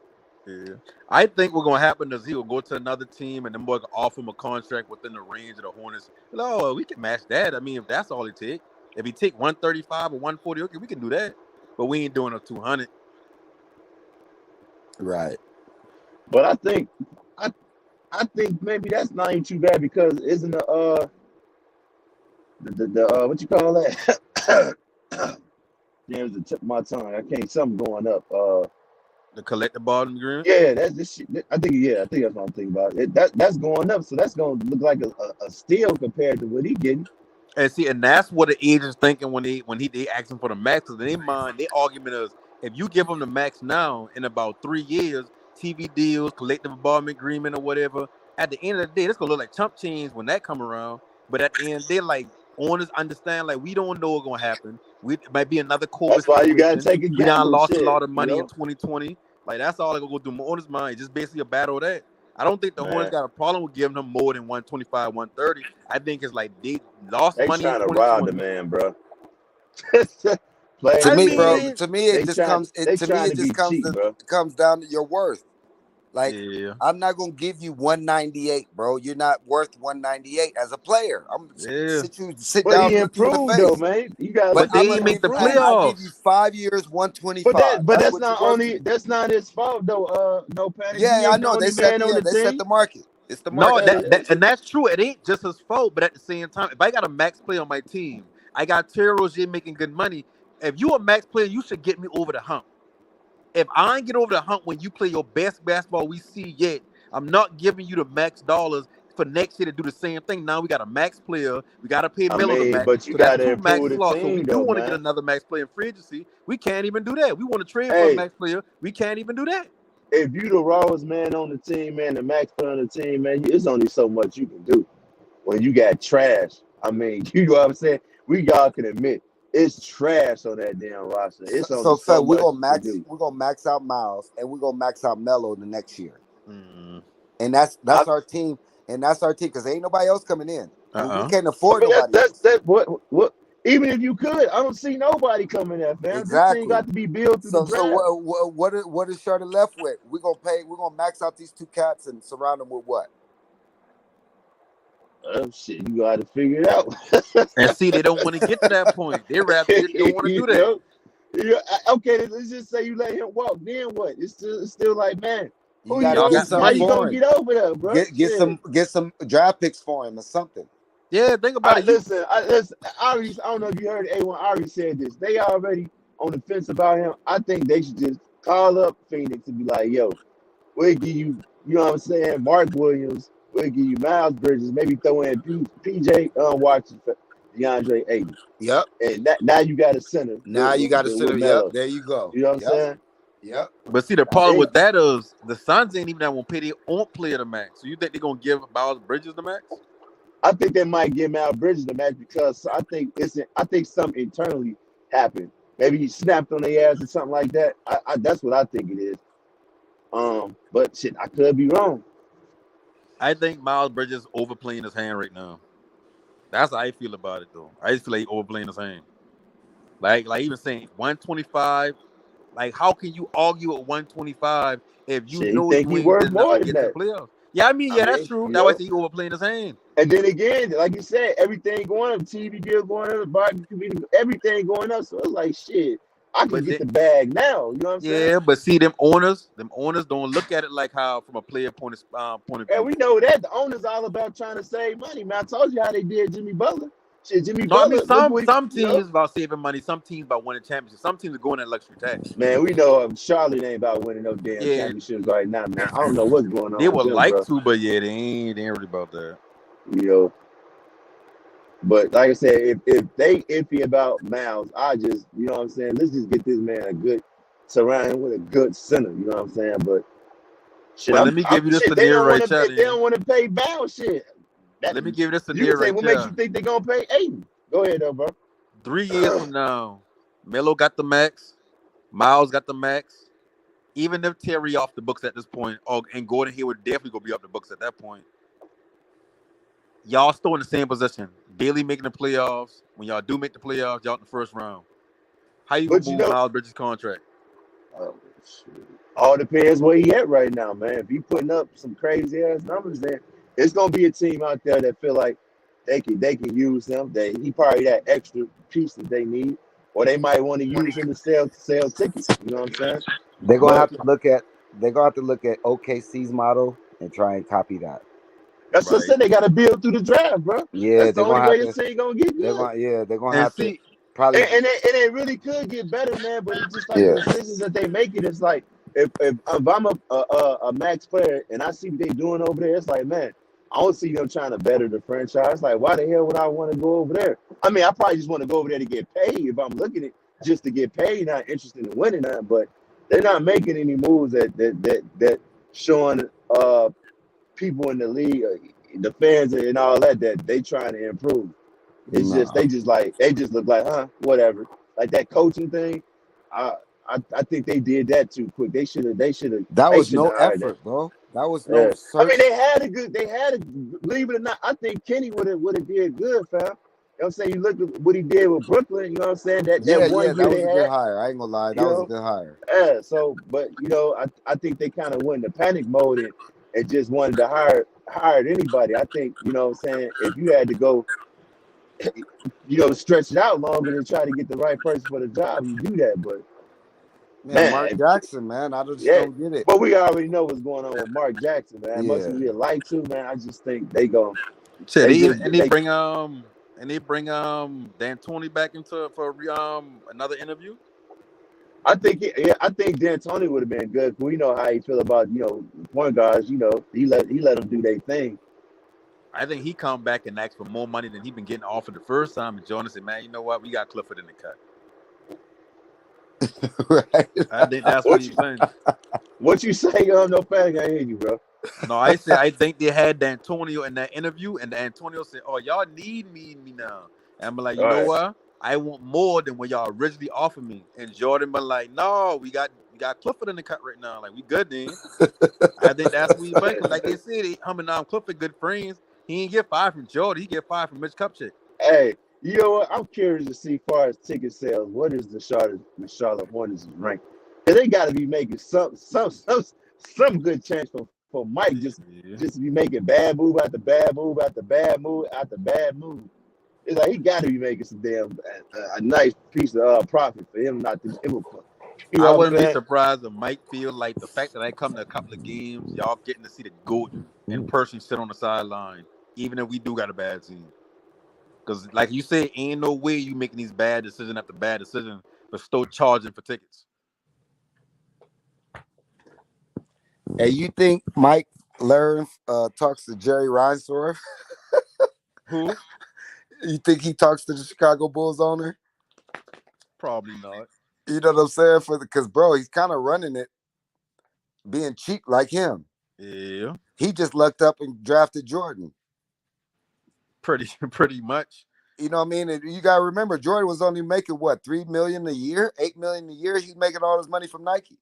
yeah. I think what's gonna happen is he will go to another team and then boy can offer him a contract within the range of the Hornets. No, we can match that. I mean, if that's all it takes. If he take 135 or 140, okay, we can do that. But we ain't doing a 200. Right. But I think maybe that's not even too bad because isn't the what you call that? Damn, it's the tip of my tongue. I can't. Something going up. The collective bargaining agreement. Yeah, that's this shit. I think that's what I'm thinking about. That's going up, so that's gonna look like a steal compared to what he getting. And see, and that's what the agents thinking when they asking for the max. Because in their mind, their argument is if you give them the max now in about 3 years, TV deals, collective bargaining agreement, or whatever. At the end of the day, it's gonna look like chump change when that come around. But at the end, they like owners understand like we don't know what's gonna happen. It might be another COVID. That's why you gotta take a We done gamble. lost Shit, a lot of money you know? in 2020. Like that's all they're gonna go do. My owner's mind, just basically a battle of that. I don't think the Man. Hornets got a problem with giving them more than 125, 130. I think it's like they lost They money in trying to rob the 2020. man, bro. To me, bro, mean, to me it just comes down to your worth. Like yeah. I'm not gonna give you 198, bro. You're not worth 198 as a player. I'm Yeah. sit But down he and look you in the improved face. though, man. You gotta But they ain't make the I'll give you playoffs. 5 years, 125. But that's what not you're worth only to me. that's not his fault though. No, Patty. He Yeah, I ain't the know. only They set man on the team. the market. It's the No, market. and that's true. It ain't just his fault, but at the same time, if I got a max player on my team, I got Terry Rozier making good money. If you a max player, you should get me over the hump. If I ain't get over the hump when you play your best basketball we see yet, I'm not giving you the max dollars for next year to do the same thing. Now we got a max player. We got to pay I Melo the mean, max. but you So that's gotta 2 improve max the slots. So we team do though, want to get man. another max player in free agency. We can't even do that. We want to trade for a Hey, max player. We can't even do that. if you the rawest man on the team, man, the max player on the team, man, it's only so much you can do. When you got trash, I mean, you know what I'm saying? We all can admit it's trash on that damn roster. It's only so we're much gonna you max can do. we're gonna max out Miles and we're gonna max out Melo the next year. Mm. And that's our team. And that's our team because ain't nobody else coming in. We can't I afford mean, nobody else. that's what. Even if you could, I don't see nobody coming there, fam. This team Exactly. got to be built through the So draft. what is Charlotte left with? We're gonna max out these 2 cats and surround them with what? Shit, you got to figure it out. And see, they don't want to get to that point. They don't want to do that. Okay, let's just say you let him walk. Then what? It's still like, man, You gotta get how something you for gonna him. get over there, bro? Get some draft picks for him or something. Yeah, think about it. Listen, I don't know if you heard A1 already said this. They already on the fence about him. I think they should just call up Phoenix and be like, yo, we'll give you, you know what I'm saying, Mark Williams, we'll give you Miles Bridges, maybe throw in PJ Watson for DeAndre Ayton. Yep. And now you got a center. Now you got a center. Melo. Yep, there you go. You know what I'm saying? Yep. But see, the problem with that is the Suns ain't even that won't pay their own player the max. So you think they're gonna give Miles Bridges the max? I think they might give Miles Bridges the max because I think something internally happened. Maybe he snapped on their ass or something like that. That's what I think it is. But shit, I could be wrong. I think Miles Bridges overplaying his hand right now. That's how I feel about it, though. I just feel like overplaying his hand. Like even saying 125. Like, how can you argue at 125 if you know think you he ain't worth good enough more to than get to the that. playoffs? Yeah, I mean, I yeah, that's mean, true. you That why know. he overplaying his hand. And then again, like you said, everything going up, TV deal going up, barbecue, everything going up. So it's like shit. I can But get then, the bag now. You know what I'm saying? yeah, but see, them owners don't look at it like how from a player point of And view. we know that the owner's all about trying to save money. Man, I told you how they did Jimmy Butler. Shit, Jimmy No, I mean Butler, look what some you know. teams about saving money, some teams about winning championships, some teams are going at luxury tax. Man, we know Charlotte ain't about winning no damn Yeah, championships right now, man. I don't know what's going they on with would them, like bro. to, but yeah, they ain't really about that. You know, but like I said, if they iffy about Miles, I just, you know what I'm saying, let's just get this man a good surround him with a good center, you know what I'm saying? But shit, But let me give you this shit, they scenario don't want right to here, if they then. don't want to pay Miles shit. That Let me give you this you can scenario say right what makes you here. think they're gonna pay Aiden. Go ahead though, bro. 3 years from now, Melo got the max, Miles got the max. Even if Terry off the books at this point, and Gordon Hayward definitely gonna be off the books at that point. Y'all still in the same position. Bailey making the playoffs. When y'all do make the playoffs, y'all in the first round. How you gonna But you move know, Miles Bridges' contract? all depends where he at right now, man. If he putting up some crazy ass numbers, then it's gonna be a team out there that feel like they can use him. That he probably that extra piece that they need, or they might want to use him to sell tickets. You know what I'm saying? They're gonna But have to look at OKC's model and try and copy that. that's what I Right. said. They got to build through the draft, bro. Yeah, That's the they're only gonna way have this to. team gonna get good. They're gonna And have to see, probably. And it really could get better, man. But it's just like the Yeah, decisions that they making. It's like if I'm a max player and I see what they doing over there, it's like, man, I don't see them trying to better the franchise. Like, why the hell would I want to go over there? I mean, I probably just want to go over there to get paid if I'm looking at just to get paid, not interested in winning that. But they're not making any moves that showing people in the league, the fans and all that they trying to improve. It's just no, they just look like whatever. Like that coaching thing, I I think they did that too quick. They should have that was no hired that. effort, bro. That was no Yeah. I mean search. they had a believe it or not, I think Kenny would have did good, fam. You know what I'm saying? You look at what he did with Brooklyn, you know what I'm saying? That Yeah, yeah, 1 that year was they a good had, hire. I ain't gonna lie, that you was a know. good hire. Yeah, so but I think they kind of went into panic mode and just wanted to hire anybody. I think, you know what I'm saying, if you had to go stretch it out longer and try to get the right person for the job, you do that. But Man, Mark man, Jackson, man, I just yeah. don't get it. But we already know what's going on with Mark Jackson, man. Much Yeah, as we like to, man, I just think they go. shit, They just they bring D'Antoni back into for another interview. I think I think D'Antoni would have been good. We know how he feel about point guards. He let them do their thing. I think he come back and ask for more money than he been getting offered the first time. And Jonas said, "Man, you know what? We got Clifford in the cut." right. I think that's what he's saying. What you say? No panic. I hear you, bro. No, I said I think they had D'Antonio in that interview, and D'Antonio said, "Oh, y'all need me now." And I'm like, you All know right. what? I want more than what y'all originally offered me. And Jordan been like, "No, we got Clifford in the cut right now. Like we good then." I think that's what he went because, like they said, Clifford good friends. He ain't get fired from Jordan. He get fired from Mitch Kupchak. Hey, you know what? I'm curious to see, far as ticket sales, what is the Charlotte Hornets rank? Because they got to be making some good chance for Mike just Yeah. to be making bad move after bad move after bad move after bad move. It's like he got to be making some damn a nice piece of profit for him not to give a fuck. You I know what I'm wouldn't be saying? surprised if Mike feel like the fact that I come to a couple of games, y'all getting to see the GOAT in person sit on the sideline, even if we do got a bad team. Because, like you said, ain't no way you making these bad decision after bad decision, but still charging for tickets. Hey, you think Mike Learn talks to Jerry Reinsdorf? Who? You think he talks to the Chicago Bulls owner? Probably not. You know what I'm saying? Because bro, he's kind of running it, being cheap like him. Yeah, He just lucked up and drafted Jordan. pretty much. You know what I mean? And you gotta remember, Jordan was only making what, $3 million a year, $8 million a year. He's making all his money from Nike.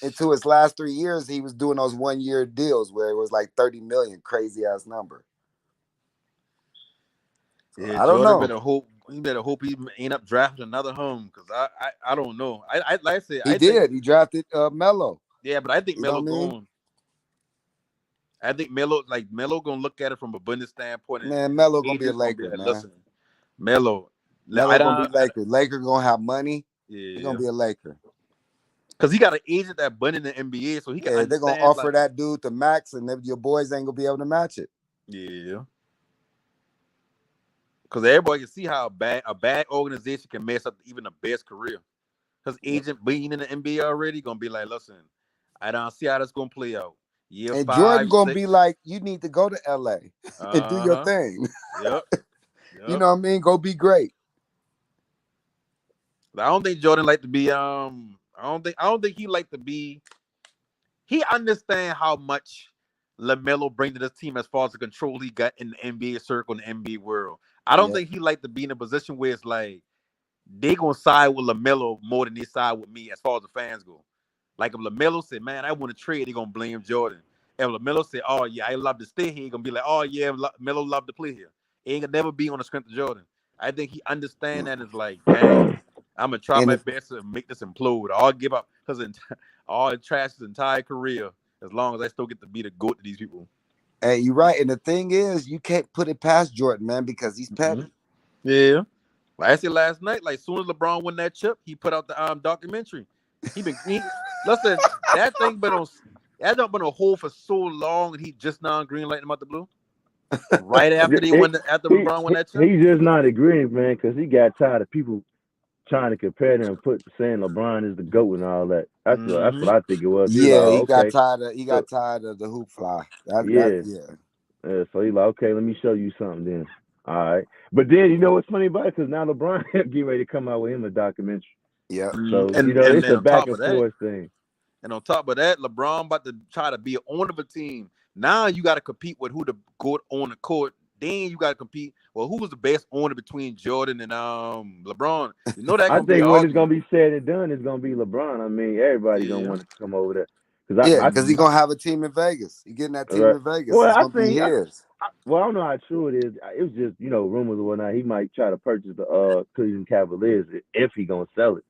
Into his last 3 years, he was doing those 1 year deals where it was like 30 million, crazy ass number. So Yeah, I don't Jordan know. better hope he ain't up drafting another home because I don't know. I like I said He did. He drafted Melo. Yeah, but I think You know Melo what I mean? going. I think Melo gonna look at it from a business standpoint, and Man, Melo gonna be a agents gonna be Laker, like, man. listen, Melo, Melo gonna be Laker. Laker gonna have money. Yeah, He gonna be a Laker. Because he got an agent that been in the NBA, so he can Yeah, they're gonna understand. offer that dude the max, and then your boys ain't gonna be able to match it. Yeah. Because everybody can see how a bad organization can mess up even the best career. Because agent being in the NBA already gonna be like, listen, I don't see how that's gonna play out. Year And 5, Jordan gonna 6. be like, you need to go to LA and do your thing. Yep. You know what I mean? Go be great. I don't think Jordan like to be. I don't think he like to be. He understand how much Lamelo bring to this team as far as the control he got in the NBA circle and the NBA world. I don't think he like to be in a position where it's like they gonna side with Lamelo more than they side with me as far as the fans go. Like if Lamelo said, "Man, I want to trade," they gonna blame Jordan. If Lamelo said, "Oh yeah, I love to stay here," he gonna be like, "Oh yeah, Melo love to play here." He ain't gonna never be on the strength of Jordan. I think he understand that it's like, dang, I'm gonna try my best to make this implode. I'll give up because I'll trash his entire career as long as I still get to be the GOAT to these people. Hey, you're right. And the thing is, you can't put it past Jordan, man, because he's petty. Yeah. Like I said last night, like as soon as LeBron won that chip, he put out the documentary. Listen, that thing been on hold for so long, and he just now green lighting him out the blue. Right after LeBron won that chip. He's just not agreeing, man, because he got tired of people trying to compare them and saying LeBron is the GOAT and all that. That's what I think it was. Yeah, he got tired of the hoop fly. So he's like, okay, let me show you something then. All right. But then you know what's funny about it? Because now LeBron getting ready to come out with him a documentary. Yeah. So it's a back and forth thing. And on top of that, LeBron about to try to be an owner of a team. Now you got to compete with who the GOAT on the court. Then you got to compete. Well, who was the best owner between Jordan and LeBron? You know that. I think when it's gonna be said and done, it's gonna be LeBron. I mean, everybody's gonna want to come over there because he's gonna have a team in Vegas. He getting that team in Vegas. Well, it's gonna be his. I don't know how true it is. It was just rumors and whatnot. He might try to purchase the Cleveland Cavaliers if he gonna sell it.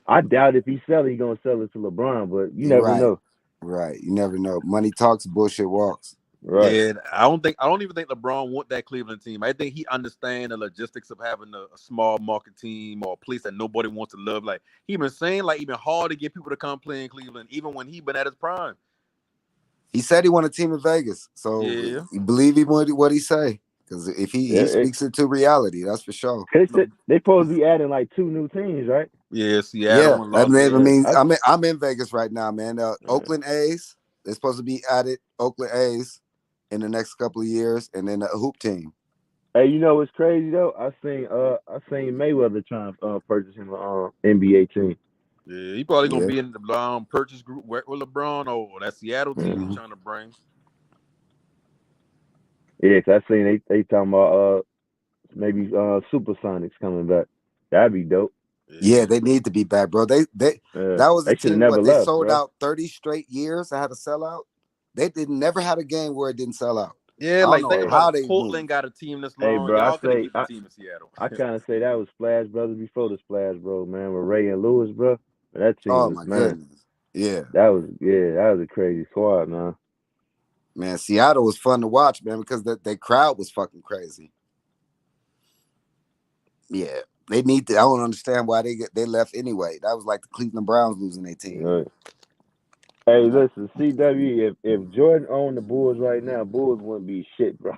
I doubt if he sell it, he gonna sell it to LeBron. But you never know. Right, you never know. Money talks, bullshit walks. Right. Yeah, I don't even think LeBron want that Cleveland team. I think he understands the logistics of having a small market team or a place that nobody wants to love. Like he been saying, like even hard to get people to come play in Cleveland, even when he been at his prime. He said he want a team in Vegas, so you believe him what he say. Because if he speaks it to reality, that's for sure. They supposed to be adding like 2 new teams, right? Yeah, Seattle. Yeah, I'm in Vegas right now, man. Oakland A's. They're supposed to be added. Oakland A's in the next couple of years, and then a hoop team. Hey, you know what's crazy though? I seen Mayweather trying to purchase him an NBA team. Yeah, he probably gonna be in the purchase group with LeBron or that Seattle team he's trying to bring. Yeah, cause I seen they talking about maybe Supersonics coming back. That'd be dope. Yeah, they need to be back, bro. That was a team where they sold out 30 straight years. I had to sell out. They never had a game where it didn't sell out. Yeah, like think about Portland got a team this long. Hey, bro, Y'all could keep a team in Seattle. I kind of say that was Splash Brothers before the Splash Bros, man, with Ray and Lewis, bro. That team was, goodness. Yeah. That was a crazy squad, man. Man, Seattle was fun to watch, man, because their crowd was fucking crazy. Yeah. They need to. I don't understand why they left anyway. That was like the Cleveland Browns losing their team. Right. Hey, listen, CW. If Jordan owned the Bulls right now, Bulls wouldn't be shit, bro.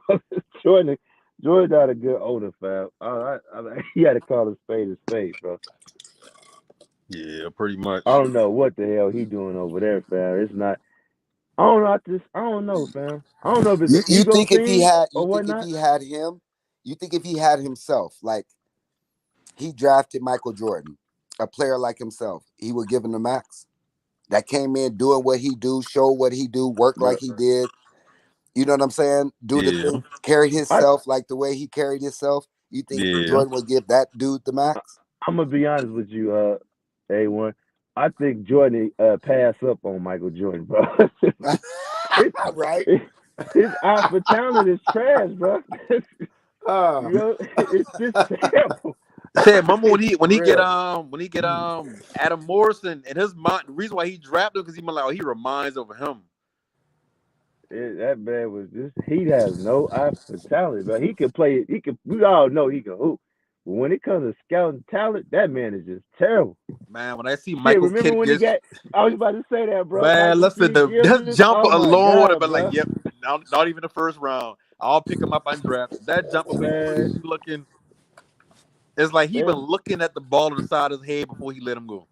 Jordan got a good owner, fam. He had to call a spade, bro. Yeah, pretty much. I don't know what the hell he doing over there, fam. It's not. I don't know. I don't know, fam. I don't know if it's you think if he had him, you think if he had himself, like he drafted Michael Jordan, a player like himself, he would give him the max. That came in doing what he do, show what he do, work like he did. You know what I'm saying? Do the thing, carry himself like the way he carried himself. You think Jordan would give that dude the max? I'm gonna be honest with you, A1. I think Jordan pass up on Michael Jordan, bro. Right? His eye for talent is trash, bro. You know, it's just terrible. Said, remember when he get Adam Morrison and his mind, the reason why he drafted him because he reminds of him. That man was just. He has no eye for talent, but he can play. He can. We all know he can hoop. But when it comes to scouting talent, that man is just terrible. Man, when I see Shit, Michael remember Kidd when he get got? I was about to say that, bro. man, Michael listen, P. this Gillies. jumper Oh my alone would have god, been like, bro. yep, not even the first round. I'll pick him up undrafted. That jumper be Man, crazy looking. It's like he been man, looking at the ball on the side of his head before he let him go.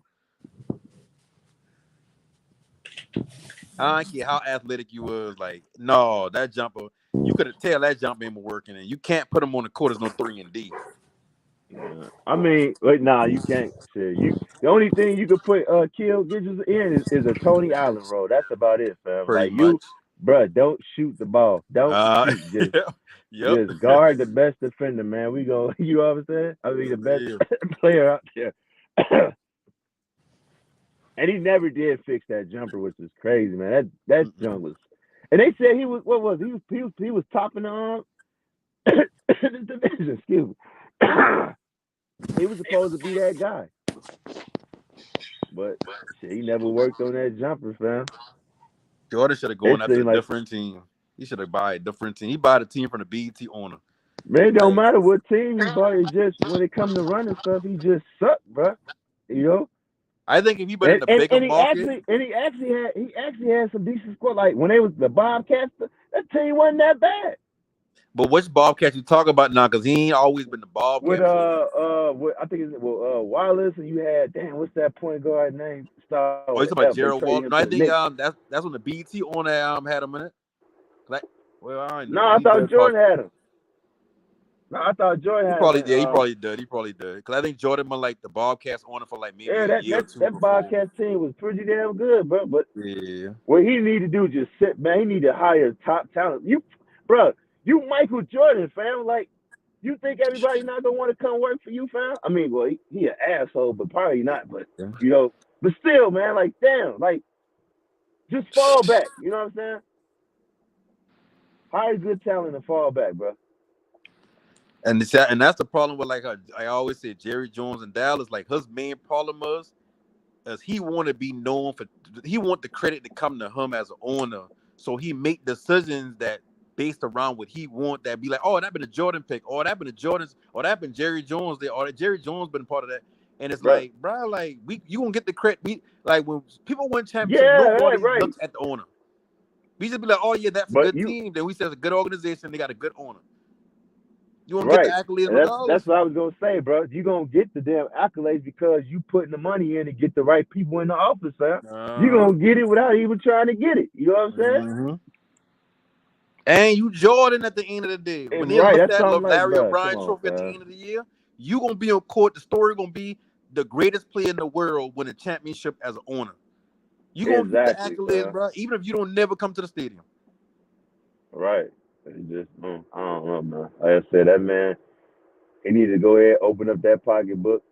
I don't care how athletic you was. Like, no, that jumper, you could have tell that jumper ain't been working, and you can't put him on the court as no 3-and-D. I mean, wait, nah, you can't. Shit, you. The only thing you could put Kill Gidges in is a Tony Allen role. That's about it, fam. Pretty Like you, much. bruh, don't shoot the ball. Don't Uh, shoot. Just yep. Just guard the best defender, man. We go, you know what I'm saying? I mean, the best Yeah. player out there. And he never did fix that jumper, which is crazy, man. That jump was, and they said he was what was he was topping the division. Excuse me. He was supposed to be that guy, but shit, he never worked on that jumper, fam. Jordan should have It gone after a seemed like, different team. He should have bought a different team. He bought a team from the BET owner. man, it don't Like, matter what team he bought. It's just when it come to running stuff, he just sucked, bro. You know. I think if he been in the bigger And market, he actually had some decent squad. Like when they was the Bobcats, that team wasn't that bad. but which Bobcat you talk about now? Because he ain't always been the With Bobcat before that. I think it's Wallace, and you had what's that point guard name? Start Oh, with you talking F. about They Gerald traded Walton? him No, to I the think Knicks. that's when the BET owner had him in it. Like, well, I don't No, know. I He thought did probably. Jordan had him. No, I thought Jordan He had him. probably did. He probably did. He probably did. Because I think Jordan been like the Bobcats owner for like maybe Yeah, a year or two that before. Bobcats team was pretty damn good, bro. But Yeah. what he need to do is just sit, man. He need to hire top talent. You Michael Jordan, fam. Like, you think everybody not gonna want to come work for you, fam? I mean, well, he an asshole, but probably not. But Yeah. but still, man, like, damn, like, just fall back. You know what I'm saying? Hire good talent and fall back, bro. And that's the problem with, like, I always say Jerry Jones in Dallas. Like, his main problem is he want to be known for, he want the credit to come to him as an owner. So he make decisions that based around what he want, that be like, oh, that been a Jordan pick, or that been a Jordan's, or that been Jerry Jones there, or that Jerry Jones been part of that. And it's Bro. like, bro, like, you gonna get the credit. Like, when people win championships, Yeah, nobody right. looks at the owner. We just be like, oh yeah, that's a But good team. Then we say it's a good organization. They got a good owner. You won't get the right. accolades And regardless. that's what I was gonna say, bro. You gonna get the damn accolades because you putting the money in to get the right people in the office, fam. You gonna get it without even trying to get it. You know what I'm saying? Mm-hmm. And you Jordan at the end of the day. When they Right. look That's at something like, Larry bro, come O'Brien on, trophy at the fam. end of the year, you gonna be on court. The story gonna be the greatest player in the world win a championship as an owner. You gonna get the accolades, bro, even if you don't never come to the stadium. Right. It just, I don't know, man. Like I said, that man, he needs to go ahead, open up that pocketbook,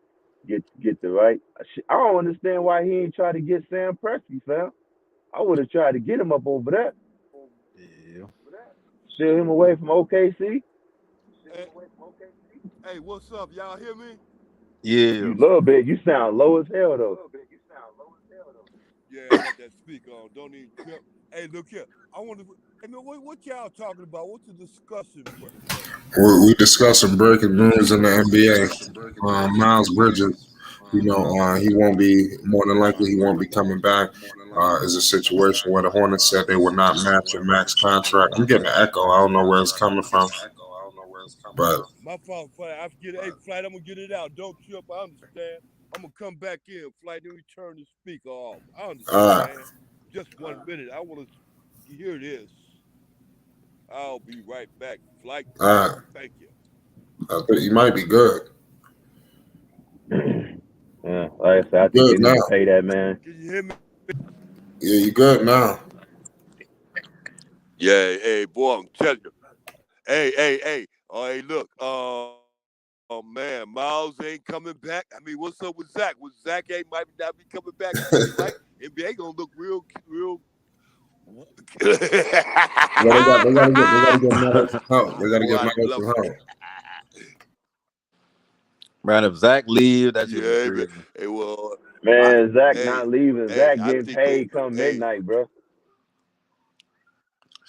get the right. I don't understand why he ain't try to get Sam Presti, fam. I would have tried to get him up over there. Yeah. Steal him away from OKC. Hey, what's up? Y'all hear me? Yeah. You little bit. You sound low as hell though. Yeah, I got that speaker on. Don't even trip. Hey, look here. I want to. Hey, man, what y'all talking about? What's the discussion? We discussing breaking news in the NBA. Miles Bridges, he won't be, more than likely he won't be coming back. Is a situation where the Hornets said they would not match your max contract. I'm getting an echo. I don't know where it's coming from. But my fault, Flight. I forget. Hey, Flight, I'm gonna get it out. Don't trip. I understand. I'm gonna come back in, Flight. Then we turn the speaker off. I understand. Just 1 minute. I want to hear this. I'll be right back, Flight. Thank you. I think you might be good. Yeah, like I said, I think they need to pay that man. Can you hear me? Yeah, you good now. Yeah, hey, boy, I'm telling you. Hey. Oh, hey, look. Oh, man, Miles ain't coming back. I mean, what's up with Zach? Zach might not be coming back, right? NBA gonna look real. They gotta get Melo some help. They gotta get Melo some help. Man, if Zach leaves, that's just crazy. Hey, well, man, Zach not leaving. Zach getting paid come hey, midnight, bro.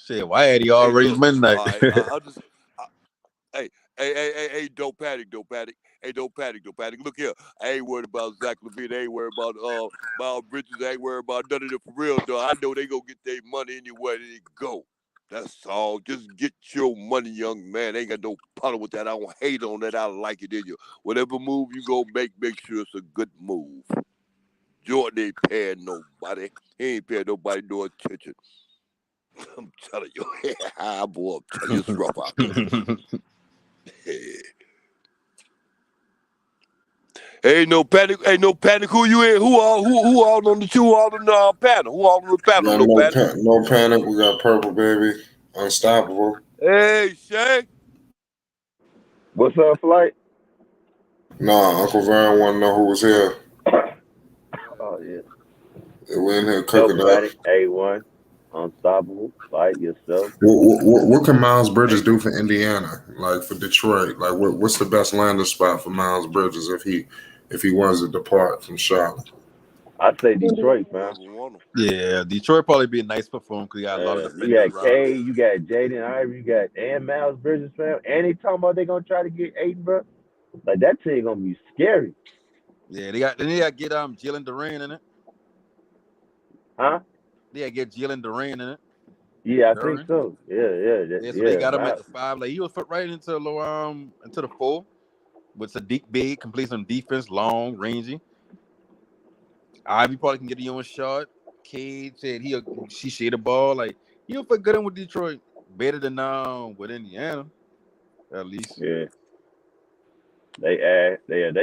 Shit, why had he Hey, already look, midnight? all right, I'll just. Hey, don't panic. Hey, don't panic. Look here, I ain't worried about Zach LaVine. I ain't worried about Miles Bridges. I ain't worried about none of them for real, though. I know they gonna get their money anywhere they go. That's all. Just get your money, young man. Ain't got no problem with that. I don't hate on that. I like it in you. Whatever move you go make sure it's a good move. Jordan ain't paying nobody. He ain't paying nobody no attention. I'm telling you, boy, I'm telling you, it's rough out there. Ain't no panic. Who you in? Who all on the panel? Who all on the panel? No panic. No panic. We got Purple Baby, Unstoppable. Hey, Shay. What's up, Flight? Nah, Uncle Vern want to know who was here. Oh yeah. We're in here No cooking up. panic. A1. Unstoppable. Fight yourself. What can Miles Bridges do for Indiana? Like for Detroit? Like what's the best landing spot for Miles Bridges if he wants to depart from Charlotte? I'd say Detroit, man. Yeah, Detroit probably be a nice for him because he got a lot of You defenders got around him. K, you got Jaden Ivory, you got and Miles Bridges, fam. And they talking about they gonna try to get Aiden, bro. Like that team gonna be scary. Yeah, they got to get Jalen Duran in it. Huh? They got to get Jalen Duran in it. Yeah, I think so. Yeah. So they got him at the 5. Like he was put right into the 4 with a deep big, complete some defense, long, rangy. Ivy probably can get you on shot. Cade said she shade the ball. Like he'll fit good in with Detroit. Better than with Indiana, at least. Yeah. They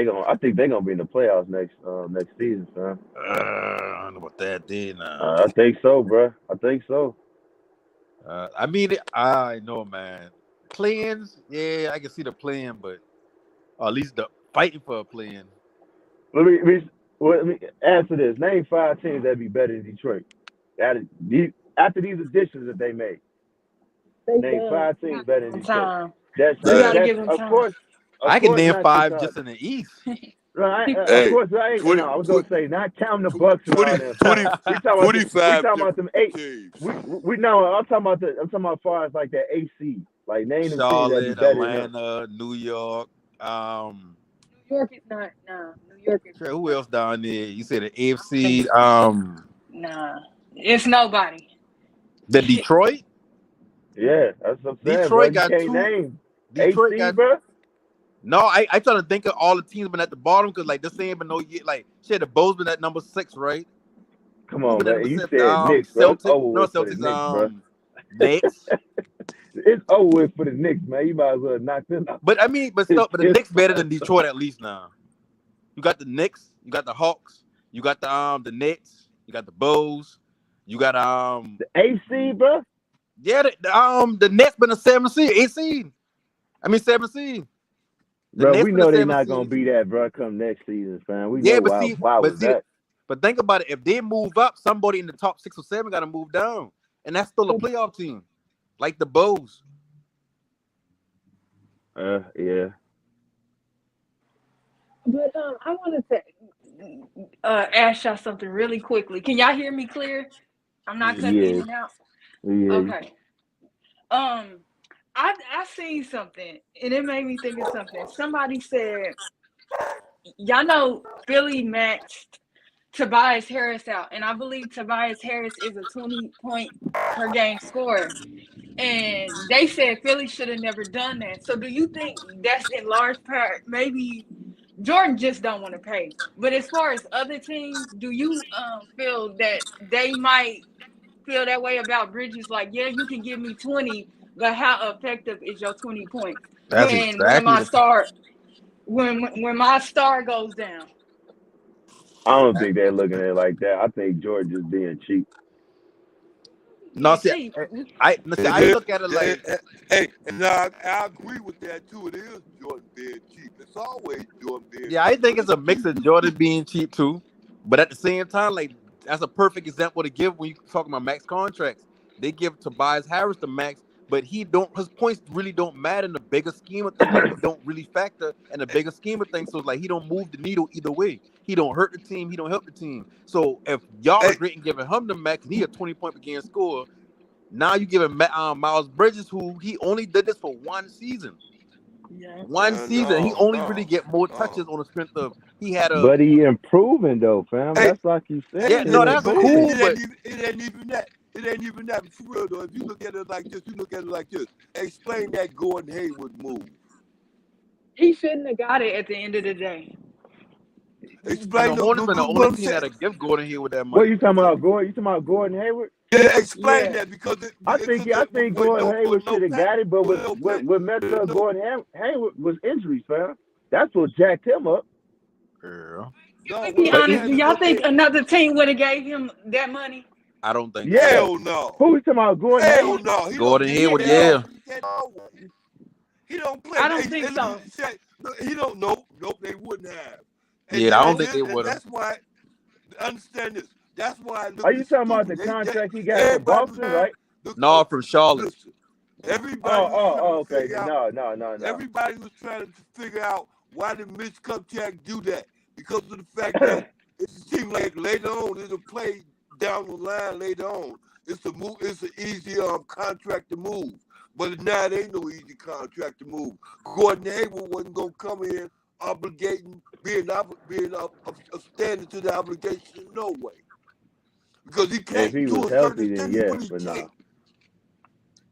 gonna. I think they gonna be in the playoffs next season, son. I don't know about that, dude. I think so, bro. I think so. I mean, I know, man. Plans, yeah, I can see the plan, but at least the fighting for a plan. Let me answer this. Name 5 teams that'd be better than Detroit. After these additions that they made. Name 5 teams better than Detroit. That's of course. I can name not 5 Chicago. just in the East. Right, Hey, of course, right? 20, No, I was gonna say not counting the Bucks and all them. 25 We talking about them 8. teams. We know. I'm talking about as far as like that AC. Like name them teams that'd be Charlotte, better than them. Atlanta, New York. New York is not. No, New York is. Who else down there? You said the AFC. Nah, it's nobody. The Detroit. Yeah, that's what I'm saying, Detroit bro. You got can't 2. name Detroit AC, got. bro. No, I trying to think of all the teams been at the bottom because like this ain't been no year. Like shit, the Bulls been at number 6, right? Come Who on, been at man. number You 6? said Knicks, bro. It's Celtics. over No, with for the Celtics. Knicks, bro. Nets. It's over with for the Knicks, man. You might as well knock them out. But I mean, but the Knicks better than Detroit at least now. You got the Knicks, you got the Hawks, you got the Nets, you got the Bulls, you got the AC, bro. Yeah, the Nets been a 7 seed, 8 seed. I mean 7 seed. Bro, we know they're not gonna be that, bro. Come next season, fam. We know why was that. But think about it. If they move up, somebody in the top 6 or 7 got to move down, and that's still a playoff team, like the Bulls. Yeah. But I wanted to ask y'all something really quickly. Can y'all hear me clear? I'm not cutting in and out. Yeah. Okay. I seen something and it made me think of something. Somebody said, y'all know Philly matched Tobias Harris out, and I believe Tobias Harris is a 20-point per game scorer. And they said Philly should have never done that. So do you think that's in large part maybe Jordan just don't want to pay? But as far as other teams, do you feel that they might feel that way about Bridges? Like, yeah, you can give me 20, but how effective is your 20 points when my star goes down? I don't think they're looking at it like that. I think Jordan just being cheap. No, see, I look at it like, hey, and I agree with that too. It is Jordan being cheap. It's always Jordan being cheap. Yeah, I think it's a mix of Jordan being cheap too, but at the same time, like that's a perfect example to give when you talking about max contracts. They give Tobias Harris the max, but his points really don't matter in the bigger scheme of things. Like he don't really factor in the bigger scheme of things. So it's like he don't move the needle either way. He don't hurt the team. He don't help the team. So if y'all are great in giving him the max, and he a 20-point per game scorer, Now you giving Miles Bridges, who he only did this for one season. Yeah. One season. He only really get more touches on the strength of he had a. But he improving though, fam. Hey, That's like you said. Yeah, He no, that's but improving. cool, but it ain't even that. It ain't even that. For real though, if you look at it like this, you look at it like this. Explain that Gordon Hayward move. He shouldn't have got it at the end of the day. and Explain the Hornets been the what only I'm team saying. that'll give Gordon here with that What money. you talking about, Gordon? You talking about Gordon Hayward? Yeah, explain Yeah. that because I think Gordon Hayward should have got it, but what messed up no, Gordon Hayward was injuries, fam. That's what jacked him up. Yeah. To be what I'm honest, saying do is y'all what think they another team would have gave him that money? I don't think so. Yeah. hell no. Who we talking about, Gordon Hell Hayward? no. He Gordon don't Hayward, get yeah. that no way. He don't play. I don't think so. He don't know. Nope, they wouldn't have. Yeah, I don't think they would have. That's why. Understand this. That's why I look Are you at talking about the stupid. contract he got from Boston, right? No, from Charlotte. Listen, everybody was trying to Okay. figure out. No. Everybody was trying to figure out why did Mitch Kupchak do that? Because of the fact that it seemed like later on it'll play down the line later on. It's a move. It's an easy contract to move. But now it ain't no easy contract to move. Gordon Hayward wasn't gonna come in obligating, being standing to the obligation in no way. Because he can't If he do was a healthy, certain then thing. yeah, but no.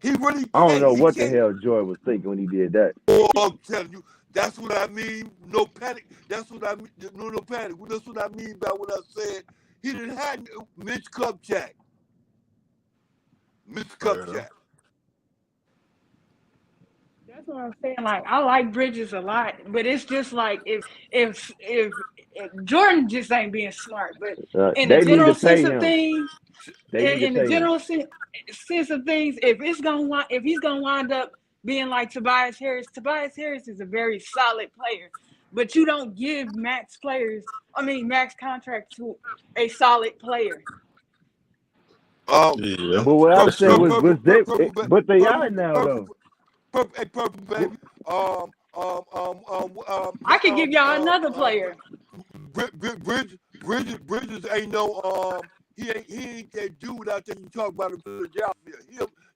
He really can't. I don't know He what the can't. hell Joy was thinking when he did that. Oh, I'm telling you, that's what I mean. No panic. That's what I mean. No panic. That's what I mean by what I said. He didn't have Mitch Kupchak. Mitch Kupchak. That's what I'm saying. Like, I like Bridges a lot, but it's just like if Jordan just ain't being smart, but in They the need general to pay sense of him. things, They need to in the pay him. general sense of things, if he's gonna wind up being like Tobias Harris is a very solid player, but you don't give max contract to a solid player. Yeah. But what I'm saying was they, but they are Purple, now though. Purple baby. I could give y'all another player. Bridges ain't no he ain't that dude out there you talk about in Philadelphia.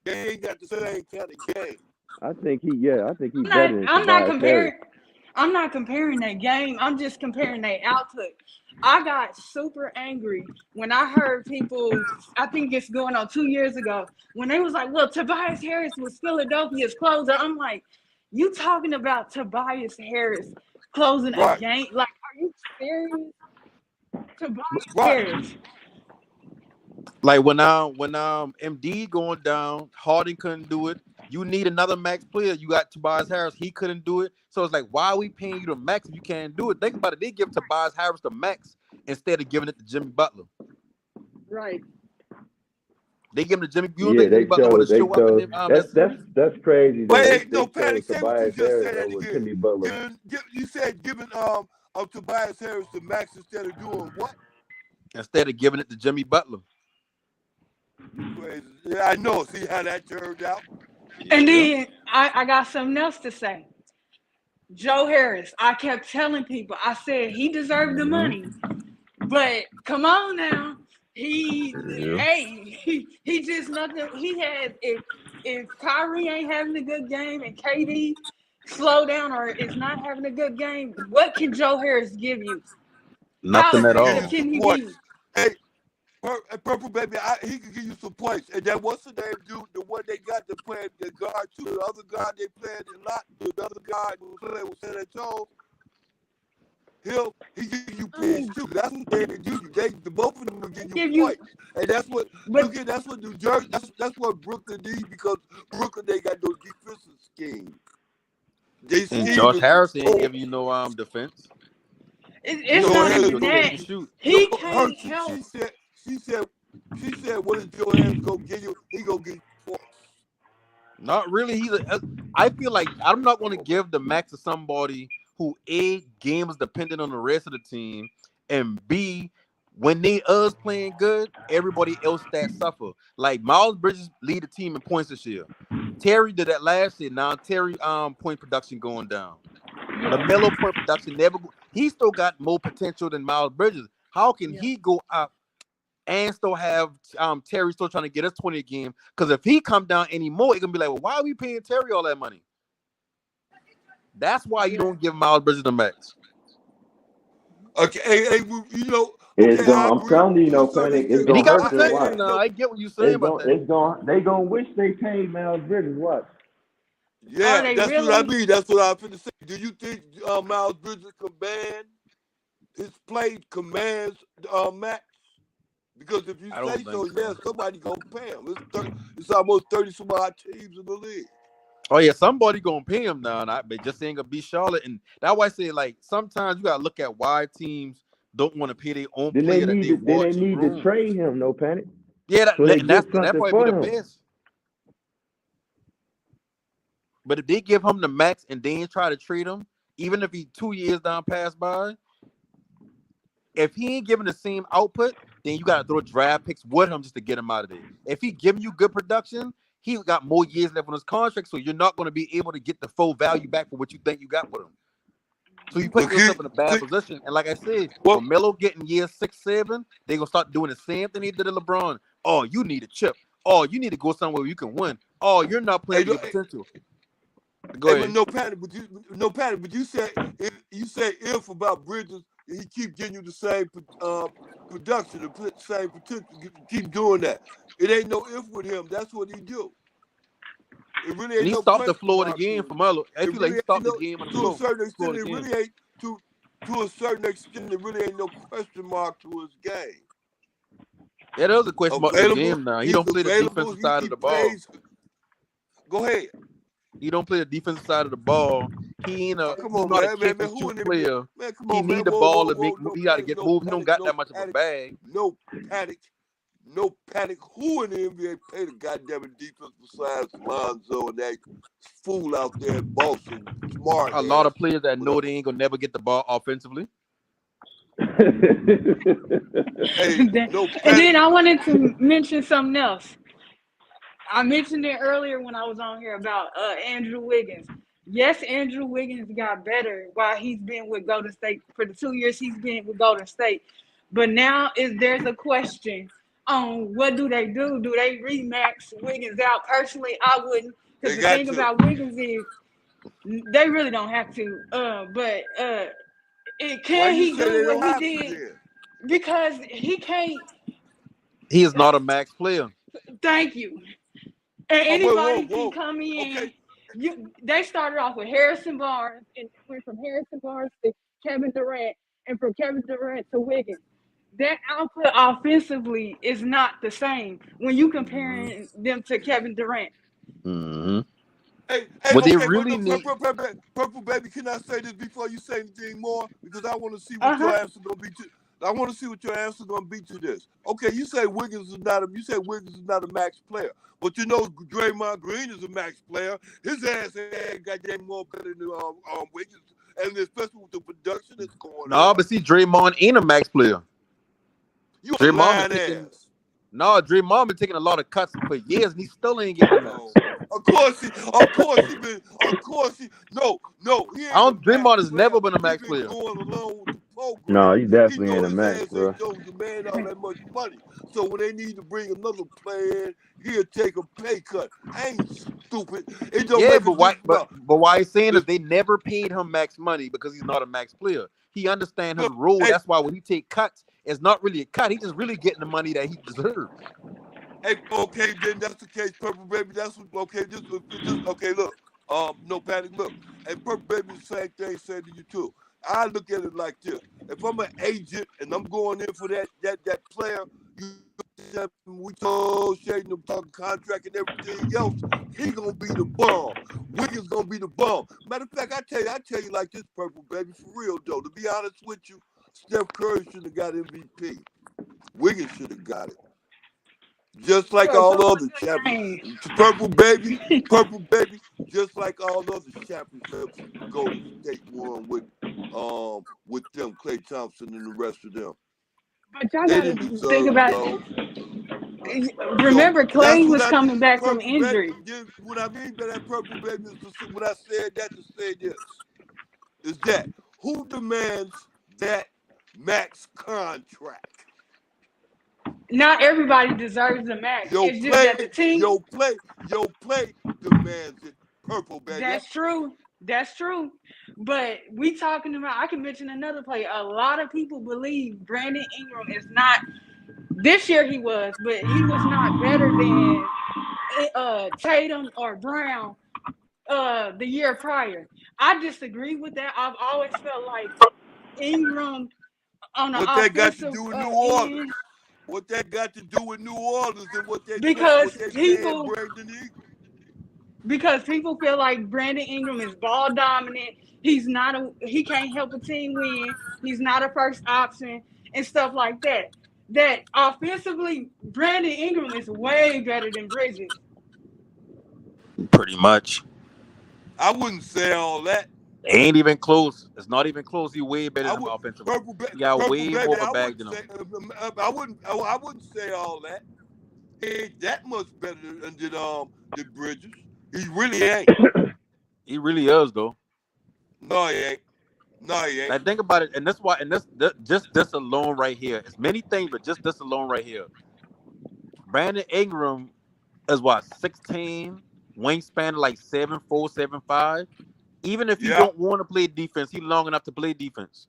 They ain't got the same kind of game. I think he better than Tobias Harris. I'm not comparing that game. I'm just comparing their output. I got super angry when I heard people, I think it's going on 2 years ago, when they was like, well, Tobias Harris was Philadelphia's closer. I'm like, you talking about Tobias Harris closing a game? Like, are you serious? Tobias Harris. Like when MD going down, Harden couldn't do it. You need another max player. You got Tobias Harris. He couldn't do it. So it's like, why are we paying you the max if you can't do it? Think about it. They give Tobias Harris the max instead of giving it to Jimmy Butler. Right. They give him to Jimmy. You Yeah, think Jimmy Butler would have show up in them? That's crazy. Wait, no panic. Tobias Harris over Jimmy Butler. You said giving Tobias Harris the max instead of doing what? Instead of giving it to Jimmy Butler. Yeah, I know. See how that turned out? And then I got something else to say. Joe Harris, I kept telling people, I said he deserved the money. But come on now. He just nothing. He had if Kyrie ain't having a good game and KD slow down or is not having a good game, what can Joe Harris give you? Nothing at all. Can he be? Hey, Purple baby, he could give you some points. And then what's the name, dude? The one they got to play the guard too. The other guard they played a lot. The other guard who played with San Antonio. He give you points too. That's what they give you. The both of them will give you points. And that's what that's what New Jersey. That's what Brooklyn needs because Brooklyn they got no defensive scheme. And Josh Harris ain't giving you no defense. It's not even that. He can't help. She said, what is Joe Harris gonna give you? He gonna give you points. Not really. I feel like I'm not going to give the max to somebody who A, game is dependent on the rest of the team, and B, when they us playing good, everybody else that suffer. Like Miles Bridges lead the team in points this year. Terry did that last year. Now Terry point production going down. Lamelo point production never. He still got more potential than Miles Bridges. How can he go up and still have Terry still trying to get us 20 a game. Because if he come down anymore, it's gonna be like, well, why are we paying Terry all that money? That's why you don't give Miles Bridges the max. Okay, hey, you know, It's okay, I going. I'm agree telling you, to a no certain panic. It's extent. And he gonna got hurt them. potential Watch. now. I get what you're saying about that. It's going. They gonna wish they paid Miles Bridges. Watch. Yeah, they that's really? what I mean. That's what I was finna say. Do you think Miles Bridges his play commands Max? Because if you I say don't so, think so. yeah, somebody gonna pay him. It's almost 30 some odd teams in the league. Oh yeah, somebody gonna pay him now, but just ain't gonna be Charlotte. And that's why I say, like, sometimes you gotta look at why teams don't want to pay their own Then they player that need they to. Then want they to need to groom. trade him. No panic. Yeah, So they and that get something probably be for the him. best. But if they give him the max and then try to trade him, even if he 2 years down past by, if he ain't giving the same output, then you gotta throw draft picks with him just to get him out of there. If he giving you good production, he got more years left on his contract, so you're not going to be able to get the full value back for what you think you got with him. So you put yourself in a bad position. And like I said, when Melo getting year 6, 7, they're gonna start doing the same thing they did to LeBron. Oh, you need a chip. Oh, you need to go somewhere where you can win. Oh, you're not playing to your potential. Go ahead. No panic, but you said if about Bridges, he keep getting you the same production, the same potential. Keep doing that. It ain't no if with him. That's what he do. It really ain't And he no stopped the question flow of the mark game to for it. Melo. I It feel like really he stopped ain't the game on the to a flow. certain Flow extent. of the It game. really ain't to a certain extent. It really ain't no question mark to his game. Yeah, there's a question about his Available. game now. He He's don't play the available. defensive side He of the ball. plays. Go ahead. He don't play the defensive side of the ball. He ain't Come he's on, not a man, catch man, and who shoot in there? player. Man, come He on, man. need the Whoa, ball whoa, to whoa. make No he gotta panic, get no moved. He don't panic, got no that much of a panic. bag. No panic. No panic. Who in the NBA played a goddamn defense besides Lonzo and that fool out there in Boston, smart A lot ass? of players that know they ain't gonna never get the ball offensively. Hey, no And panic. then I wanted to mention something else. I mentioned it earlier when I was on here about Andrew Wiggins. Yes, Andrew Wiggins got better while he's been with Golden State for the 2 years he's been with Golden State. But now there's a question on what do they do? Do they remax Wiggins out? Personally, I wouldn't, because They the got thing to. about Wiggins is they really don't have to. Why Can you he say do they what don't he have to did? then? Because he can't. He is not a max player. Thank you. And Oh, anybody whoa. can come in. Okay. They started off with Harrison Barnes and went from Harrison Barnes to Kevin Durant and from Kevin Durant to Wiggins. That output offensively is not the same when you comparing them to Kevin Durant. Mm-hmm. Hey, What they okay, but really no, need. purple baby, can I say this before you say anything more? Because I want to see what your answer gonna be to. I want to see what your answer gonna be to this. Okay, you say Wiggins is not a max player, but you know Draymond Green is a max player. His ass ain't goddamn more better than Wiggins, and especially with the production that's going No, on. but see, Draymond ain't a max player. You a Draymond lying been taking. ass. No, Draymond been taking a lot of cuts for years, and he still ain't getting the max. Of course he been. Of course he. No, he ain't a max Draymond has player. never been a He max been player. going along with the program. No, he He definitely know ain't a his max, ass bro. ain't don't demand all that much money. So when they need to bring another player in, he'll take a pay cut. I ain't stupid. It don't Yeah, make a but why? difference. But why he's saying is they never paid him max money because he's not a max player. He understands his role. Hey, That's why when he take cuts, it's not really a cut. He's just really getting the money that he deserves. hey, okay, then that's the case, Purple Baby. That's what. Okay, just okay. Look, no panic. Look, and Purple Baby, the same thing said to you too. I look at it like this: if I'm an agent and I'm going in for that player, we told Shady them talking contract and everything else, he gonna be the bomb. Wiggins gonna be the bomb. Matter of fact, I tell you like this, Purple Baby, for real though. To be honest with you, Steph Curry should have got MVP. Wiggins should have got it. Just like all other champions. Purple Baby, just like all other championships Golden State won with them, Klay Thompson and the rest of them. But y'all They gotta didn't think deserve about. those. Remember, So that's Clay what was I mean. coming back from Purple Baby, injury. what I mean by that, Purple Baby, is when I said that to say this, is that who demands that max contract? Not everybody deserves the max. It's just that the team. Your play demands it. Purple, baby. That's true. That's true. But we talking about. I can mention another player. A lot of people believe Brandon Ingram is not. This year he was, but he was not better than Tatum or Brown the year prior. I disagree with that. I've always felt like Ingram on the What that got to offensive do with New Orleans? end, What that got to do with New Orleans and what they because saying people Brandon Ingram? because people feel like Brandon Ingram is ball dominant. He can't help a team win. He's not a first option and stuff like that. That offensively, Brandon Ingram is way better than Bridges. Pretty much. I wouldn't say all that. Ain't even close. It's not even close. He's way better than him offensively. He got way baby, more of a bag than him. I wouldn't say all that. He ain't that much better than Bridges. He really ain't. He really is though. No, he ain't. Like, think about it, and that's why, and just this alone right here. It's many things, but just this alone right here. Brandon Ingram is what, 16, wingspan like 7'4", 7'5". Even if you don't want to play defense, he's long enough to play defense.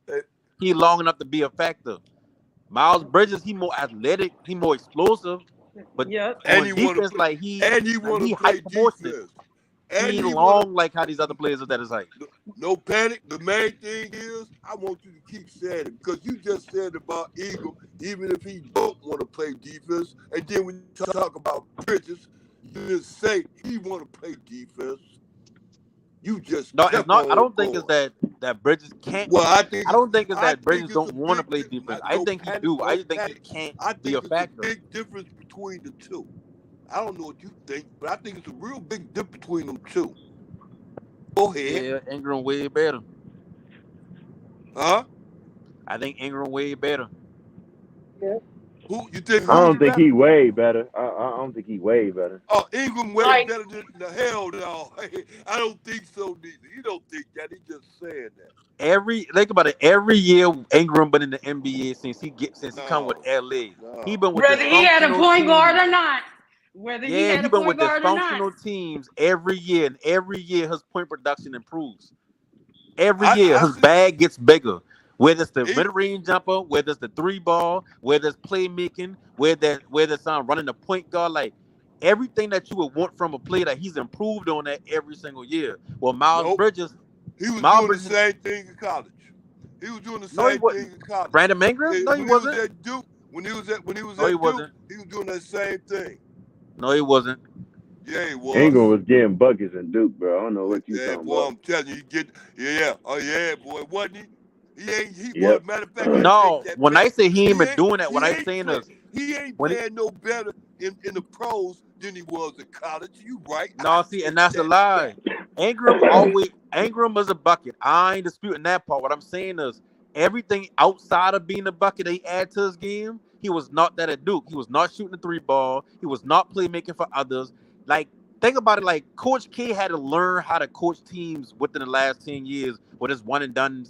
He's long enough to be a factor. Miles Bridges, he more athletic, he more explosive, but on defense, like he hyper forces. He ain't long like how these other players are that is like. No panic. The main thing is, I want you to keep saying it because you just said about Ingram, even if he don't want to play defense, and then when you talk about Bridges, you just say he want to play defense. You just no, it's not. I don't think it's that Bridges can't. Well, I don't think it's that Bridges don't want to play defense. I think he do. I just think he can't be a factor. There's a big difference between the two. I don't know what you think, but I think it's a real big difference between them two. Go ahead. Yeah, Ingram way better. Huh? I think Ingram way better. Yeah. Who you think? I don't think he way better. I don't think he way better. Oh, Ingram way better than the hell no. I don't think so neither. You don't think that. He just saying that. Think about it. Every year Ingram been in the NBA since he come with LA. He been with whether he had a point guard or not. Whether he had a been point with guard or not. dysfunctional teams every year, and every year his point production improves. Every year his bag gets bigger. Whether it's the mid-range jumper, whether it's the three ball, whether it's playmaking, whether it's running the point guard, like everything that you would want from a player, that he's improved on that every single year. Well, Miles Bridges, he was doing the same thing in college. He was doing the same thing in college. Brandon Ingram? No, he wasn't. He was at Duke, when he was at Duke, he was doing that same thing. No, he wasn't. Yeah, he was. Ingram was getting buckets in Duke, bro. I don't know what you talking boy, about. I'm telling you, oh yeah, boy, wasn't he? Boy, matter of fact, no, when I say he ain't been doing that, what I'm saying is he ain't playing no better in the pros than he was in college. You right? No, see, and that's a lie. Ingram is a bucket. I ain't disputing that part. What I'm saying is everything outside of being a bucket that he add to his game, he was not that at Duke. He was not shooting the three ball. He was not playmaking for others. Like, think about it. Like, Coach K had to learn how to coach teams within the last 10 years with this one and done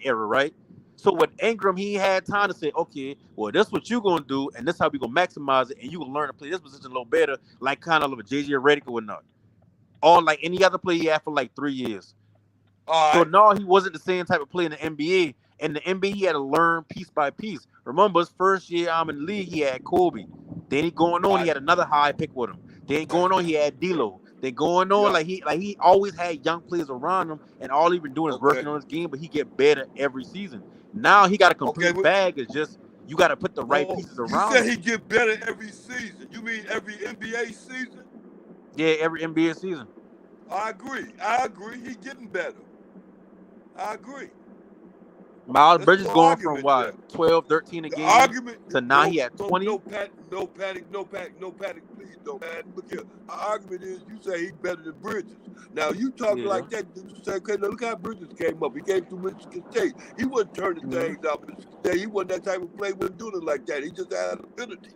era, right? So with Ingram, he had time to say, okay, well, this is what you're gonna do, and this is how we're gonna maximize it, and you can learn to play this position a little better, like kind of like a JJ Redick or not, or like any other player he had for like 3 years. So no, he wasn't the same type of player in the NBA. In the NBA, he had to learn piece by piece. Remember, his first year in the league, he had Kobe. Then he had another high pick with him. Then going on, he had D'Lo. Then going on, like he always had young players around him, and all he been doing is working on his game. But he get better every season. Now he got a complete bag. It's just you got to put the right pieces around. You said he get better every season. You mean every NBA season? Yeah, every NBA season. I agree. He getting better. I agree. Miles Bridges going from what, 12, 13 a game to now he at 20. No panic, please don't panic. Look here. Our argument is you say he's better than Bridges. Now you talking like that, you say, okay, now look how Bridges came up. He came through Michigan State. He wasn't turning things out in Michigan State. He wasn't that type of player, wasn't doing it like that. He just had an ability.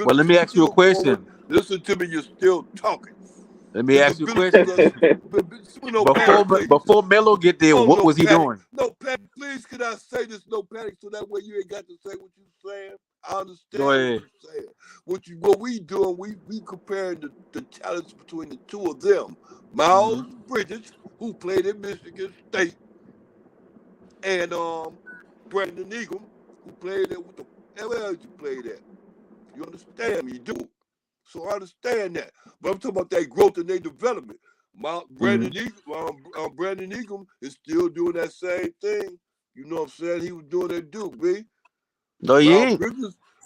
Well, let me ask you a question. Listen to me, you're still talking. Let me ask you a question. Before Melo get there, what was he doing? No panic. Please, could I say this? No panic, so that way you ain't got to say what you're saying. I understand Go what ahead. you're saying. What we doing? We comparing the talents between the two of them. Miles Bridges, who played at Michigan State, and Brandon Ingram, who played at what the hell else you played at? You understand me? You do. So I understand that. But I'm talking about that growth and their development. Brandon Ingram is still doing that same thing. You know what I'm saying? He was doing that Duke, B. No, he ain't.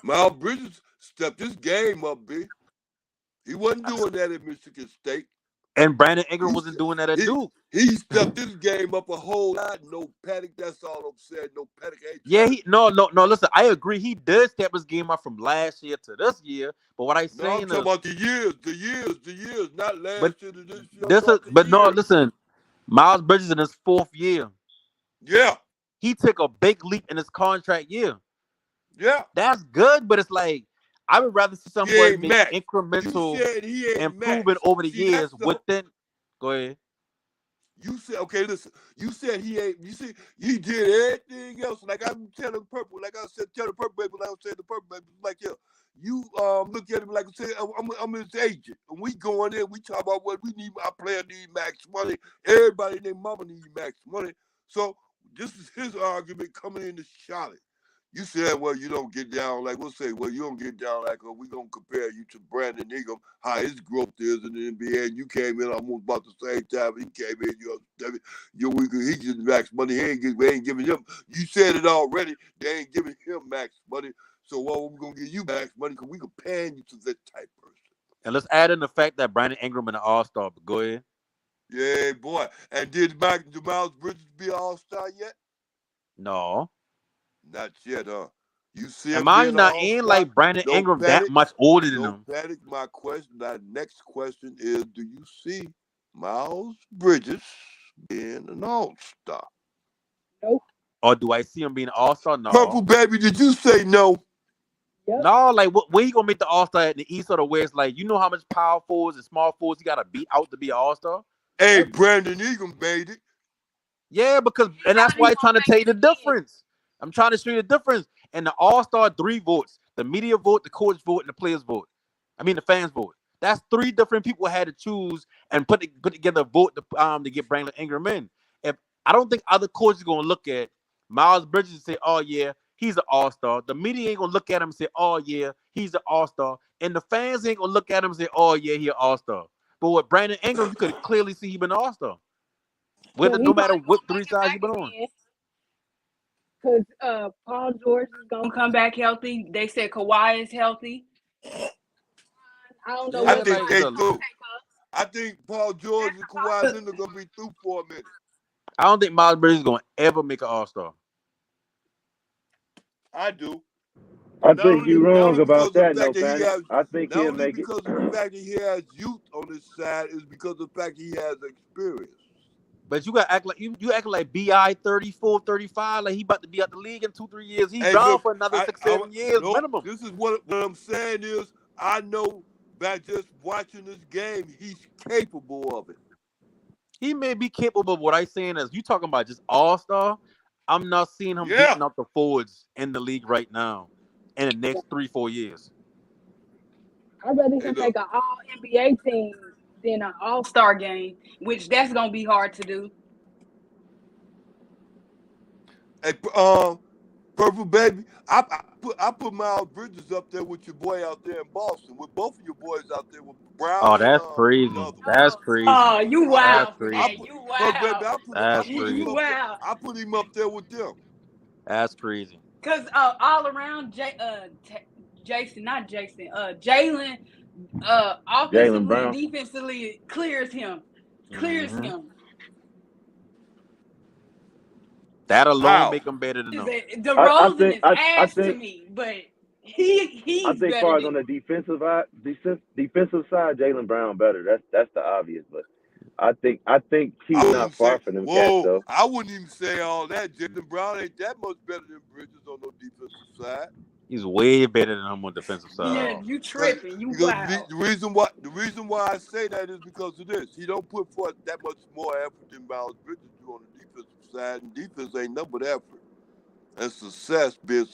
Miles Bridges stepped his game up, B. He wasn't doing that at Michigan State. And Brandon Ingram wasn't doing that at Duke. He stepped his game up a whole lot. No panic. That's all I'm saying. No panic. Yeah, no. Listen, I agree. He did step his game up from last year to this year. But what I'm saying I'm talking about the years, not last year to this year. Listen. Miles Bridges in his 4th year. Yeah. He took a big leap in his contract year. Yeah. That's good, but it's like I would rather see somebody make incremental improvement over the years within. Go ahead. You said, okay, listen. You said he ain't. You see, he did everything else. Like I'm telling Purple, like I said, tell the Purple baby, like I said, the Purple baby, like yeah. You look at him like I said, I'm his agent, and we going in. We talk about what we need. Our player need max money. Everybody, their mama need max money. So this is his argument coming into Charlotte. You said, well, you don't get down like we'll say, well, you don't get down like we're gonna compare you to Brandon Ingram, how his growth is in the NBA, and you came in almost about the same time he came in. He getting max money. We ain't giving him. You said it already. They ain't giving him max money. So we're gonna give you max money because we comparing you to that type person. And let's add in the fact that Brandon Ingram an All-Star. But go ahead. Yeah, boy. And did Miles Bridges be an All-Star yet? No. Not yet, huh? You see Am him I being not All-Star? in like Brandon Ingram that much older than him? Panic. My next question is: do you see Miles Bridges being an All-Star? Nope. Or do I see him being an All-Star? No. Purple baby, did you say no? Yep. No, like where you gonna make the All-Star at the East or the West? Like, you know how much power forwards and small forwards you gotta beat out to be an All-Star? Hey, Brandon Ingram made it. Yeah, and that's why I'm trying to tell you the difference. I'm trying to show you the difference. And the All-Star 3 votes: the media vote, the coach vote, and the players vote. I mean the fans vote. That's 3 different people had to choose and put together a vote to get Brandon Ingram in. If I don't think other coaches are gonna look at Miles Bridges and say, "Oh yeah, he's an All-Star." The media ain't gonna look at him and say, "Oh yeah, he's an All-Star," and the fans ain't gonna look at him and say, "Oh yeah, he's an All-Star." But with Brandon Ingram, you could clearly see he been an All-Star. No matter what 3 sides you've been on. Because Paul George is gonna come back healthy. They said Kawhi is healthy. I don't know. I think they through. I think Paul George and Kawhi Leonard gonna be through for a minute. I don't think Miles Bridges is gonna ever make an All-Star. I do. I think you're wrong about that, no fan. I think he'll make it. Because of the fact that he has youth on his side is because of the fact that he has experience. But you gotta act like you acting like BI 34, 35, like he about to be out the league in 2-3 years. He's gone for another 6-7 years minimum. This is what I'm saying is I know that just watching this game, he's capable of it. He may be capable of what I'm saying is you talking about just All-Star. I'm not seeing him beating up the forwards in the league right now in the next 3-4 years. I'd rather him take an all NBA team than an All-Star game, which that's gonna be hard to do. Hey, Purple baby, I put Miles Bridges up there with your boy out there in Boston, with both of your boys out there with Brown. Oh, that's crazy. That's crazy. Oh, you wild. You wild. That's crazy. I put him up there with them. That's crazy. Because all around Jalen, offensively and defensively clears him. That alone make him better than him. DeRozan is ass to me, but he's I think, as far as on the defensive side, Jaylen Brown better. That's the obvious, but I think he's not far from them cats though. I wouldn't even say all that. Jaylen Brown ain't that much better than Bridges on the defensive side. He's way better than him on the defensive side. Yeah, you tripping. You wild. The reason why I say that is because of this. He don't put forth that much more effort than Miles Bridges do on the defensive side, and defense ain't nothing but effort. and success being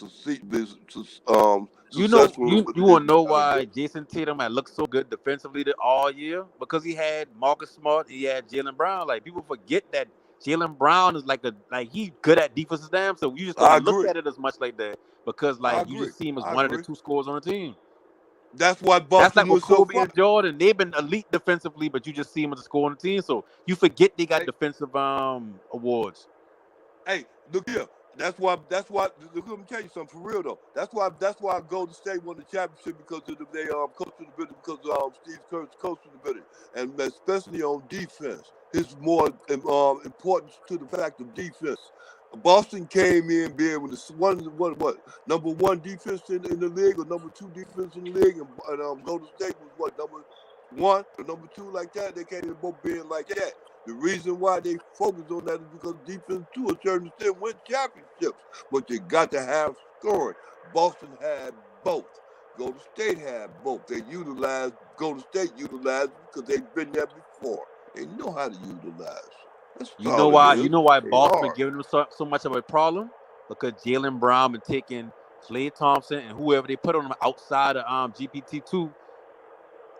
You know, successful you with you this will know kind of why game. Jason Tatum had looked so good defensively all year because he had Marcus Smart, he had Jalen Brown. Like people forget that Jalen Brown is like he good at defensive damn. So you just don't I look agree. at it as much like that because I like you agree. just see him as I one of the agree. two scorers on the team. That's why That's Boston like with was so Kobe far. and Jordan. They've been elite defensively, but you just see them as a scorer on the team. So you forget they got Hey, defensive awards. hey, look here. That's why look, let me tell you something for real though. That's why Golden State won the championship because of they coach to the building because Steve Kerr's coach to the building. And especially on defense. His more importance to the fact of defense. Boston came in being with the what number one defense in the league or number two defense in the league, and Golden State was what number one or number two like that. They came in both being like that. The reason why they focus on that is because defense, to a certain extent, win championships. But you got to have scoring. Boston had both. Golden State had both. Golden State utilized because they've been there before. They know how to utilize. That's You know all it why? is. You know why They Boston been hard. giving them so much of a problem? Because Jalen Brown been taking Klay Thompson and whoever they put on them outside of GPT-2 to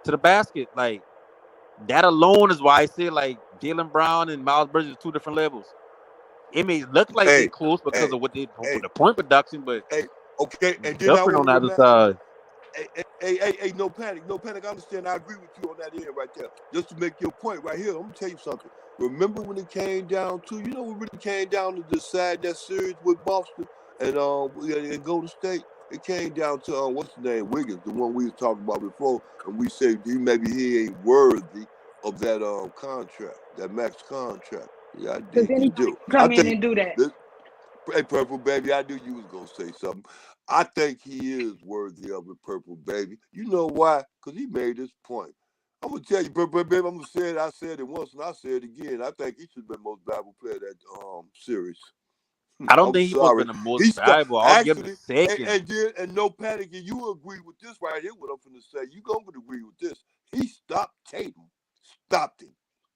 the basket. Like that alone is why I say like Jalen Brown and Miles Bridges are two different levels. It may look like they Hey, close because hey, of what they hey, the point production, but hey. Okay, and then I different on want the to other remind. side. Hey, no panic, no panic. I understand. I agree with you on that end right there. Just to make your point right here, I'm gonna tell you something. Remember when it came down to, what really came down to decide that series with Boston and Golden State? It came down to what's the name, Wiggins, the one we was talking about before, and we said maybe he ain't worthy of that contract, that max contract. Yeah, I Because dig. You anybody do. can I come in think and do that. this. Hey, Purple Baby, I knew you was gonna say something. I think he is worthy of it, Purple Baby. You know why? Because he made this point. I'm gonna tell you, Purple Baby. I'm gonna say it. I said it once, and I say it again. I think he should have been most valuable player of that series. I don't I'm think he supposed to sorry. be the most He valuable. I'll give him the actually, second. and no panic. And you agree with this right here? What I'm gonna say? You gonna agree with this? He stopped Tatum. Stopped him.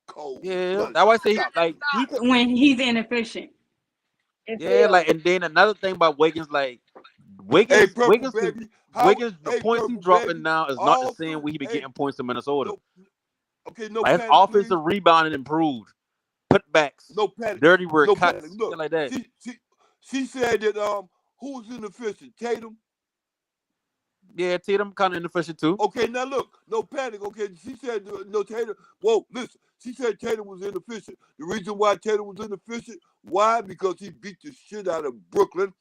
Cold Yeah, blooded. that's why I say Stopped like he could. When he's inefficient as Yeah, hell. like and then another thing about Wiggins, like Hey, Wiggins, Purple Wiggins, Baby. Wiggins, the Hey, points he Purple dropping Baby. now is not the All same through. way he been Hey, getting points in Minnesota. no. Okay, no Like his panic, please. offensive rebounding improved, putbacks, No panic. dirty work, No panic. cuts, shit Look, like that. she said that who was inefficient? Tatum. Yeah, Tatum kind of inefficient too. Okay, now look, no panic. Okay, she said no Tatum. Whoa, listen. She said Tatum was inefficient. The reason why Tatum was inefficient, why? Because he beat the shit out of Brooklyn,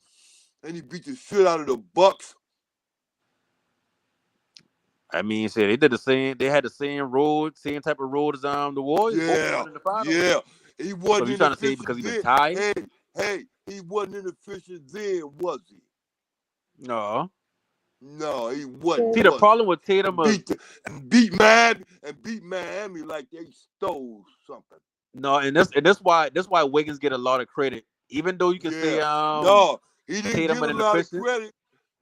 and he beat the shit out of the Bucks. I mean, shit, they did the same. They had the same road, same type of road as the Warriors. Both of them Yeah, went in the finals. yeah. He So wasn't you trying to say because inefficient he been then. tied? Hey, he wasn't inefficient then, was he? No. No, he wasn't, See, the was problem with he? Tatum And was beat Miami like they stole something. no, and that's why Wiggins get a lot of credit, even though you can say Yeah. No, he didn't Tatum get a been lot of inefficient. credit.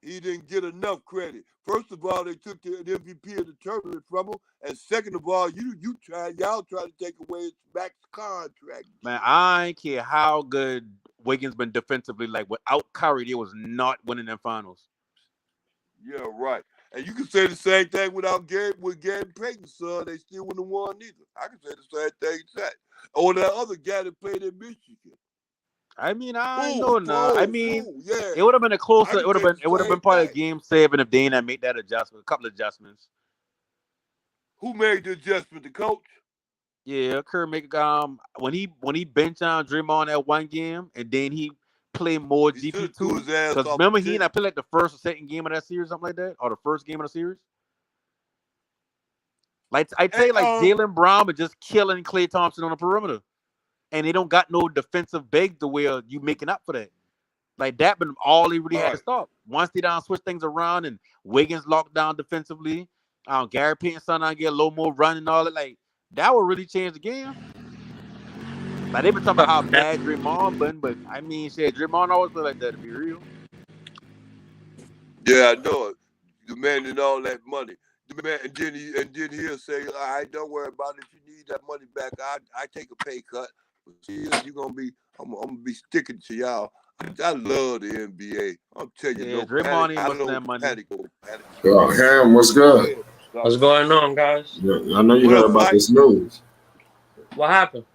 He didn't get enough credit. First of all, they took the MVP of the tournament from him, and second of all, y'all try to take away his max contract. Man, I ain't care how good Wiggins been defensively. Like without Kyrie, they was not winning them finals. Yeah, right. And you can say the same thing with Gary Payton's son. They still wouldn't have won either. I can say the same thing that. Or that other guy that played in Michigan. I mean, I know now. I mean, Yeah. it would have been a I closer. can say the It would have been same probably a thing. game 7 if they ain't made that adjustment. A couple of adjustments. Who made the adjustment? The coach? Yeah, Kerr make when he bench on Draymond that one game, and then he play more He should have threw GP2. his ass Because off remember the he and I team. played like the first or second game of that series, something like that, or the first game of the series. Like I'd say, Hey, like Jalen Brown was just killing Klay Thompson on the perimeter, and they don't got no defensive big to where you making up for that. Like that been all he really all had to right. stop. Once they down switch things around and Wiggins locked down defensively, Gary Payton's son get a little more run and all that. Like that would really change the game. Like they've been talking about how bad Draymond been, but I mean, shit, Draymond always been like that. To be real, Yeah, I know it. Demanding all that money. And then he'll say, all right, don't worry about it. If you need that money back, I take a pay cut. But see, I'm gonna be sticking to y'all. I love the NBA. I'm telling you, Yeah, no Draymond panic. ain't I busting that don't money. panic. Ham, what's Go good? ahead, What's Scott. going on, guys? Yeah, I know you What heard up, about Mike? this news What happened?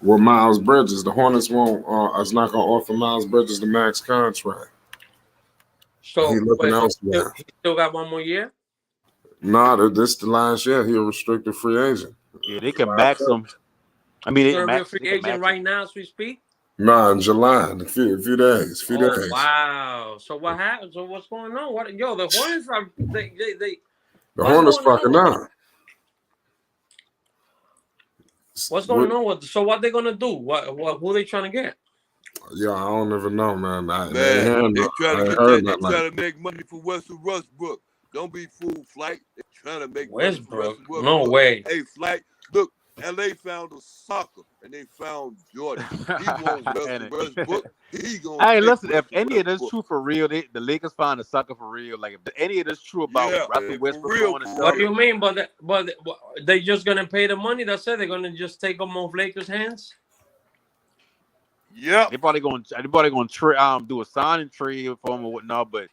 with Miles Bridges. The Hornets won't. Is not going to offer Miles Bridges the max contract. He So, looking wait, so elsewhere. he still got 1 more year? Nah, this the last year. He a restricted free agent. Yeah, they can max him. I mean, He's they gonna be a max. free They can agent max him. right now as we speak. Nah, in July, in a few days. Oh wow! So what happened? So what's going on? What the Hornets are they The what's Hornets going on fucking with them? up. What's going on with? So what they gonna do? What who they trying to get? Yeah, I don't even know, man. I Man, ain't they trying to heard get that. They nothing like trying to make money for Russell Westbrook. Don't be fooled, Flight. They trying to make money for Westbrook? Russell No Westbrook. way. Hey, Flight. Look, LA found a soccer and they found Jordan. He wants Russell Westbrook. He gonna Hey, take listen. If Russell any of this Westbrook. true for real, the Lakers find a sucker for real. Like, if any of this true about Yeah, Russell for Westbrook real, going to for What do Charlotte, you mean? But they just gonna pay the money? That's it. They're gonna just take them off Lakers' hands. Yep. they probably going to do a signing trade for him or whatnot, but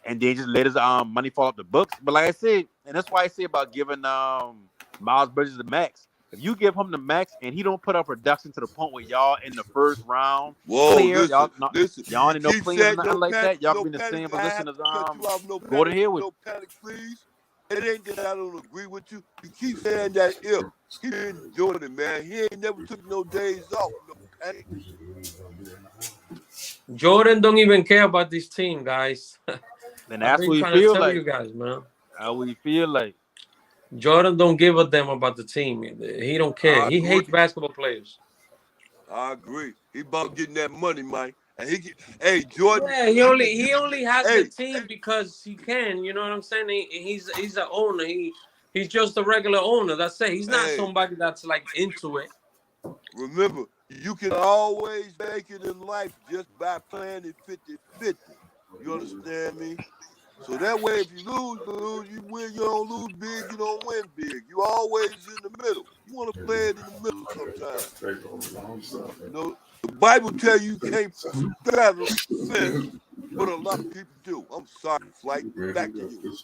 and then just let his money fall off the books. But like I said, and that's why I say about giving Miles Bridges the max. If you give him the max and he don't put up production to the point where y'all in the first round Whoa, clear, listen. y'all You ain't no keep players or saying nothing no like panic, that. Y'all no can be in the panic. same I position have as to cut you off. No Gordon panic, Hayward. no panic, please. It ain't that I don't agree with you. You keep saying that if he been doing it, man. He ain't never took no days off. No panic. Jordan don't even care about this team, guys. And I've that's been what he trying to feel tell like. you guys, man. How we feel like. Jordan don't give a damn about the team. He don't care. I He agree. hates basketball players. I agree. He about getting that money, man. And hey, Jordan. Yeah, he only has the team because he can. You know what I'm saying? He's an owner. He's just a regular owner. That's it. He's not somebody that's like into it. Remember, you can always make it in life just by playing it 50-50. You understand me? So that way, if you lose, you lose. You win, you don't lose big, you don't win big. You always in the middle. You want to play it in the middle sometimes. You know, the Bible tells you can't straddle the fence, but a lot of people do. I'm sorry, Flight. Back to you.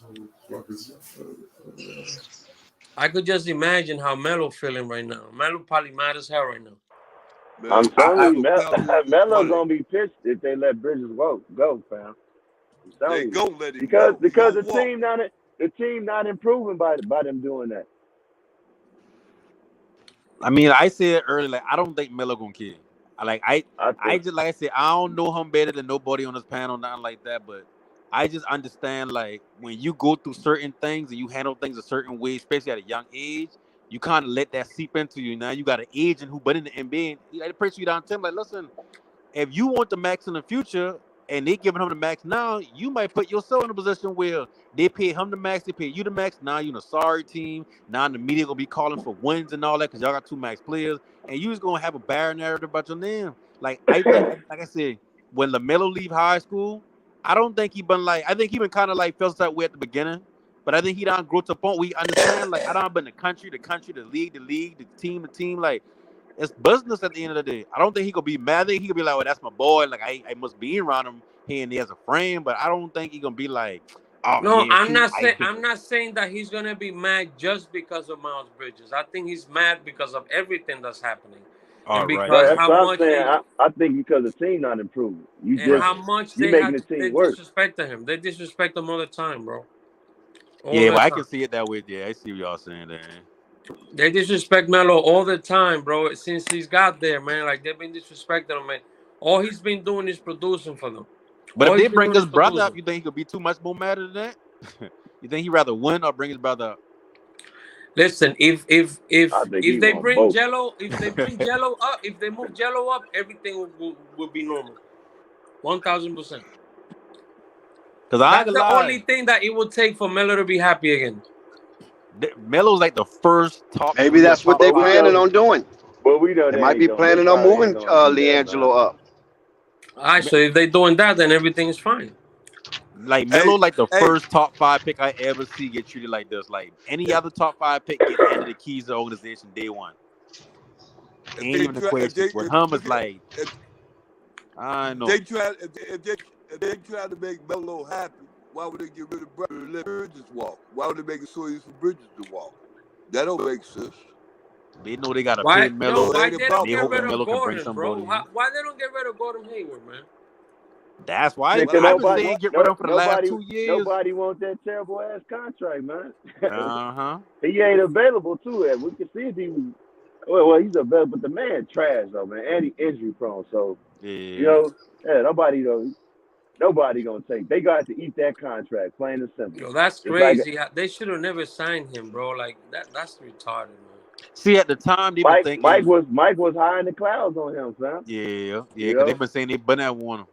I could just imagine how Melo feeling right now. Melo probably mad as hell right now. Man, I'm telling you, Melo Melo gonna be pissed if they let Bridges go, fam. I'm telling they you. gonna let him because go. because the team not improving by them doing that. I mean, I said earlier, like I don't think Melo gonna kill. I just like I said, I don't know him better than nobody on this panel, nothing like that. But I just understand like when you go through certain things and you handle things a certain way, especially at a young age, you kind of let that seep into you. Now you got an agent who been in the NBA, and like the person you down to him, like, listen, if you want the max in the future and they giving him the max now, you might put yourself in a position where they pay him the max, they pay you the max. Now you're in a sorry team. Now the media gonna be calling for wins and all that because y'all got two max players, and you just gonna have a bad narrative about your name. Like I think, like I said, when Lamelo leave high school, I don't think he been like. I think he been kind of like felt that way at the beginning, but I think he don't grow to a point where he understand. Like I don't been the country, the league, the team. Like it's business at the end of the day. I don't think he could be mad. I think he could be like, "Well, that's my boy. Like I must be around him here and there as a friend." But I don't think he gonna be like, "Oh No, yeah, I'm not saying that he's gonna be mad just because of Miles Bridges. I think he's mad because of everything that's happening, and right. because That's how what I'm much saying. I think because the team not improving. how much You they making the they team worse. disrespect him. They disrespect him all the time, bro. All Yeah, the well, I time. can see it that way. Yeah, I see what y'all saying there. They disrespect Melo all the time, bro. Since he's got there, man. Like they've been disrespecting him, man. All he's been doing is producing for them. But All if they he's been bring doing his is brother up, producing. you think he could be too much more mad than that? You think he'd rather win or bring his brother up? Listen, if I think he they want bring both. Jello, if they bring Jello up, if they move Jello up, everything will be normal. 1000%. Because I ain't That's gonna the only lie, thing that it would take for Melo to be happy again. Melo's like the first top Maybe 3 or that's what top they But we 5 planning know, on pick. doing. but we know They they might ain't be going. They planning on probably ain't moving gonna do that, man. LiAngelo up. All right, so if they're doing that, then everything is fine. Like Hey, Melo, like the hey, first top 5 pick I ever see get treated like this. Like any other top 5 pick get handed the keys to the organization day one. if Ain't they even a try, question. With him, it's look at like I know. If they try to make Melo happy, why would they get rid of Bridges and let Bridges walk? Why would they make it so easy for Bridges to walk? That don't make sense. They know they gotta Why, pay yo, Melo. why they don't They get hoping rid of Melo can bring Gordon, bro? somebody in. Why they don't get rid of Gordon Hayward, man? That's why Because I've been saying get rid of him for the last 2 years. Nobody wants that terrible ass contract, man. Uh-huh. He ain't available too. And we can see if he was. Well, he's available, but the man trash though, man, and he injury prone. So nobody gonna take. They got to eat that contract, plain and simple. Yo, that's It's like, crazy. They should have never signed him, bro. Like that's retarded, man. See, at the time, they've been thinking Mike was high in the clouds on him, fam. Yeah, because they've been saying they been at one.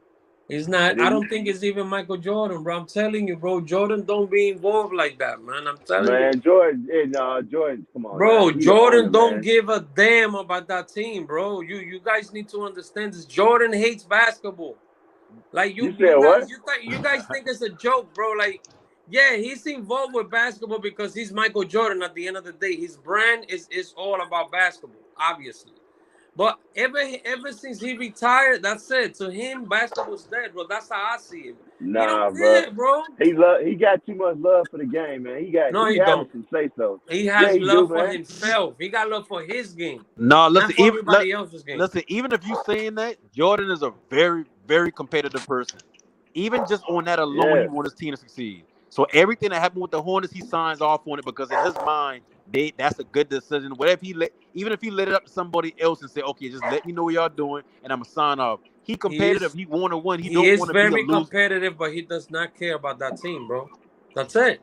He's not. I don't think it's even Michael Jordan, bro. I'm telling you, bro. Jordan don't be involved like that, man. I'm telling you. Man, Jordan, come on. Bro, man. Jordan don't give a damn about that team, bro. You guys need to understand this. Jordan hates basketball. Like you guys think it's a joke, bro. Like, yeah, he's involved with basketball because he's Michael Jordan. At the end of the day, his brand is all about basketball, obviously. But ever since he retired, that's it. To him, basketball's dead, bro. That's how I see it. Nah, bro. He got too much love for the game, man. He don't. Some say so. He has love for himself. He got love for his game. No, listen, not for everybody else's game. Listen, even if you're saying that, Jordan is a very, very competitive person. Even just on that alone, he wants his team to succeed. So everything that happened with the Hornets, he signs off on it because in his mind, that's a good decision. Whatever even if he let it up to somebody else and say, okay, just let me know what y'all doing, and I'm gonna sign off. He competitive. He want to win. He don't want to be a loser. He is very competitive, but he does not care about that team, bro. That's it.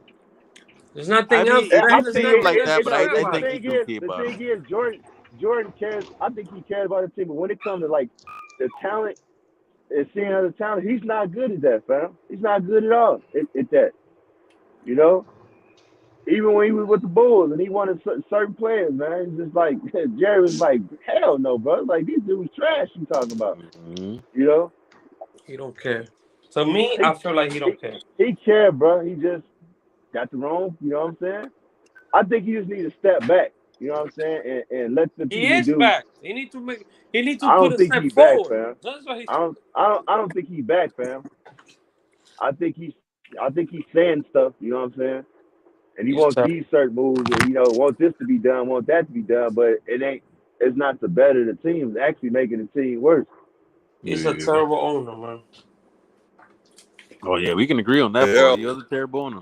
There's nothing else. It seems like that, but I think he do care about it. The thing is, Jordan cares. I think he cares about the team, but when it comes to like the talent and seeing other talent, he's not good at that, fam. He's not good at all at that. You know, even when he was with the Bulls and he wanted certain players, man, it's just like Jerry was like, hell no, bro. Like these dudes trash. You talking about? Mm-hmm. You know, he don't care. To me, I feel like he don't care. He care, bro. He just got the wrong. You know what I'm saying? I think he just need to step back. You know what I'm saying? And let the people He is back. He need to I put a step forward. That's what he's. I don't think he's back, fam. I think he's saying stuff. You know what I'm saying? And he wants these certain moves, and wants this to be done, wants that to be done, but it's not to better the team. It's actually making the team worse. He's a terrible owner, man. Oh yeah, we can agree on that. Yeah. He was a terrible owner.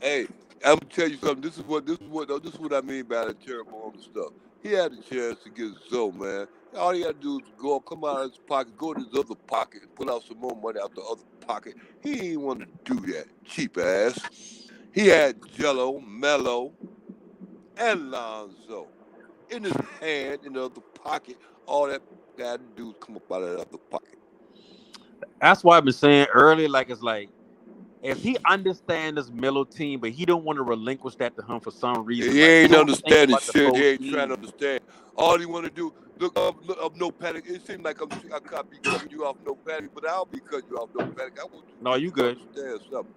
Hey, I'm gonna tell you something. This is what I mean by the terrible owner stuff. He had a chance to get Zoe, man. All he had to do is come out of his pocket, go to his other pocket, and pull out some more money out the other pocket. He didn't want to do that, cheap ass. He had Jello, Melo, and Lonzo in his hand, in the other pocket. All that guy had to do is come up out of that other pocket. That's why I've been saying earlier, like it's like, if he understands this Melo team, but he don't want to relinquish that to him for some reason. He ain't understanding shit. He ain't trying to understand. All he want to do, look up no panic. It seems like I can't be cutting you off no panic, but I'll be cutting you off no panic. I want you. No, you good. Understand something.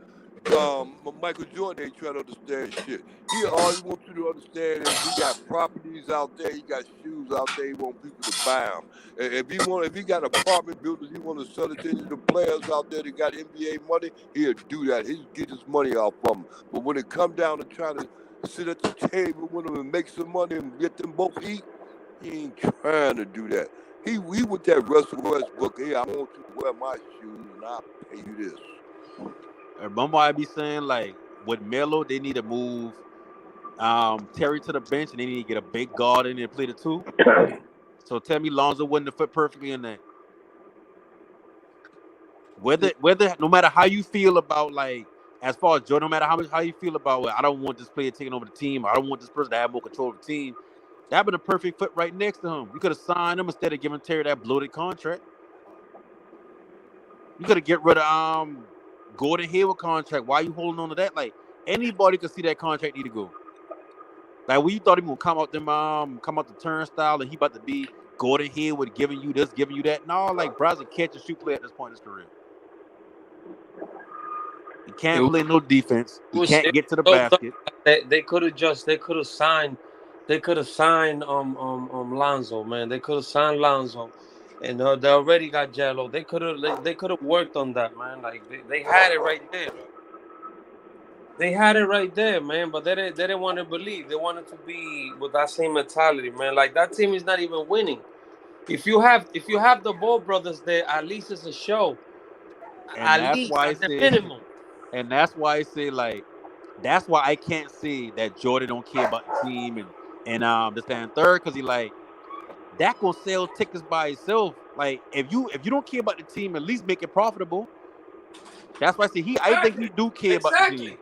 Michael Jordan ain't trying to understand shit. All he wants you to understand is he got properties out there, he got shoes out there, he want people to buy them. And if he got apartment buildings, he want to sell it to any of the players out there that got NBA money, he'll do that. He'll get his money off from them. But when it come down to trying to sit at the table with them and make some money and get them both eat, he ain't trying to do that. He with that Russell Westbrook, hey, I want you to wear my shoes and I'll pay you this. Remember I be saying, like, with Melo, they need to move Terry to the bench, and they need to get a big guard in there to play the two. So tell me Lonzo wouldn't have fit perfectly in that. Whether no matter how you feel about, like, as far as Joe, no matter how you feel about, I don't want this player taking over the team, I don't want this person to have more control of the team, that'd been a perfect fit right next to him. You could have signed him instead of giving Terry that bloated contract. You could have get rid of Gordon Hayward contract. Why are you holding on to that? Like, anybody could see that contract need to go. Like, when you thought he was gonna come out the turnstile and he about to be Gordon Hayward giving you this, giving you that. No, like, Brad's a catch and shoot player at this point in his career. He can't play no defense. He can't get to the basket. They could have signed Lonzo, man. They could have signed Lonzo. And they already got Jello. They could have worked on that, man. Like they had it right there. They had it right there, man. But they didn't want to believe. They wanted to be with that same mentality, man. Like that team is not even winning. If you have the Ball brothers there, at least it's a show. And At that's least why I at the say, minimum. and that's why I say, like, that's why I can't say that Jordan don't care about the team and this that, and third, because he like that gonna sell tickets by itself. Like if you don't care about the team, at least make it profitable. That's why I say I think he do care about the team.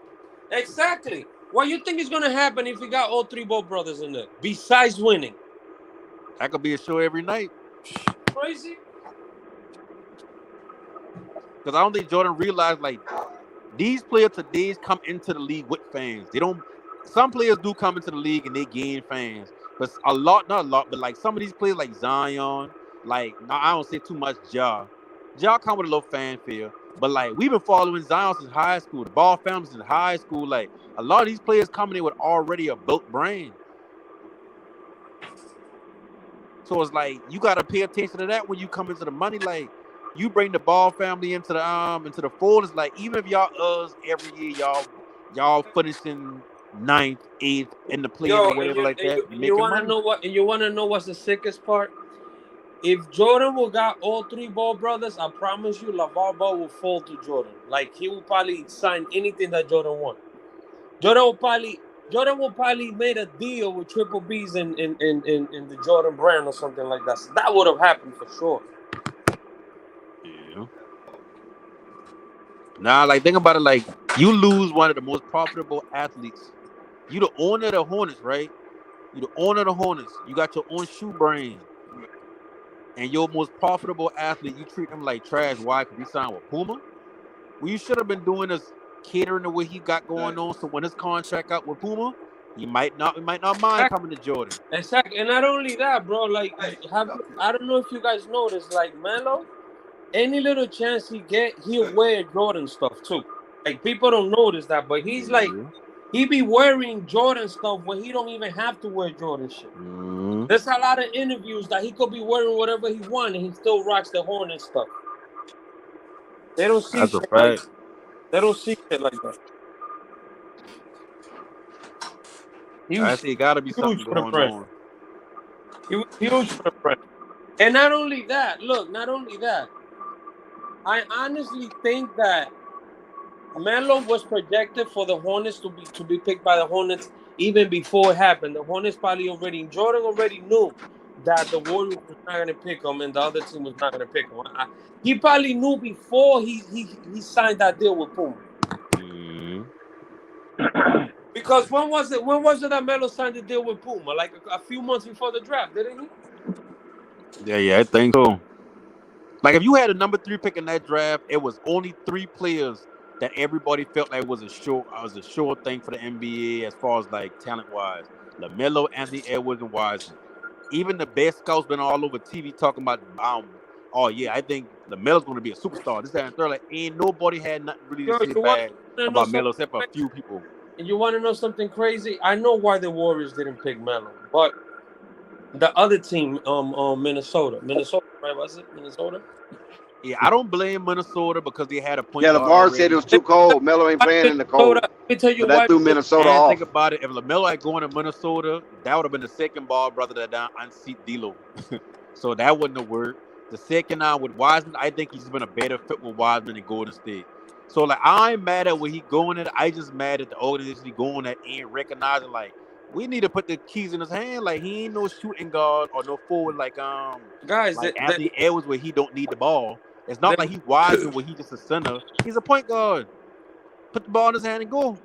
Exactly. What you think is gonna happen if we got all three Ball brothers in there? Besides winning, That could be a show every night. crazy. Because I don't think Jordan realized like these players today come into the league with fans. They don't. Some players do come into the league and they gain fans, but not a lot. But like some of these players, like Zion, like no, I don't say too much. Ja come with a little fanfare, but like we've been following Zion since high school. The Ball family since high school. Like a lot of these players coming in with already a built brand. So it's like you got to pay attention to that when you come into the money. Like you bring the Ball family into the fold. It's like even if y'all every year y'all finishing 9th, 8th in the play-in Yo, or whatever like that, you you making wanna money. know what? And you wanna know what's the sickest part? If Jordan will got all three Ball brothers, I promise you, LeVar Ball will fall to Jordan. Like he will probably sign anything that Jordan wants. Jordan will probably made a deal with Triple B's in the Jordan brand or something like that. So that would have happened for sure. Yeah. Nah, like think about it. Like you lose one of the most profitable athletes. You the owner of the Hornets, right? You the owner of the Hornets. You got your own shoe brand. And your most profitable athlete, you treat him like trash. Why? Because he signed with Puma? What you should have been doing is catering to what he got going on. So when his contract out with Puma, he might not mind coming to Jordan. Exactly. And not only that, bro, like I don't know if you guys noticed, like Melo, any little chance he get, he'll wear Jordan stuff too. Like people don't notice that, but he's like he be wearing Jordan stuff when he don't even have to wear Jordan shit. There's a lot of interviews that he could be wearing whatever he wants and he still rocks the Hornet stuff. They don't see That's a shit fact. they don't see shit like that. I see, gotta be something going on. He was huge for the brand. And not only that, I honestly think that Melo was projected for the Hornets to be picked by the Hornets even before it happened. The Hornets Jordan already knew that the Warriors was not going to pick him and the other team was not going to pick him. He probably knew before he signed that deal with Puma. Because when was it that Melo signed the deal with Puma? Like a few months before the draft, didn't he? Yeah, I think so. Like if you had a number 3 pick in that draft, it was only 3 players that everybody felt like was a sure thing for the NBA as far as like talent wise. Lamelo, Anthony Edwards, and Wiseman. Even the best scouts been all over TV talking about oh yeah, I think Lamelo's gonna be a superstar. This that, and third. Like ain't nobody had nothing really to say bad about Melo except for a few people. And you want to know something crazy? I know why the Warriors didn't pick Melo, but the other team, Minnesota, right? Was it Minnesota? Yeah, I don't blame Minnesota because they had a point. Yeah, guard LeVar already. said it was too cold. Melo ain't playing in the cold. Let me tell you so that threw Minnesota off. Think about it. If LaMelo had gone to Minnesota, that would have been the second ball brother that unseat D'Lo. So that wouldn't have worked. The second with Wiseman, I think he's been a better fit with Wiseman and Golden State. So like I'm mad at where he going at. I just mad at the organization he going at ain't recognizing like we need to put the keys in his hand. Like he ain't no shooting guard or no forward like guys like Anthony Edwards where he don't need the ball. It's not like he Wiseman where he just a center. He's a point guard. Put the ball in his hand and go.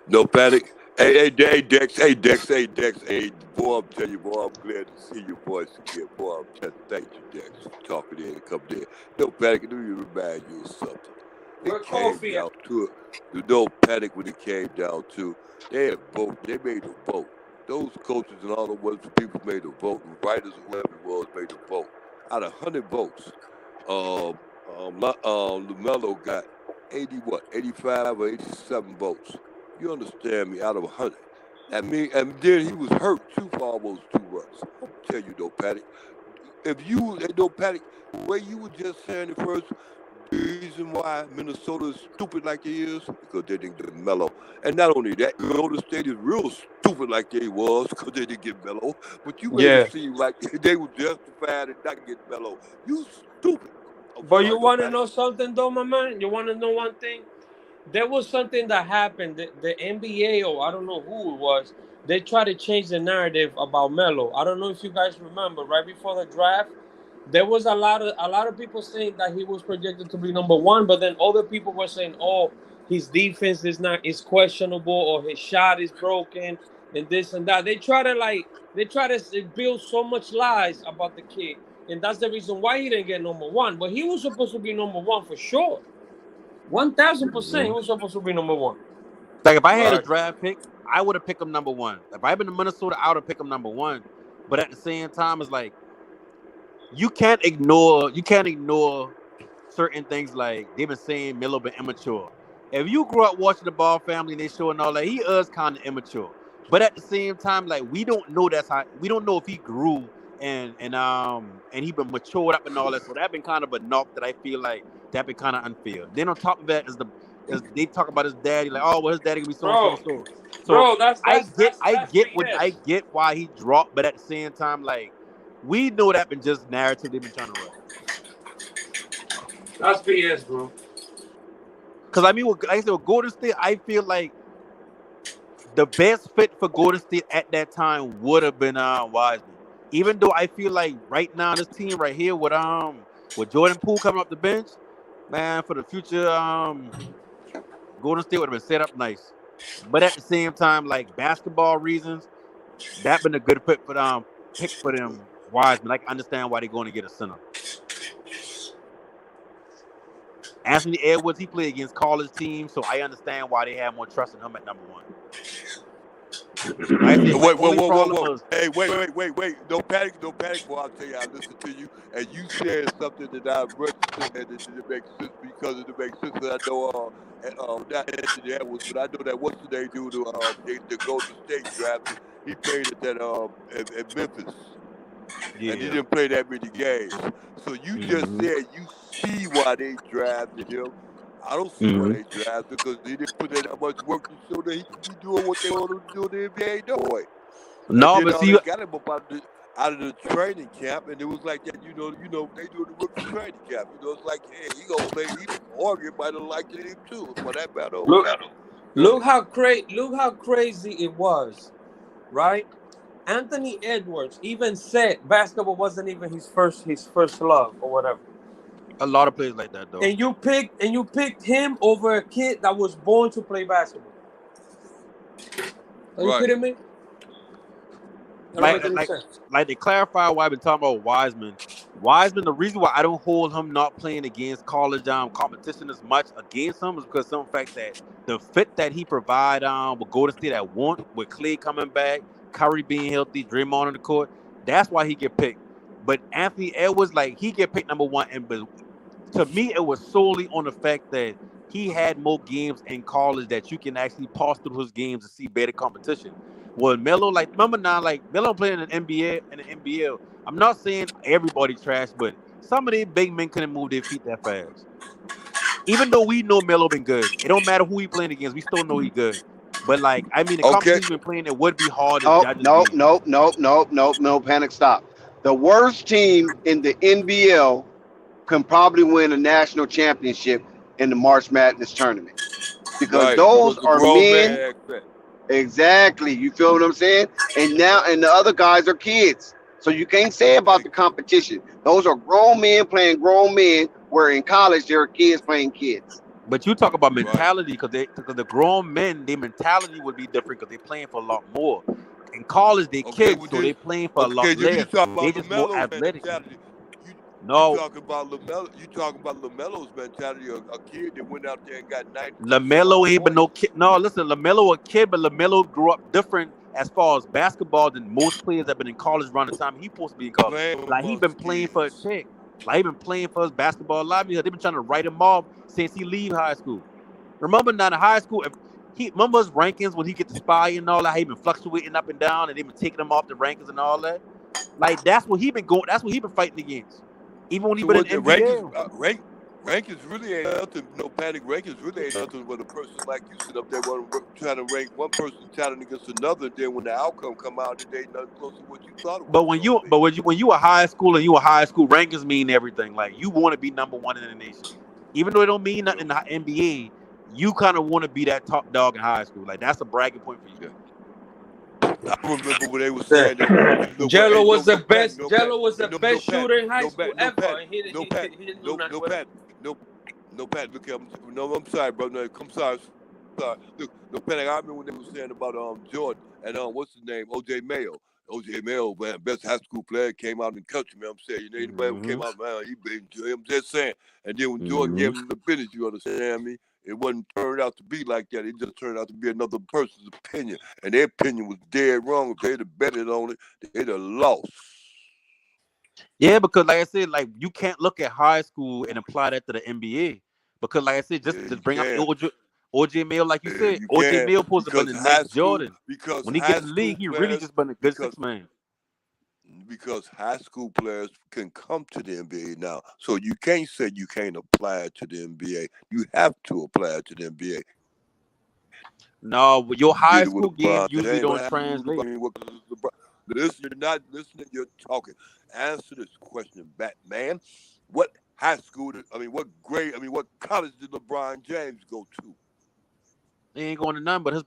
No panic. Hey, Dex. Hey, boy, I'm telling you, boy, I'm glad to see your voice again. Boy, I'm telling you, thank you, Dex, for talking in and coming in. No panic, do you remind you of something? It came down to it. No panic when it came down to they had vote. They made a vote. Those coaches and all the ones people made a vote. The writers, whoever it was, made a vote. Out of 100 votes, LaMelo got 85 or 87 votes. You understand me? Out of 100. and then he was hurt too for almost 2 months. I'll tell you though, Patty. If you know, Patty, the way you were just saying it first, the reason why Minnesota is stupid like they is because they didn't get Melo. And not only that, Golden State is real stupid like they was because they didn't get Melo. But you made Yeah. it seem like they were justified in not getting Melo. You stupid. I'm But sorry, you though, want to Patty. know something, though, my man? You want to know one thing? There was something that happened. The NBA, or I don't know who it was, they tried to change the narrative about Melo. I don't know if you guys remember. Right before the draft, there was a lot of people saying that he was projected to be number one, but then other people were saying, "Oh, his defense is questionable, or his shot is broken, and this and that." They try to build so much lies about the kid, and that's the reason why he didn't get number one. But he was supposed to be number one for sure. 1,000%, he was supposed to be number one. Like if I had a Right. draft pick, I would have picked him number one. If I had been in Minnesota, I would have picked him number one. But at the same time, it's like you can't ignore certain things like they've been saying Melo been immature. If you grew up watching the Ball family and they showing all that, he is kind of immature. But at the same time, like we don't know we don't know if he grew and he been matured up and all that. So that been kind of a knock that I feel like that been kind of unfair. Then on top of that is they talk about his daddy, like, oh well, his daddy gonna be so and so and so. So That's I BS. get why he dropped, but at the same time, like we know that been just narrative they've been trying to run. That's BS, bro. Because I mean, like I said, with Golden State, I feel like the best fit for Golden State at that time would have been Wiseman. Even though I feel like right now this team right here with Jordan Poole coming up the bench, man, for the future Golden State would have been set up nice. But at the same time, like basketball reasons, that been a good pick for them Wiseman. Like I understand why they're going to get a center. Anthony Edwards, he played against college teams, so I understand why they have more trust in him at number one. I think Whoa. Hey, wait. No panic, boy. I'll tell you, I listened to you, and you said something that I registered, and it makes sense because it makes sense. That I know, not Anthony Edwards, but I know that what's the name do the Golden State drafted. He played at Memphis. Yeah. And he didn't play that many games. So you just said you see why they drafted him. I don't see why they drafted because he didn't put in that much work to show that he could be doing what they want him to do in the NBA. No way. No, and but then see, they got him out of the training camp, and it was like that. You know, they do the rookie training camp. It's like, hey, he gonna play. Oregon might have liked him too, for that matter. Look how crazy it was, right? Anthony Edwards even said basketball wasn't even his first love or whatever. A lot of players like that though. And you picked him over a kid that was born to play basketball. Are you kidding me? Like to clarify why I've been talking about Wiseman. The reason why I don't hold him not playing against college competition as much against him is because some fact that the fit that he provide with Golden State at one, with Clay coming back, Kyrie being healthy, Draymond on the court, that's why he get picked. But Anthony Edwards, like he get picked number one, but to me it was solely on the fact that he had more games in college that you can actually pause through his games and see better competition. Well, Melo, like remember now, like Melo playing in the NBA and the NBL. I'm not saying everybody trash, but some of these big men couldn't move their feet that fast. Even though we know Melo been good, it don't matter who he playing against, we still know he good. But like, I mean, the competition he's been playing, it would be hard to judge. No, panic, stop. The worst team in the NBL can probably win a national championship in the March Madness tournament because those are men. Exactly, you feel what I'm saying? And the other guys are kids, so you can't say about the competition. Those are grown men playing grown men. Where in college there are kids playing kids. But you talk about mentality because the grown men, their mentality would be different because they're playing for a lot more. In college, they kids, so they playing for a lot less. They just more athletic. You talking about Lamelo? You talking about Lamelo's mentality? A kid that went out there and got 90. Lamelo ain't but no kid. No, listen, Lamelo a kid, but Lamelo grew up different as far as basketball than most players that have been in college around the time he supposed to be in college. Like he been playing for a check. Like he been playing for his basketball livelihood. They've been trying to write him off since he leave high school. Remember now in high school, He remember his rankings when he get the spy and all that. He been fluctuating up and down, and they been taking him off the rankings and all that. Like that's what he been going. That's what he been fighting against. Even when he So been what in the NBA. rankings really ain't nothing. No panic rankings really ain't nothing but a person like you sit up there trying to rank one person talent against another. Then when the outcome come out, it ain't nothing close to what you thought it was. But when you a high school and you a high school, rankings mean everything. Like you want to be number one in the nation, even though it don't mean nothing in the NBA. You kind of want to be that top dog in high school. Like that's a bragging point for you. Yeah. I remember when they were saying that Jello was the best. Jello was the best shooter in high school ever. No Pat. Look, I'm sorry, bro. No, I'm sorry. Look, no Pat. I remember when they were saying about Jordan and what's his name, OJ Mayo. OJ Mayo, man, best high school player, came out in the country, man. I'm saying, you know, anybody who came out, man, I'm just saying. And then when Jordan gave him the business, you understand me? It wasn't turned out to be like that. It just turned out to be another person's opinion. And their opinion was dead wrong. If they'd have betted on it, they'd have lost. Yeah, because like I said, like you can't look at high school and apply that to the NBA. Because like I said, just bring up OJ Mayo, like you said, OJ Mayo supposed to be the next Jordan. Because when he gets in the league, he really just been a good six man. Because high school players can come to the NBA now. So you can't say you can't apply it to the NBA. You have to apply it to the NBA. No, your high school game usually don't translate. Listen, you're not listening, you're talking. Answer this question back, man. What high school, what grade, what college did LeBron James go to? He ain't going to none, but his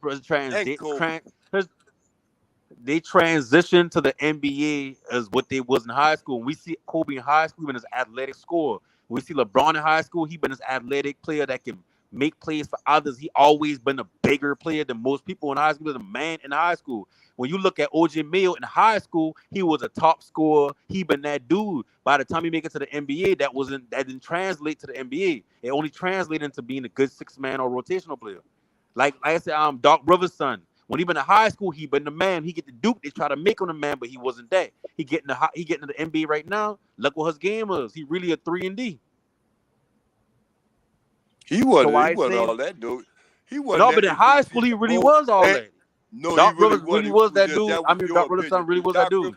they transitioned to the NBA as what they was in high school. When we see Kobe in high school, he been his athletic scorer. When we see LeBron in high school, he been his athletic player that can make plays for others. He always been a bigger player than most people in high school. The man in high school. When you look at OJ Mayo in high school, he was a top scorer. He been that dude. By the time he make it to the NBA, that didn't translate to the NBA. It only translated into being a good six-man or rotational player. Like I said, Doc Rivers' son. When he been in high school, he been the man. He get the Duke. They try to make him the man, but he wasn't that. He getting to the NBA right now. Look what his game is. He really a 3-and-D. He wasn't all that, dude. He wasn't. No, but in high school, he really was all that. No, Doc he really Rivers really was that dude. Doc Rivers' son really was that dude.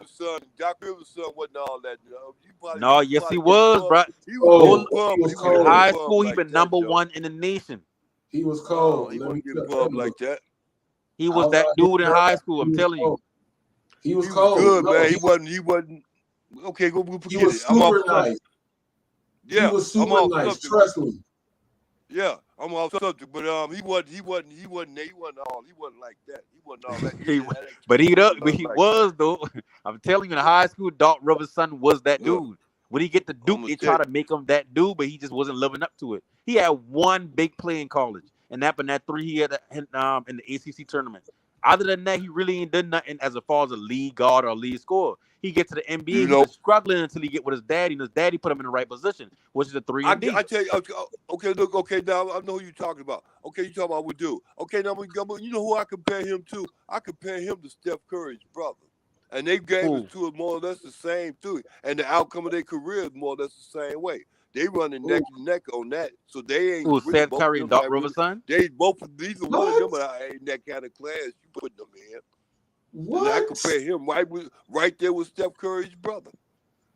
Doc Rivers' son wasn't all that. No, yes, he was, bro. He was cold. In high school, he been number one in the nation. He was cold. He wasn't getting bumped like that. He was that dude in high school. I'm telling you. He was cold. Good, man. He wasn't. Okay, go forget it. He was super nice. Yeah, he was super nice. Trust me. Yeah, I'm off subject, but he wasn't like that. He wasn't all that. But he was though. I'm telling you, in high school, Doc Rivers' son was that dude. When he get the Duke, they try to make him that dude, but he just wasn't living up to it. He had one big play in college, and that 3 he had in the ACC tournament. Other than that, he really ain't done nothing as far as a lead guard or a lead scorer. He get to the NBA, he was struggling until he get with his daddy, and his daddy put him in the right position, which is a 3-and-D. I tell you, okay, look, okay, now I know who you're talking about. Okay, you talking about what do? Okay, now you know who I compare him to? I compare him to Steph Curry's brother. And they gave us to more or less the same too. And the outcome of their career is more or less the same way. They running neck and neck on that. So they ain't really Steph Curry and Doc Rivers' son? They both neither one of them are in that kind of class you putting them in. What? And I compare him right there with Steph Curry's brother.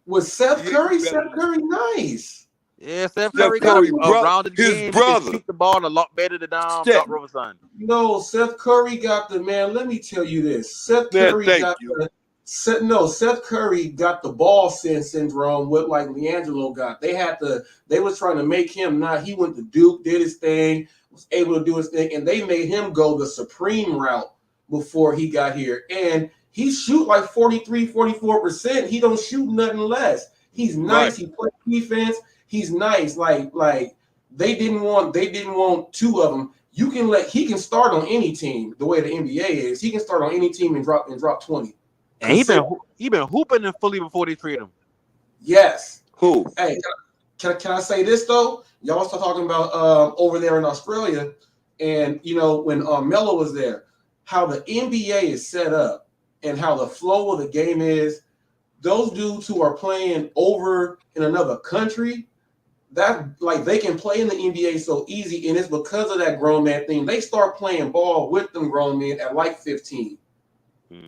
Was Steph Curry? Steph Curry nice. Yeah, Steph Curry got a rounded game. His brother. He can shoot the ball a lot better than Doc Rivers' son. No, Seth Curry got the man. Let me tell you this. Seth Curry got the ball syndrome. What like LeAngelo got. They was trying to make him not. He went to Duke, did his thing, was able to do his thing, and they made him go the supreme route before he got here. And he shoot like 43, 44%. He don't shoot nothing less. He's nice. Right. He plays defense. He's nice. Like they didn't want two of them. He can start on any team the way the NBA is. He can start on any team and drop 20. And he been hooping in Philly before they traded him. Yes. Who? Hey, can I say this though? Y'all start talking about over there in Australia, and when Melo was there, how the NBA is set up and how the flow of the game is. Those dudes who are playing over in another country, that like they can play in the NBA so easy, and it's because of that grown man thing. They start playing ball with them grown men at like 15.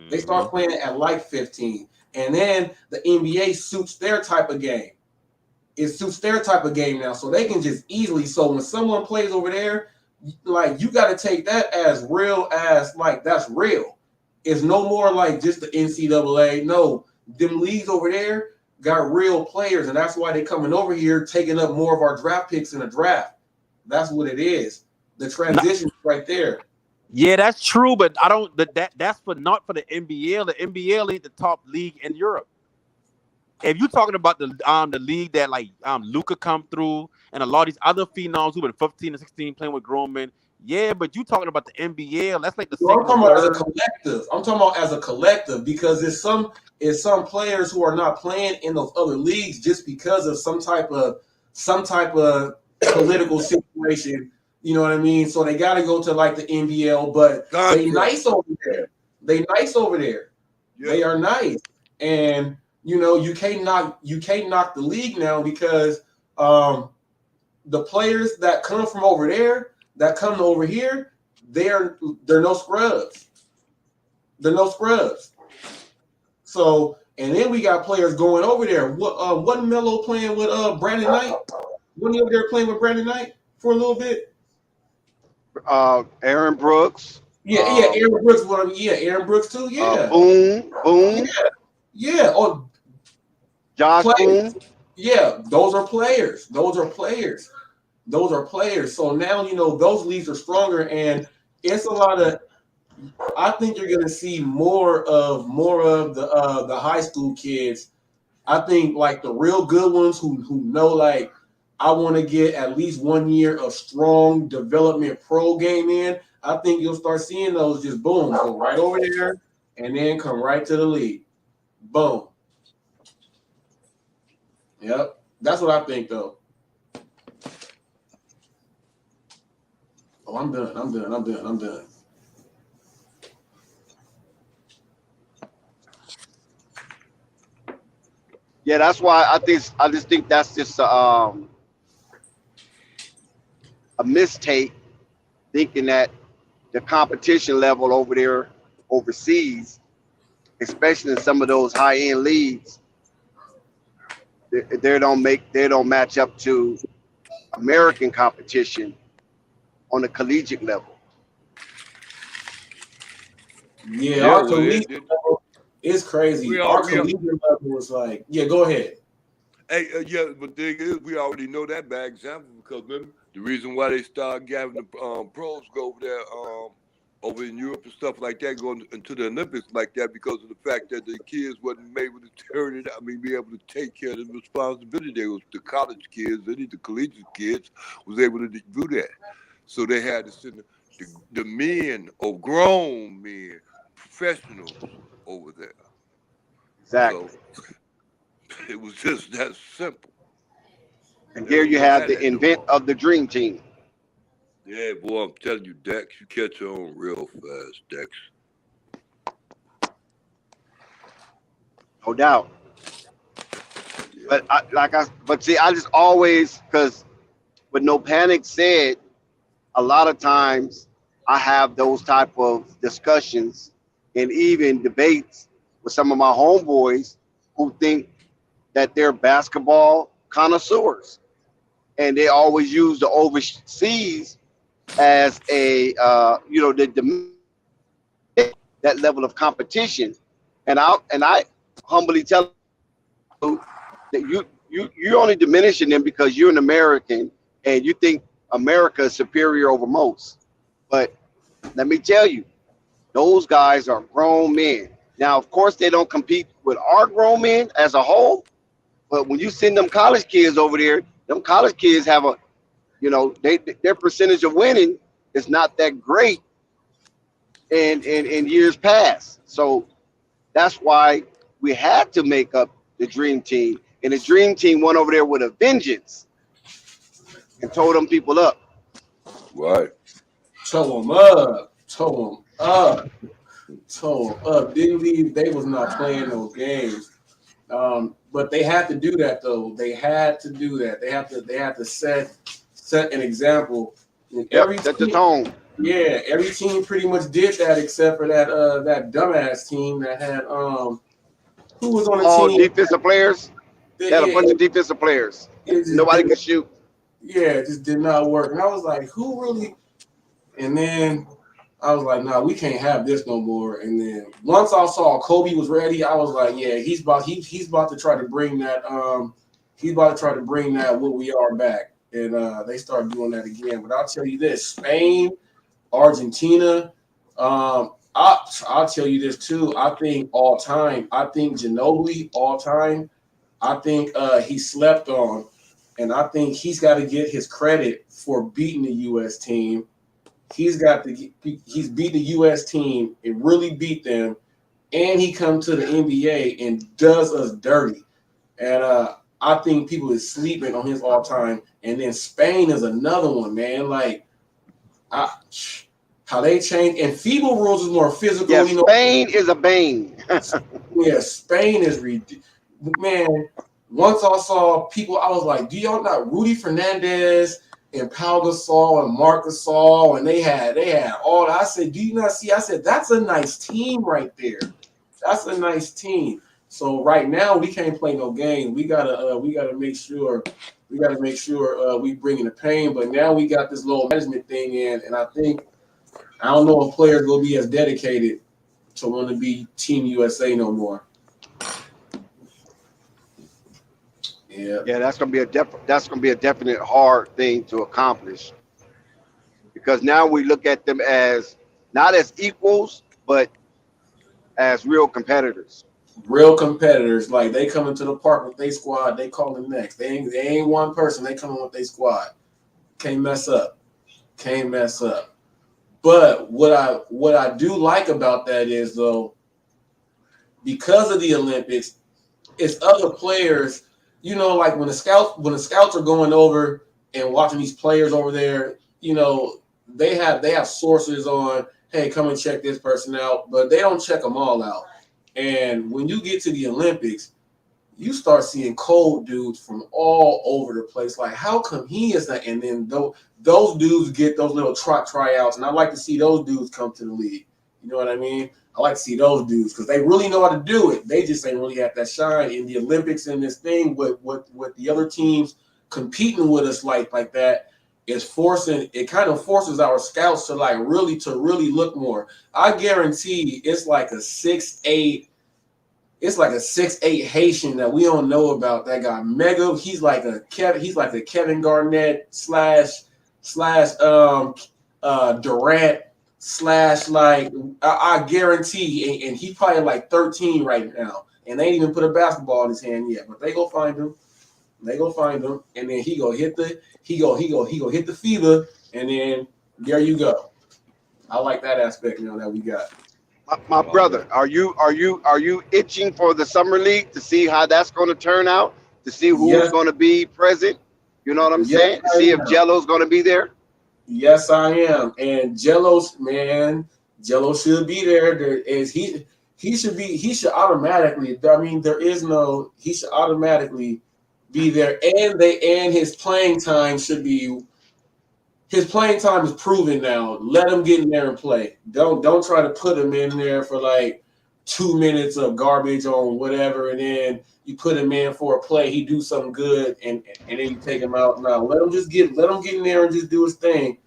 They start playing at like 15, and then the NBA suits their type of game. It suits their type of game now, so they can just easily. So when someone plays over there, like you got to take that as real as like that's real. It's no more like just the NCAA. No, them leagues over there got real players, and that's why they're coming over here, taking up more of our draft picks in the draft. That's what it is. The transition right there. Yeah, that's true, but I don't. That's for not for the NBL. The NBL ain't the top league in Europe. If you're talking about the league that like Luka come through and a lot of these other phenoms who've been 15 and 16 playing with grown men, yeah, but you talking about the NBL, that's like the I'm second talking or about as a third. collective. I'm talking about as a collective because it's some players who are not playing in those other leagues just because of some type of political situation. You know what I mean? So they got to go to like the NBL, but they nice over there. They nice over there. Yeah. They are nice, and you know you can't knock the league now because the players that come from over there that come over here, they're no scrubs. They're no scrubs. So and then we got players going over there. Wasn't Melo playing with Brandon Knight? Wasn't he over there playing with Brandon Knight for a little bit? Aaron Brooks. Yeah, Aaron Brooks. Aaron Brooks too. Yeah. Boone. Yeah. Oh, Josh players. Boone. Yeah, those are players. So now you know those leagues are stronger, and it's a lot of. I think you're gonna see more of the high school kids. I think like the real good ones who know like I want to get at least 1 year of strong development pro game in. I think you'll start seeing those just boom, go right over there and then come right to the league. Boom. Yep. That's what I think though. Oh, I'm done. Yeah, that's why I just think that's just a mistake, thinking that the competition level over there overseas, especially in some of those high end leagues, they don't match up to American competition on the collegiate level. Yeah, our collegiate level is crazy. Our collegiate level is like, yeah, go ahead. Hey, yeah, but the thing is, we already know that by example because remember the reason why they started having the pros go over there, over in Europe and stuff like that, going into the Olympics like that because of the fact that the kids wasn't able to turn it. I mean, be able to take care of the responsibility. They was the college kids, the collegiate kids was able to do that. So they had to send the men or grown men, professionals over there. Exactly. So it was just that simple. And here you have the invent of the dream team. Yeah, boy, I'm telling you, Dex, you catch on real fast, Dex. No doubt. But I just always, because what No Panic said, a lot of times I have those type of discussions and even debates with some of my homeboys who think that they're basketball connoisseurs. And they always use the overseas as a, that level of competition. And I humbly tell you that you're only diminishing them because you're an American and you think America is superior over most. But let me tell you, those guys are grown men. Now, of course, they don't compete with our grown men as a whole. But when you send them college kids over there, them college kids have their percentage of winning is not that great in years past. So that's why we had to make up the dream team. And the dream team went over there with a vengeance and told them people up. Right. Toe them up. Didn't leave. They was not playing those games. But they had to do that though. They had to do that. They have to set an example. And every Set the team, tone. yeah, every team pretty much did that except for that dumbass team that had who was on the All team. defensive players. They had a bunch of defensive players. It just Nobody didn't, could shoot. yeah, it just did not work. And I was like, who really? And then I was like, nah, we can't have this no more. And then once I saw Kobe was ready, I was like, yeah, he's about to try to bring that what we are back. And they started doing that again. But I'll tell you this, Spain, Argentina, I'll tell you this too. I think all time, I think Ginobili all time, I think he slept on, and I think he's got to get his credit for beating the U.S. team. He's beat the U.S. team and really beat them, and he come to the NBA and does us dirty. And I think people is sleeping on his all time. And then Spain is another one, man. Like how they change, and FIBA rules is more physical. Yeah, Spain is a bane. Yeah, Spain is man. Once I saw people, I was like, do y'all not Rudy Fernandez and Pau Gasol and Marc Gasol, and they had all that. I said, do you not see? I said, that's a nice team right there. That's a nice team. So right now we can't play no game. We gotta make sure we bring in the pain. But now we got this little management thing in, and I don't know if players will be as dedicated to want to be Team USA no more. Yeah, that's gonna be a definite hard thing to accomplish, because now we look at them as not as equals, but as real competitors. Real competitors, like they come into the park with their squad, they call them next. They ain't one person, they come in with their squad. Can't mess up. But what I do like about that is though, because of the Olympics, it's other players. You know, like when the scouts are going over and watching these players over there, you know, they have sources on, hey, come and check this person out, but they don't check them all out. And when you get to the Olympics, you start seeing cold dudes from all over the place. Like, how come he is not? And then those dudes get those little tryouts, and I like to see those dudes come to the league. You know what I mean? I like to see those dudes because they really know how to do it. They just ain't really have that shine in the Olympics. And this thing with the other teams competing with us like that is kind of forces our scouts to really look more. I guarantee it's like a 6'8". It's like a 6'8" Haitian that we don't know about. That guy mega. He's like a Kevin Garnett slash Durant. I guarantee, and he's probably like 13 right now, and they ain't even put a basketball in his hand yet. But they go find him, and then he go hit the FIBA, and then there you go. I like that aspect now that we got. My brother, are you itching for the summer league to see how that's going to turn out? To see who's going to be present? You know what I'm saying? To see if Jello's going to be there. Yes, I am. And Jello should be there. He should automatically. I mean, he should automatically be there. And his playing time should be. His playing time is proven now. Let him get in there and play. Don't try to put him in there for like 2 minutes of garbage on whatever, and then you put him in for a play. He do something good, and then you take him out. Now let him get in there and just do his thing.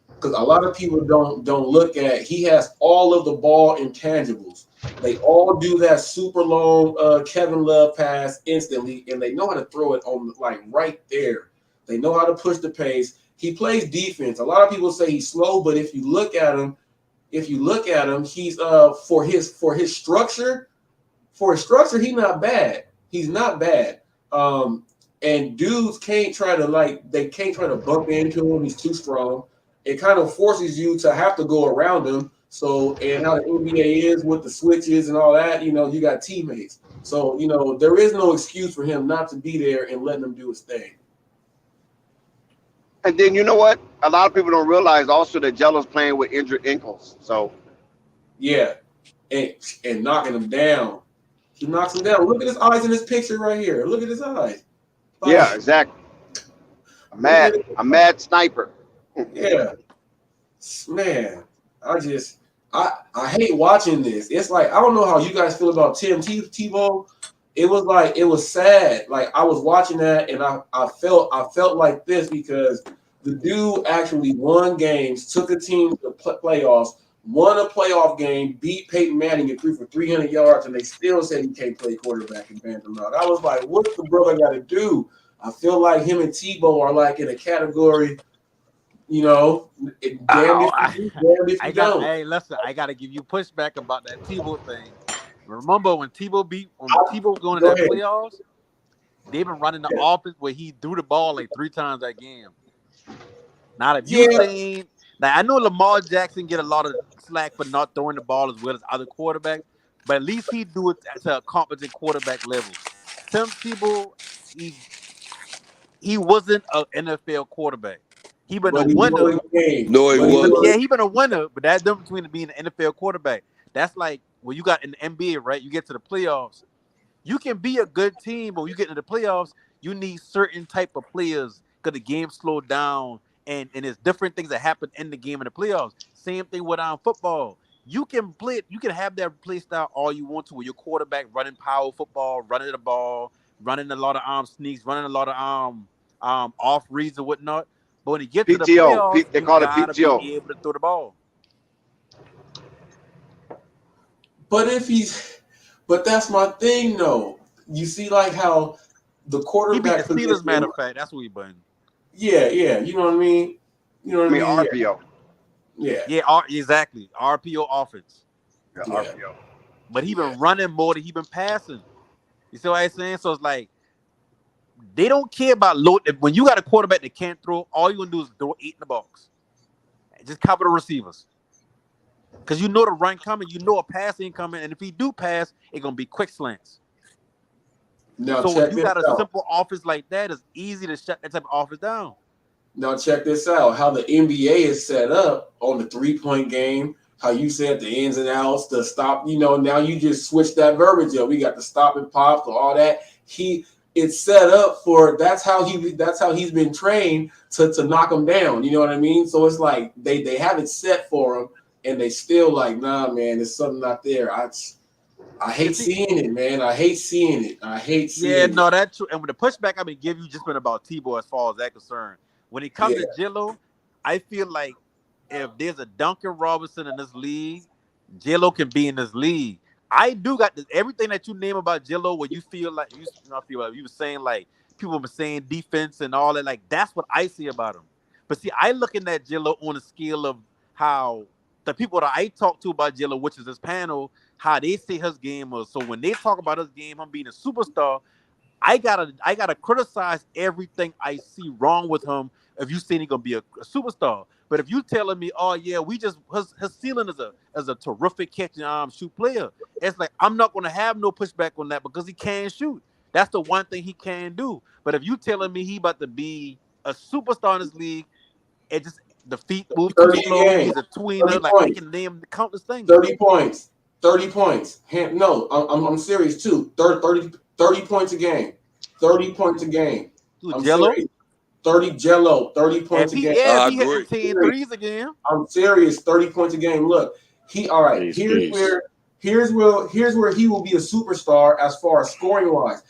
Because a lot of people don't look at. He has all of the ball intangibles. They all do that super long Kevin Love pass instantly, and they know how to throw it on like right there. They know how to push the pace. He plays defense. A lot of people say he's slow, but if you look at him, he's for his structure, he's not bad. He's not bad. And dudes can't try to bump into him. He's too strong. It kind of forces you to have to go around him. So, and how the NBA is with the switches and all that, you know, you got teammates. So, you know, there is no excuse for him not to be there and letting him do his thing. And then you know what? A lot of people don't realize also that Jello's playing with injured ankles. So yeah, and knocking him down. He knocks him down. Look at his eyes in this picture right here. Look at his eyes. Like, Yeah, exactly. A mad sniper. Yeah. Man, I hate watching this. It's like I don't know how you guys feel about Tim Tebow. It was sad. Like I was watching that and I felt like this because the dude actually won games, took a team to the playoffs, won a playoff game, beat Peyton Manning and threw for 300 yards, and they still said he can't play quarterback and banned him out. I was like, what's the brother got to do? I feel like him and Tebow are like in a category. You know, damn if you don't. Hey, listen, I got to give you pushback about that Tebow thing. Remember when Tebow was going to that playoffs? They've been running the offense where he threw the ball like 3 times that game. Now, if you saying, like, I know Lamar Jackson get a lot of slack for not throwing the ball as well as other quarterbacks, but at least he do it to a competent quarterback level. Tim Tebow, he wasn't an NFL quarterback. He been a winner. No, he wasn't. Yeah, he been a winner, but that's difference between being an NFL quarterback. That's like when you got in the NBA, right? You get to the playoffs. You can be a good team, but when you get into the playoffs, you need certain type of players because the game slowed down and there's different things that happen in the game in the playoffs. Same thing with football. You can play it, you can have that play style all you want to with your quarterback running power football, running the ball, running a lot of sneaks, running a lot of off reads and whatnot. But when you get to the playoffs, they call it gotta PTO. be able to throw the ball. But that's my thing, though. You see, like how the quarterback. He beat the Steelers, matter of fact. That's what he been. Yeah. You know what I mean. You know what I mean. RPO. Yeah. Exactly. RPO offense. Yeah, RPO. But he been running more than he been passing. You see what I'm saying? So it's like they don't care about load. When you got a quarterback that can't throw, all you gonna do is throw 8 in the box. Just cover the receivers. Because you know the run coming, you know a pass ain't coming, and if he do pass, it's gonna be quick slants. Now so check if you this got a out. simple offense like that, it's easy to shut that type of offense down. Now check this out. How the NBA is set up on the 3-point game. How you said the ins and outs, the stop. You know, now you just switch that verbiage up. We got the stop and pop, so all that. It's set up for that's how he's been trained to knock him down. You know what I mean? So it's like they have it set for him, and they still like, nah, man, there's something not there. I hate seeing it, man. I hate seeing it. Yeah, no, that's true. And with the pushback I've been giving you just been about Tebow as far as that concerned. When it comes to J-Lo, I feel like if there's a Duncan Robinson in this league, J-Lo can be in this league. I do got everything that you name about J-Lo where you feel like you were saying like people were saying defense and all that. Like that's what I see about him. But see, I looking at J-Lo on a scale of how the people that I talk to about J-Lo, which is this panel, how they see his game was. So when they talk about his game, him being a superstar, I gotta criticize everything I see wrong with him. If you saying he's gonna be a superstar, but if you telling me, oh yeah, we just his ceiling is a terrific catch and shoot player, it's like I'm not gonna have no pushback on that because he can shoot. That's the one thing he can do. But if you telling me he about to be a superstar in this league, it just the feet move too slow. He's a tweener. Like I can name countless things. 30 points. 30 points. No, I'm serious too. 30 points a game. 30 points a game. I'm serious. 30 J-Lo, 30 points a game. Yeah, he hit 10 threes again. I'm serious. 30 points a game. Look, all right. Here's where he will be a superstar as far as scoring wise.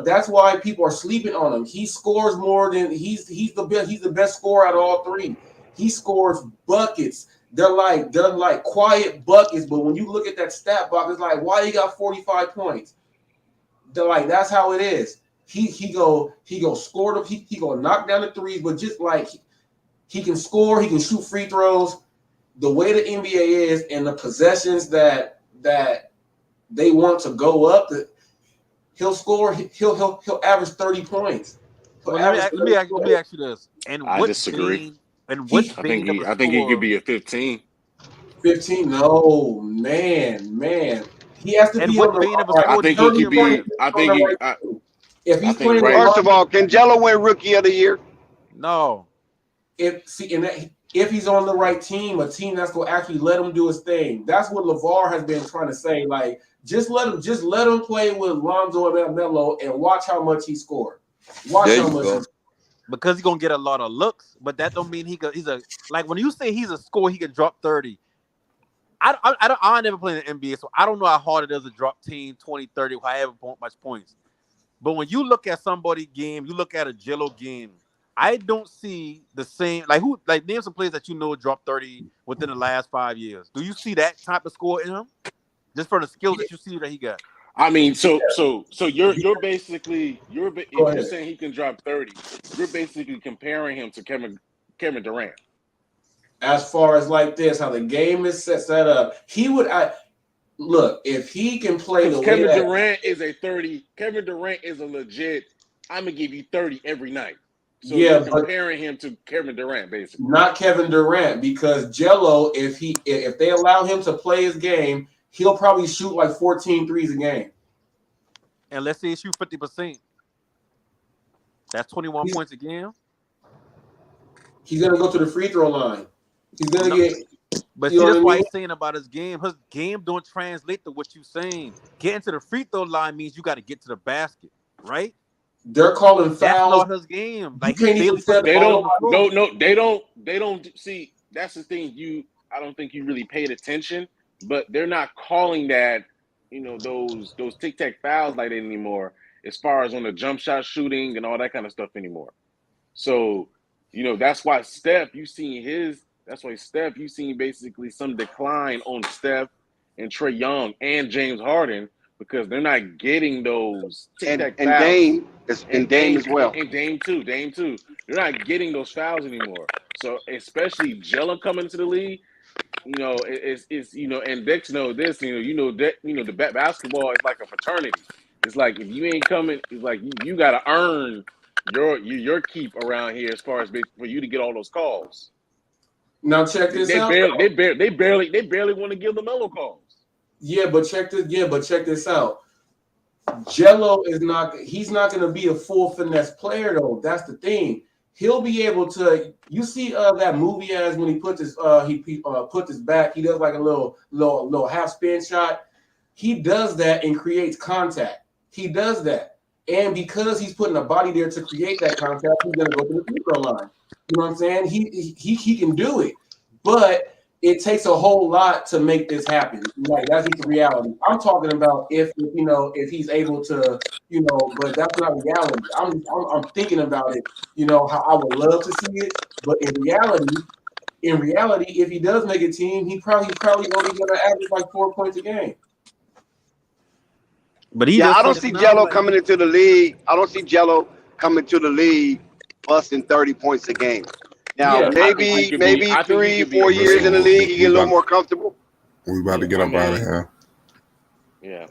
That's why people are sleeping on him. He scores more than he's the best scorer out of all three. He scores buckets. They're like quiet buckets, but when you look at that stat box, it's like, why he got 45 points? They're like, that's how it is. He go score he go knock down the threes, but just like he can score, he can shoot free throws. The way the NBA is and the possessions that they want to go up, he'll score. He'll average 30 points. Let me ask you this. And I disagree. I think he could be a 15. 15? No, man. He has to be on the right. I think he could be. I think if he's playing, first of all, can J-Lo win Rookie of the Year? No. If he's on the right team, a team that's going to actually let him do his thing. That's what LeVar has been trying to say. Like, Just let him play with Lonzo and Lamelo and watch how much he scored. Watch how much. Because he's gonna get a lot of looks, but that don't mean he's a like when you say he's a scorer, he can drop 30. I never played in the NBA, so I don't know how hard it is to drop 10, 20, 30, however much points. But when you look at somebody's game, you look at a Jello game, I don't see the same name some players that dropped 30 within the last 5 years. Do you see that type of score in him? Just for the skills that you see that he got. I mean, so you're basically if you're saying he can drop 30, you're basically comparing him to Kevin Durant. As far as like this, how the game is set up, he would. Look, if he can play the Kevin way Durant is a 30. Kevin Durant is a legit. I'm gonna give you 30 every night. So yeah, you're comparing him to Kevin Durant, basically. Not Kevin Durant, because Jello, if they allow him to play his game, he'll probably shoot like 14 threes a game. And let's say he shoot 50%. That's 21 points a game. He's gonna go to the free throw line. He's gonna get. But see, that's why he's saying about his game. His game don't translate to what you're saying. Getting to the free throw line means you got to get to the basket, right? They're calling fouls. That's not his game. Like they don't see. That's the thing. I don't think you really paid attention, but they're not calling that. Those tic-tac fouls like that anymore. As far as on the jump shot shooting and all that kind of stuff anymore. So, that's why Steph, you seen basically some decline on Steph and Trae Young and James Harden because they're not getting those tic-tac fouls. And Dame as well. And Dame too. They're not getting those fouls anymore. So especially Jello coming into the league, it's and Dex know this, the basketball is like a fraternity. It's like if you ain't coming, it's like you got to earn your keep around here as far as for you to get all those calls. Now check this out. They barely want to give the Lamelo calls. But check this out. Jello he's not going to be a full finesse player though. That's the thing. He'll be able to. You see that movie as when he put his put his back. He does like a little half spin shot. He does that and creates contact. He does that, and because he's putting a body there to create that contact, he's gonna go to the free throw line. You know what I'm saying? He can do it, but it takes a whole lot to make this happen. Like that's the reality. I'm talking about if he's able to, but that's not reality. I'm thinking about it. How I would love to see it, but in reality, if he does make a team, he's probably only gonna average like 4 points a game. But I don't see Jello coming into the league. I don't see Jello coming to the league busting 30 points a game. Now, maybe 3-4 years in the league, he get a little more comfortable. We about to get up out of here. Yeah.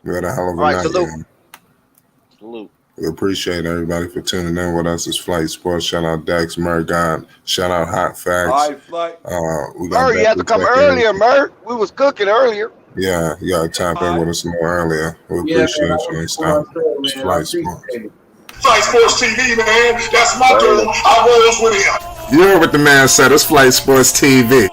We had a hell of a night. Salute. We appreciate everybody for tuning in with us. It's Flight Sports. Shout out Dex, Mergon. Shout out Hot Facts. All right, Flight. You had to come earlier, Mer. We was cooking earlier. Yeah, you got to tap in with us more earlier. We appreciate you next time. It's Flight Sports. Flight Sports TV, man. That's my girl. I rolls with him. You heard what the man said. It's Flight Sports TV.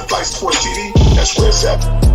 Flight Sports TV, that's where it's at.